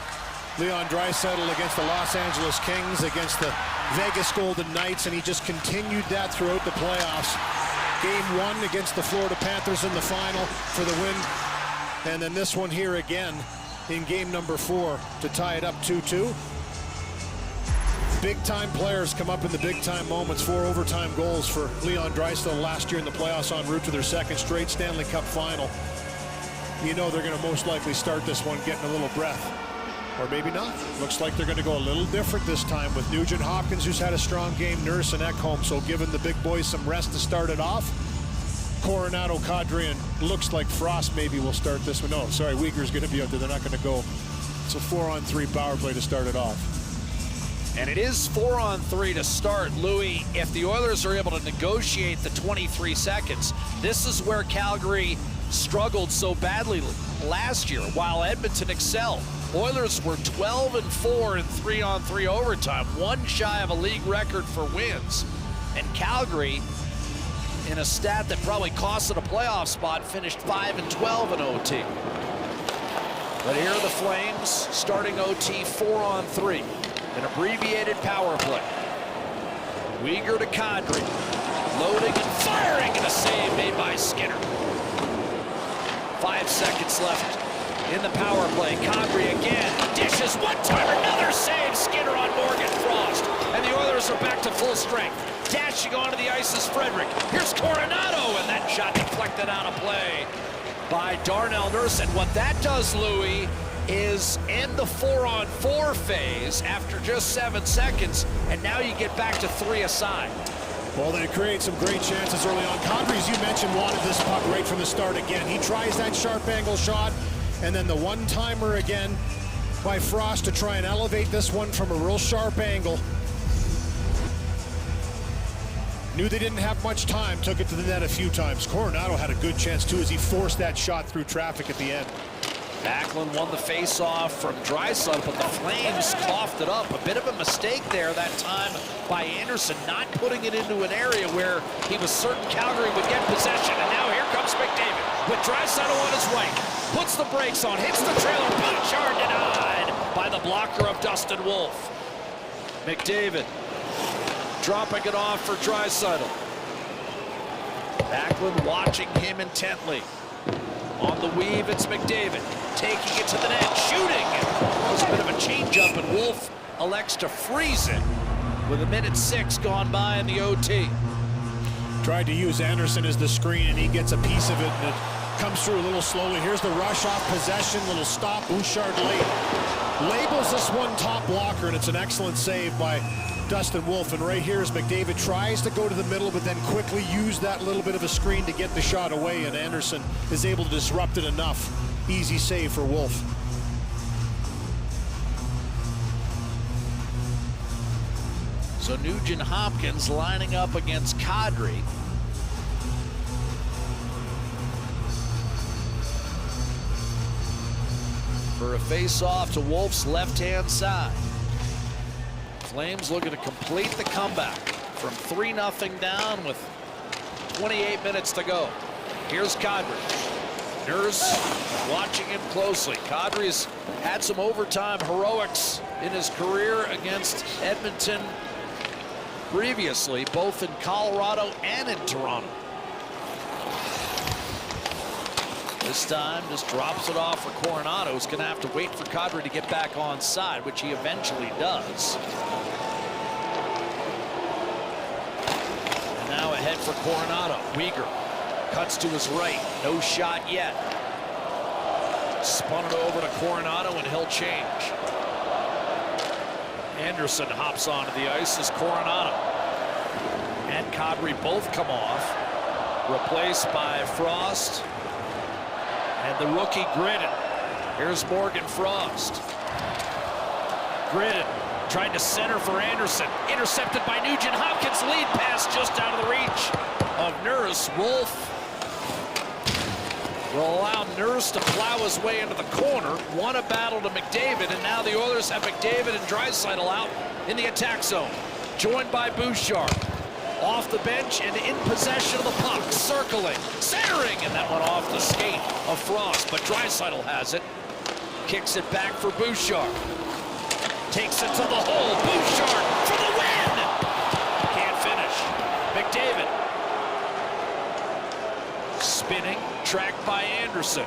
Leon Draisaitl against the Los Angeles Kings, against the Vegas Golden Knights, and he just continued that throughout the playoffs. Game 1 against the Florida Panthers in the final for the win, and then this one here again in game number 4 to tie it up 2-2. Big-time players come up in the big-time moments. 4 overtime goals for Leon Draisaitl last year in the playoffs, en route to their 2nd straight Stanley Cup final. You know they're going to most likely start this one getting a little breath. Or maybe not. Looks like they're going to go a little different this time with Nugent Hopkins, who's had a strong game, Nurse and Ekholm, so giving the big boys some rest to start it off. Coronado, Kadri, and looks like Frost maybe will start this one. No, sorry, Uyghur's going to be out there. They're not going to go. It's a 4-on-3 power play to start it off. And it is 4-on-3 to start, Louis. If the Oilers are able to negotiate the 23 seconds, this is where Calgary struggled so badly last year, while Edmonton excelled. Oilers were 12-4 in 3-on-3 overtime, 1 shy of a league record for wins. And Calgary, in a stat that probably cost it a playoff spot, finished 5-12 in OT. But here are the Flames starting OT 4-on-3, an abbreviated power play. Uyghur to Kadri, loading and firing, and a save made by Skinner. 5 seconds left in the power play. Kadri again, dishes one time, another save. Skinner on Morgan Frost, and the Oilers are back to full strength. Dashing onto the ice is Frederick. Here's Coronado, and that shot deflected out of play by Darnell Nurse. And what that does, Louis, is end the 4-on-4 phase after just 7 seconds, and now you get back to 3 aside. Well, they create some great chances early on. Kadri, as you mentioned, wanted this puck right from the start again. He tries that sharp angle shot, and then the one-timer again by Frost to try and elevate this one from a real sharp angle. Knew they didn't have much time, took it to the net a few times. Coronado had a good chance too as he forced that shot through traffic at the end. Backlund won the face-off from Draisaitl, but the Flames coughed it up. A bit of a mistake there that time by Anderson, not putting it into an area where he was certain Calgary would get possession. And now here comes McDavid with Draisaitl on his right. Puts the brakes on, hits the trailer, Bouchard denied by the blocker of Dustin Wolf. McDavid dropping it off for Draisaitl. Backlund watching him intently. On the weave, it's McDavid. Taking it to the net, shooting. It was a bit of a changeup, and Wolf elects to freeze it with 1:06 gone by in the OT. Tried to use Anderson as the screen, and he gets a piece of it, and it comes through a little slowly. Here's the rush off possession, little stop. Bouchard late. Labels this one top blocker, and it's an excellent save by Dustin Wolf. And right here is McDavid tries to go to the middle, but then quickly use that little bit of a screen to get the shot away, and Anderson is able to disrupt it enough. Easy save for Wolf. So Nugent Hopkins lining up against Kadri. For a face-off to Wolf's left-hand side. Flames looking to complete the comeback from 3-0 down with 28 minutes to go. Here's Kadri. Nurse watching him closely. Kadri's had some overtime heroics in his career against Edmonton previously, both in Colorado and in Toronto. This time just drops it off for Coronado, who's going to have to wait for Kadri to get back on side, which he eventually does. And now ahead for Coronado. Uyghur cuts to his right. No shot yet. Spun it over to Coronado, and he'll change. Anderson hops onto the ice as Coronado and Kadri both come off. Replaced by Frost and the rookie Gridden. Here's Morgan Frost. Gridden Trying to center for Anderson. Intercepted by Nugent Hopkins. Lead pass just out of the reach of Nurse. Wolf will allow Nurse to plow his way into the corner. Won a battle to McDavid, and now the Oilers have McDavid and Draisaitl out in the attack zone. Joined by Bouchard. Off the bench and in possession of the puck. Circling, centering, and that went off the skate of Frost, but Draisaitl has it. Kicks it back for Bouchard. Takes it to the hole. Bouchard for the win! Can't finish. McDavid. Spinning, tracked by Anderson.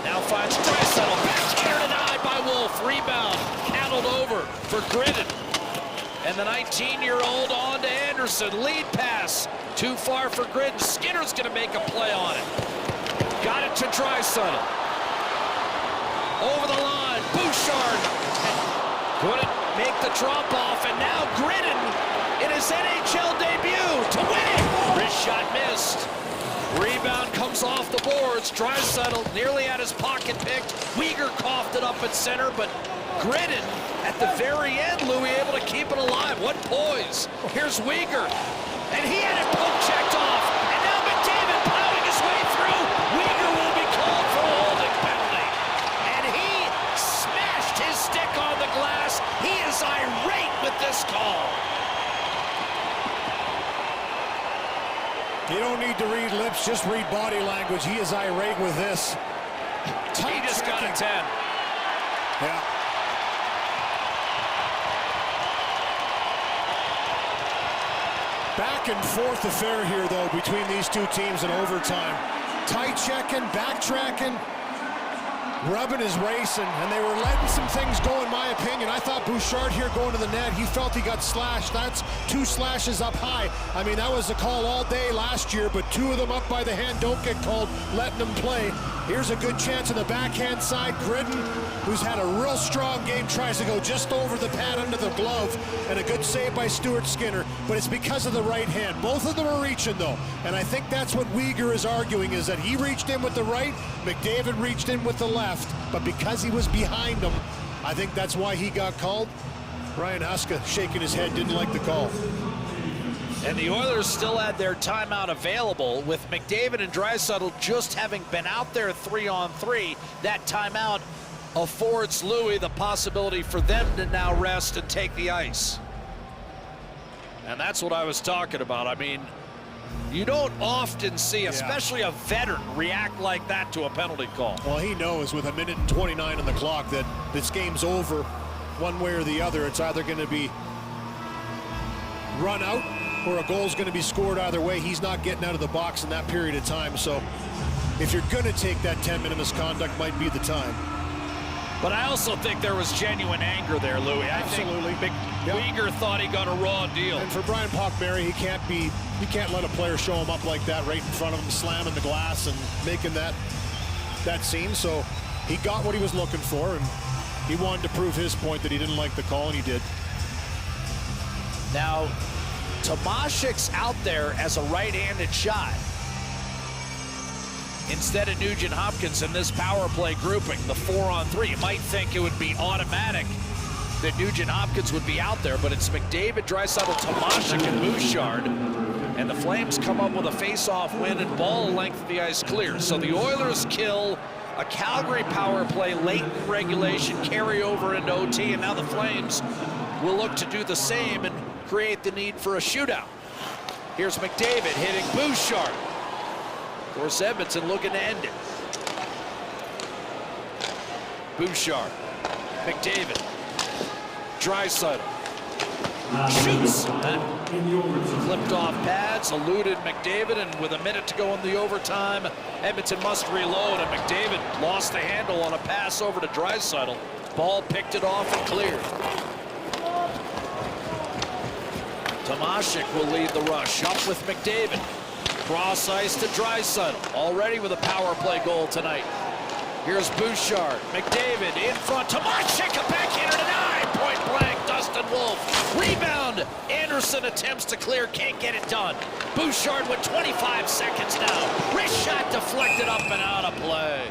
Now finds Draisaitl. Backhand denied by Wolf. Rebound. Cattled over for Gridden. And the 19-year-old on to Anderson. Lead pass. Too far for Gridden. Skinner's going to make a play on it. Got it to Draisaitl. Over the line. Bouchard couldn't make the drop-off. And now Gridden in his NHL debut to win it. Wrist shot missed. Rebound comes off the boards. Draisaitl nearly had his pocket picked. Weegar coughed it up at center, but Gridden at the very end, Louis able to keep it alive. What poise. Here's Weegar. And he had it poke checked off. And now McDavid plowing his way through. Weegar will be called for a holding penalty. And he smashed his stick on the glass. He is irate with this call. You don't need to read lips, just read body language. He is irate with this. He just got a 10. Yeah. Back and forth affair here, though, between these two teams in overtime. Tight checking, backtracking, rubbing his racing, and they were letting some things go, in my opinion. I thought Bouchard here going to the net, he felt he got slashed. That's 2 slashes up high. I mean, that was a call all day last year, but 2 of them up by the hand don't get called, letting them play. Here's a good chance on the backhand side. Gridden, who's had a real strong game, tries to go just over the pad under the glove, and a good save by Stuart Skinner, but it's because of the right hand. Both of them are reaching, though, and I think that's what Weegar is arguing, is that he reached in with the right, McDavid reached in with the left, but because he was behind him, I think that's why he got called. Ryan Huska shaking his head, didn't like the call. And the Oilers still had their timeout available, with McDavid and Draisaitl just having been out there 3-on-3. That timeout affords Louis the possibility for them to now rest and take the ice. And that's what I was talking about. I mean, you don't often see, especially a veteran, react like that to a penalty call. Well, he knows with 1:29 on the clock that this game's over one way or the other. It's either going to be run out or a goal's going to be scored either way. He's not getting out of the box in that period of time. So if you're going to take that 10-minute misconduct, might be the time. But I also think there was genuine anger there, Louis. Absolutely. I think Weegar thought he got a raw deal. And for Brian Pochmary, he can't let a player show him up like that right in front of him, slamming the glass and making that scene. So he got what he was looking for, and he wanted to prove his point that he didn't like the call, and he did. Now, Tomashik's out there as a right-handed shot instead of Nugent Hopkins in this power play grouping, the 4-on-3. You might think it would be automatic that Nugent Hopkins would be out there, but it's McDavid, Draisaitl, Tomashik, and Bouchard. And the Flames come up with a face-off win, and ball length of the ice clear. So the Oilers kill a Calgary power play late in regulation, carry over into OT, and now the Flames will look to do the same and create the need for a shootout. Here's McDavid hitting Bouchard. Of course, Edmonton looking to end it. Bouchard, McDavid, Draisaitl, shoots. Flipped off pads, eluded McDavid, and with a minute to go in the overtime, Edmonton must reload, and McDavid lost the handle on a pass over to Draisaitl. Ball picked it off and cleared. Tomashik will lead the rush, up with McDavid. Cross ice to Draisaitl, already with a power play goal tonight. Here's Bouchard, McDavid in front, Tomashik, a backhander denied, point blank, Dustin Wolf. Rebound, Anderson attempts to clear, can't get it done. Bouchard with 25 seconds now. Wrist shot deflected up and out of play.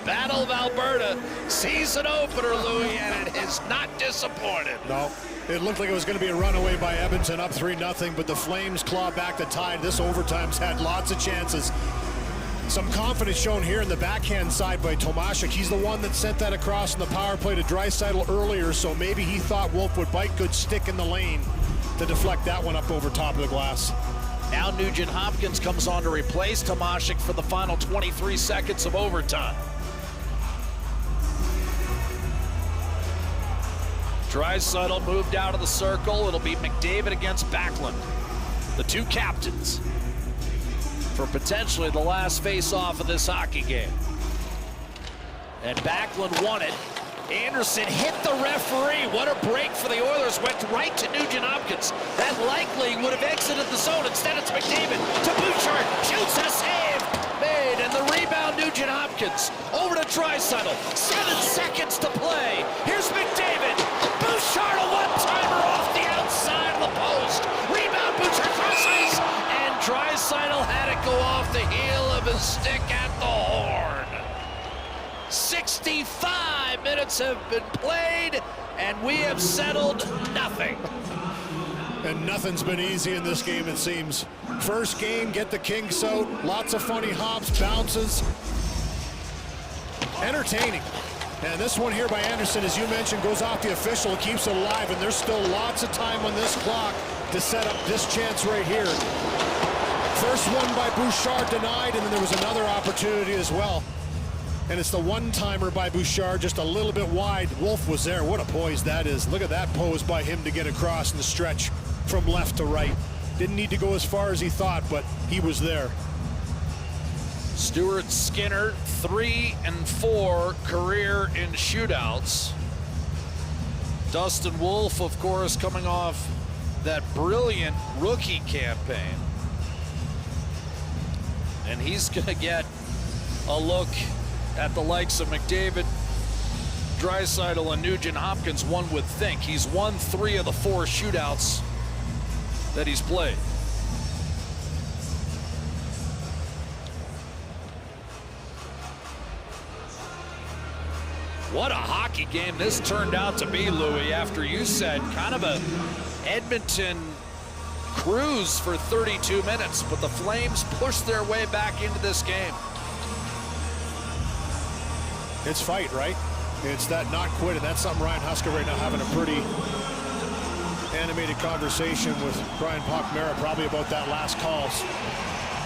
Battle of Alberta season opener, Louis, and it is not disappointed. No, it looked like it was going to be a runaway by Edmonton, up 3-0, but the Flames claw back the tide. This overtime's had lots of chances. Some confidence shown here in the backhand side by Tomashik. He's the one that sent that across in the power play to Draisaitl earlier, so maybe he thought Wolf would bite good stick in the lane to deflect that one up over top of the glass. Now Nugent Hopkins comes on to replace Tomashik for the final 23 seconds of overtime. Draisaitl moved out of the circle. It'll be McDavid against Backlund, the two captains, for potentially the last face-off of this hockey game. And Backlund won it. Anderson hit the referee. What a break for the Oilers. Went right to Nugent Hopkins. That likely would have exited the zone. Instead, it's McDavid to Bouchard. Shoots a save. Made. And the rebound, Nugent Hopkins. Over to Draisaitl. 7 seconds to play. Here's McDavid. Bouchard, a one-timer off the outside of the post. Rebound, Bouchard crosses. And Draisaitl had it go off the heel of his stick at the horn. 65 minutes have been played, and we have settled nothing. And nothing's been easy in this game, it seems. First game, get the kinks out. Lots of funny hops, bounces. Entertaining. And this one here by Anderson, as you mentioned, goes off the official, keeps it alive, and there's still lots of time on this clock to set up this chance right here. First one by Bouchard denied, and then there was another opportunity as well. And it's the one-timer by Bouchard, just a little bit wide. Wolf was there. What a poise that is. Look at that pose by him to get across in the stretch from left to right. Didn't need to go as far as he thought, but he was there. Stuart Skinner, 3-4 career in shootouts. Dustin Wolf, of course, coming off that brilliant rookie campaign. And he's going to get a look at the likes of McDavid, Draisaitl, and Nugent Hopkins, one would think. He's won 3 of the 4 shootouts that he's played. What a hockey game this turned out to be, Louis, after you said kind of a Edmonton cruise for 32 minutes, but the Flames pushed their way back into this game. It's fight, right? It's that not quit, and that's something Ryan Huska right now having a pretty animated conversation with Brian Pochmara probably about that last call.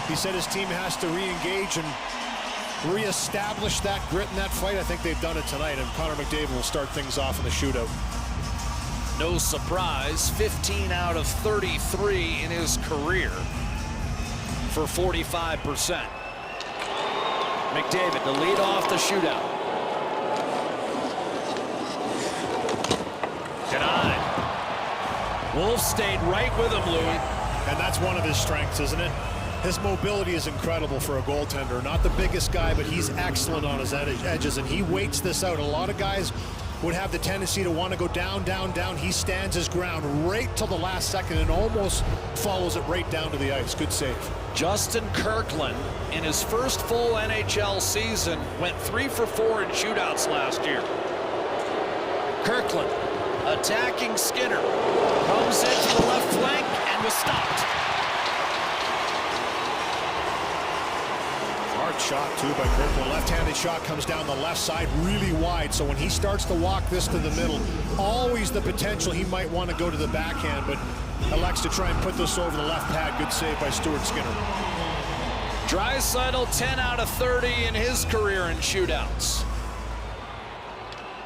He said his team has to re-engage and re-establish that grit in that fight. I think they've done it tonight, and Connor McDavid will start things off in the shootout. No surprise, 15 out of 33 in his career for 45%. McDavid to lead off the shootout. Denied. Wolf stayed right with him, Louis. And that's one of his strengths, isn't it? His mobility is incredible for a goaltender. Not the biggest guy, but he's excellent on his edges, and he waits this out. A lot of guys would have the tendency to want to go down, down, down. He stands his ground right till the last second and almost follows it right down to the ice. Good save. Justin Kirkland, in his first full NHL season, went 3 for 4 in shootouts last year. Kirkland attacking Skinner. Comes into the left flank and was stopped. Hard shot, too, by Kirkland. Left-handed shot comes down the left side really wide. So when he starts to walk this to the middle, always the potential he might want to go to the backhand, but elects to try and put this over the left pad. Good save by Stuart Skinner. Draisaitl 10 out of 30 in his career in shootouts.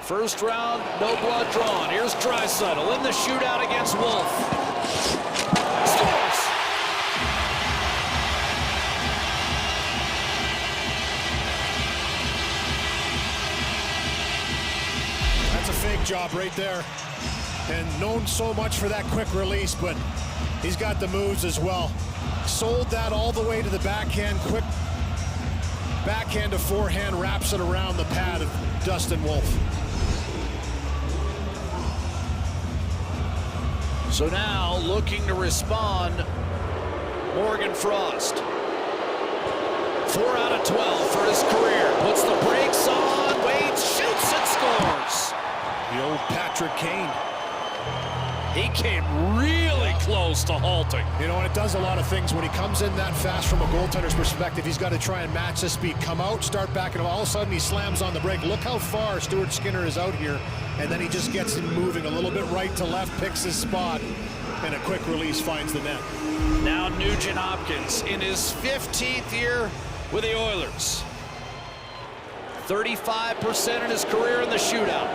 First round, no blood drawn. Here's Draisaitl in the shootout against Wolf. Scores! That's a fake job right there. And known so much for that quick release, but he's got the moves as well. Sold that all the way to the backhand, quick backhand to forehand, wraps it around the pad of Dustin Wolf. So now, looking to respond, Morgan Frost. 4 out of 12 for his career. Puts the brakes on. Patrick Kane. He came really close to halting. You know, and it does a lot of things. When he comes in that fast from a goaltender's perspective, he's got to try and match the speed. Come out, start back, and all of a sudden he slams on the brake. Look how far Stuart Skinner is out here. And then he just gets him moving a little bit right to left, picks his spot, and a quick release finds the net. Now Nugent Hopkins in his 15th year with the Oilers. 35% in his career in the shootout.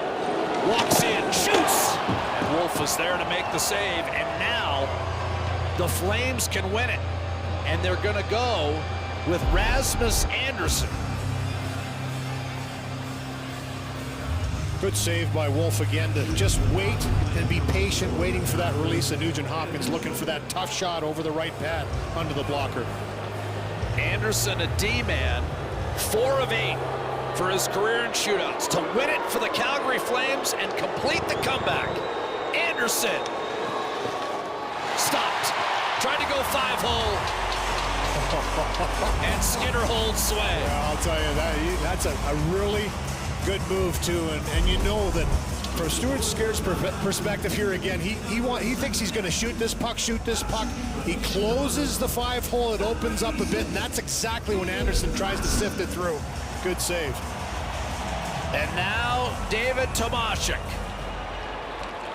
Walks in, shoots! And Wolf is there to make the save. And now the Flames can win it. And they're going to go with Rasmus Andersson. Good save by Wolf again to just wait and be patient, waiting for that release of Nugent Hopkins, looking for that tough shot over the right pad under the blocker. Andersson, a D-man, 4 of 8 for his career in shootouts to win it for the Calgary Flames and complete the comeback. Andersson stopped, tried to go 5-hole, and Skinner holds sway. Yeah, I'll tell you, that's a really good move too, and you know that from Stuart Skinner's perspective here again, he thinks he's going to shoot this puck. He closes the 5-hole, it opens up a bit, and that's exactly when Andersson tries to sift it through. Good save. And now David Tomášek.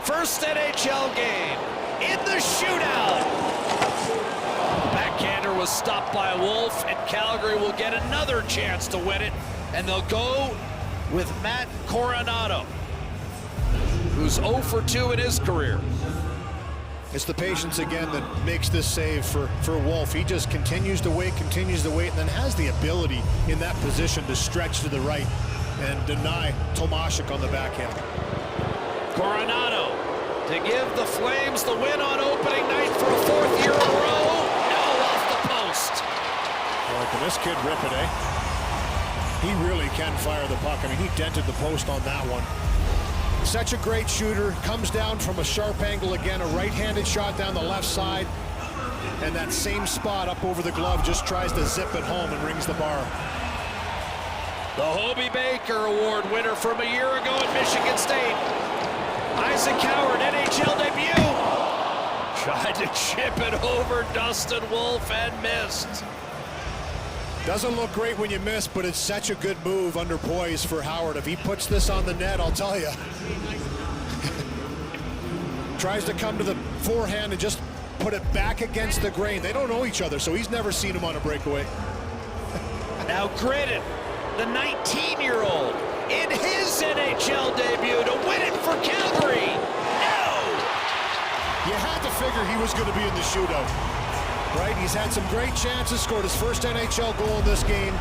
First NHL game in the shootout. Backhander was stopped by Wolf, and Calgary will get another chance to win it, and they'll go with Matt Coronado, who's 0 for 2 in his career. It's the patience again that makes this save for Wolf. He just continues to wait, and then has the ability in that position to stretch to the right and deny Tomášek on the backhand. Coronado to give the Flames the win on opening night for a 4th year in a row. No, off the post. Boy, can this kid rip it, eh? He really can fire the puck. I mean, he dented the post on that one. Such a great shooter, comes down from a sharp angle again, a right-handed shot down the left side, and that same spot up over the glove just tries to zip it home and rings the bar. The Hobey Baker Award winner from a year ago at Michigan State, Isaac Howard, NHL debut. Tried to chip it over Dustin Wolf and missed. Doesn't look great when you miss, but it's such a good move under poise for Howard. If he puts this on the net, I'll tell you. Tries to come to the forehand and just put it back against the grain. They don't know each other, so he's never seen him on a breakaway. Now Gritton, the 19-year-old, in his NHL debut to win it for Calgary. No! You had to figure he was going to be in the shootout. Right, he's had some great chances, scored his first NHL goal in this game.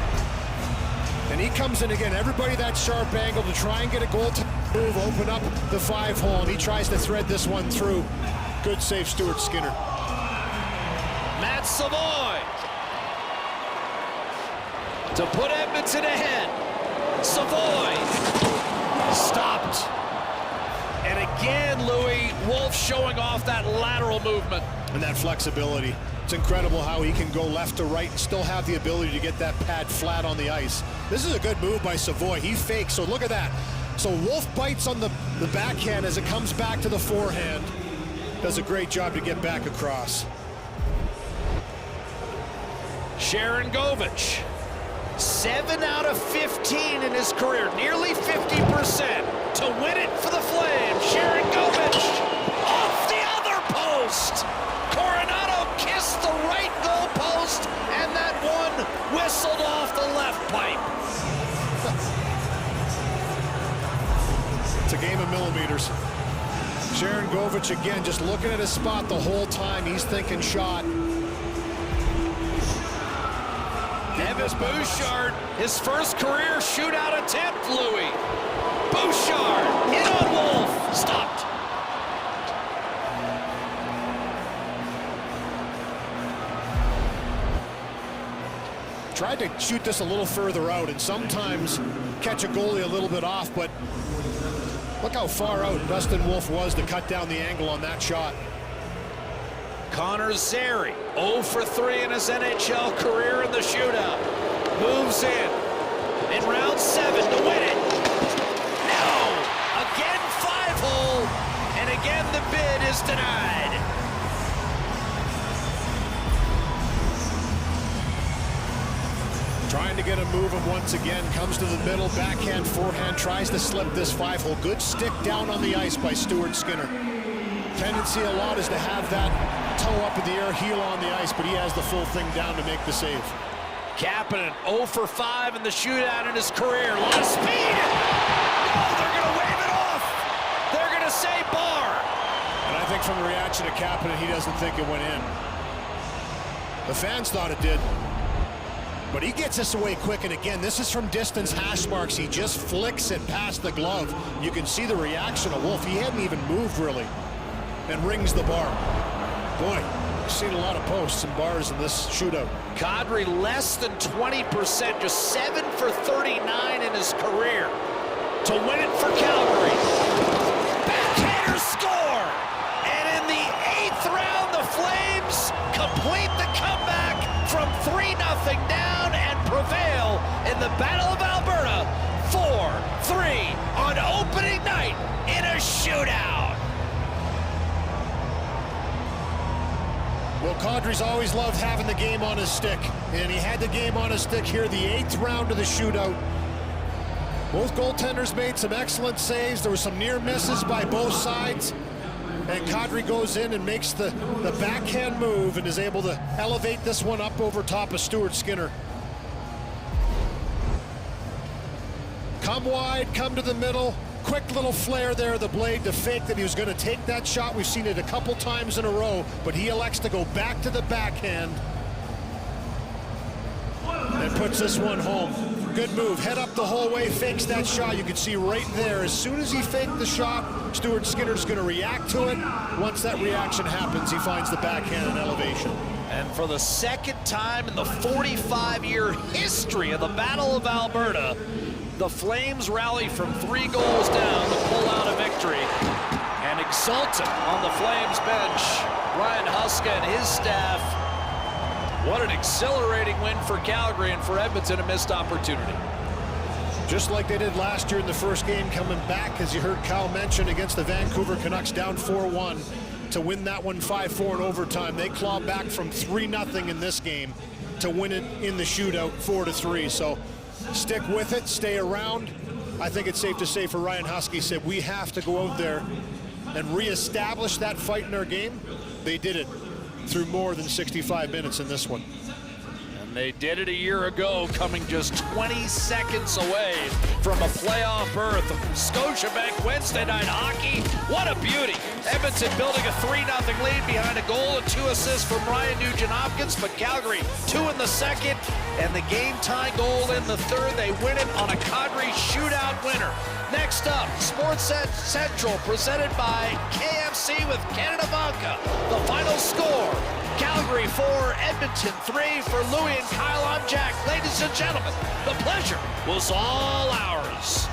And he comes in again, everybody that sharp angle to try and get a goal to move, open up the 5-hole, and he tries to thread this one through. Good save, Stuart Skinner. Matt Savoy to put Edmonton ahead. Savoy stopped. And again, Louis, Wolf showing off that lateral movement. And that flexibility. It's incredible how he can go left to right and still have the ability to get that pad flat on the ice. This is a good move by Savoy. He fakes, so look at that. So Wolf bites on the backhand as it comes back to the forehand. Does a great job to get back across. Sharangovich, 7 out of 15 in his career, nearly 50% to win it for the Flames. Sharangovich off the other post. Coronado kissed the right goal post, and that one whistled off the left pipe. It's a game of millimeters. Sharangovich again, just looking at his spot the whole time. He's thinking shot. Evan Bouchard, his first career shootout attempt, Louis. Bouchard, in on Wolf, stopped. Tried to shoot this a little further out and sometimes catch a goalie a little bit off, but look how far out Dustin Wolf was to cut down the angle on that shot. Connor Zary, 0 for 3 in his NHL career in the shootout. Moves in round 7 to win it. No! Again 5-hole, denied. Trying to get a move him once again, comes to the middle, backhand, forehand, tries to slip this 5-hole. Good stick down on the ice by Stuart Skinner. Tendency a lot is to have that toe up in the air, heel on the ice, but he has the full thing down to make the save. Kapanen 0 for 5 in the shootout in his career. A lot of speed. No, they're going to wave it off. They're going to say bar. And I think from the reaction to Kapanen, he doesn't think it went in. The fans thought it did. But he gets this away quick, and again, this is from distance hash marks. He just flicks it past the glove. You can see the reaction of Wolf. He hadn't even moved, really, and rings the bar. Boy, I've seen a lot of posts and bars in this shootout. Kadri less than 20%, just 7 for 39 in his career to win it for Calgary. Backhander score! And in the 8th round, the Flames complete the comeback from 3-0 down and prevail in the Battle of Alberta 4-3 on opening night in a shootout. Well, Kadri's always loved having the game on his stick, and he had the game on his stick here, the 8th round of the shootout. Both goaltenders made some excellent saves. There were some near misses by both sides, and Kadri goes in and makes the backhand move and is able to elevate this one up over top of Stuart Skinner. Come wide, come to the middle. Quick little flare there, the blade to fake that he was going to take that shot. We've seen it a couple times in a row, but he elects to go back to the backhand and puts this one home. Good move, head up the whole way, fakes that shot. You can see right there, as soon as he faked the shot, Stuart Skinner's going to react to it. Once that reaction happens, he finds the backhand and elevation. And for the second time in the 45-year history of the Battle of Alberta, the Flames rally from 3 goals down to pull out a victory. And exultant on the Flames bench, Ryan Huska and his staff. What an exhilarating win for Calgary, and for Edmonton, a missed opportunity. Just like they did last year in the first game, coming back, as you heard Kyle mention, against the Vancouver Canucks, down 4-1 to win that one 5-4 in overtime. They clawed back from 3-0 in this game to win it in the shootout 4-3. So stick with it, stay around. I think it's safe to say for Ryan Husky, said we have to go out there and reestablish that fight in our game. They did it through more than 65 minutes in this one. And they did it a year ago, coming just 20 seconds away from a playoff berth. Scotiabank Wednesday night hockey, what a beauty. Edmonton building a 3-0 lead behind a goal and 2 assists from Ryan Nugent-Hopkins, but Calgary 2 in the second, and the game-tying goal in the third. They win it on a Kadri shootout winner. Next up, Sportsnet Central, presented by KFC with Canada Vodka. The final score, Calgary 4, Edmonton 3. For Louie and Kyle, I'm Jack. Ladies and gentlemen, the pleasure was all ours.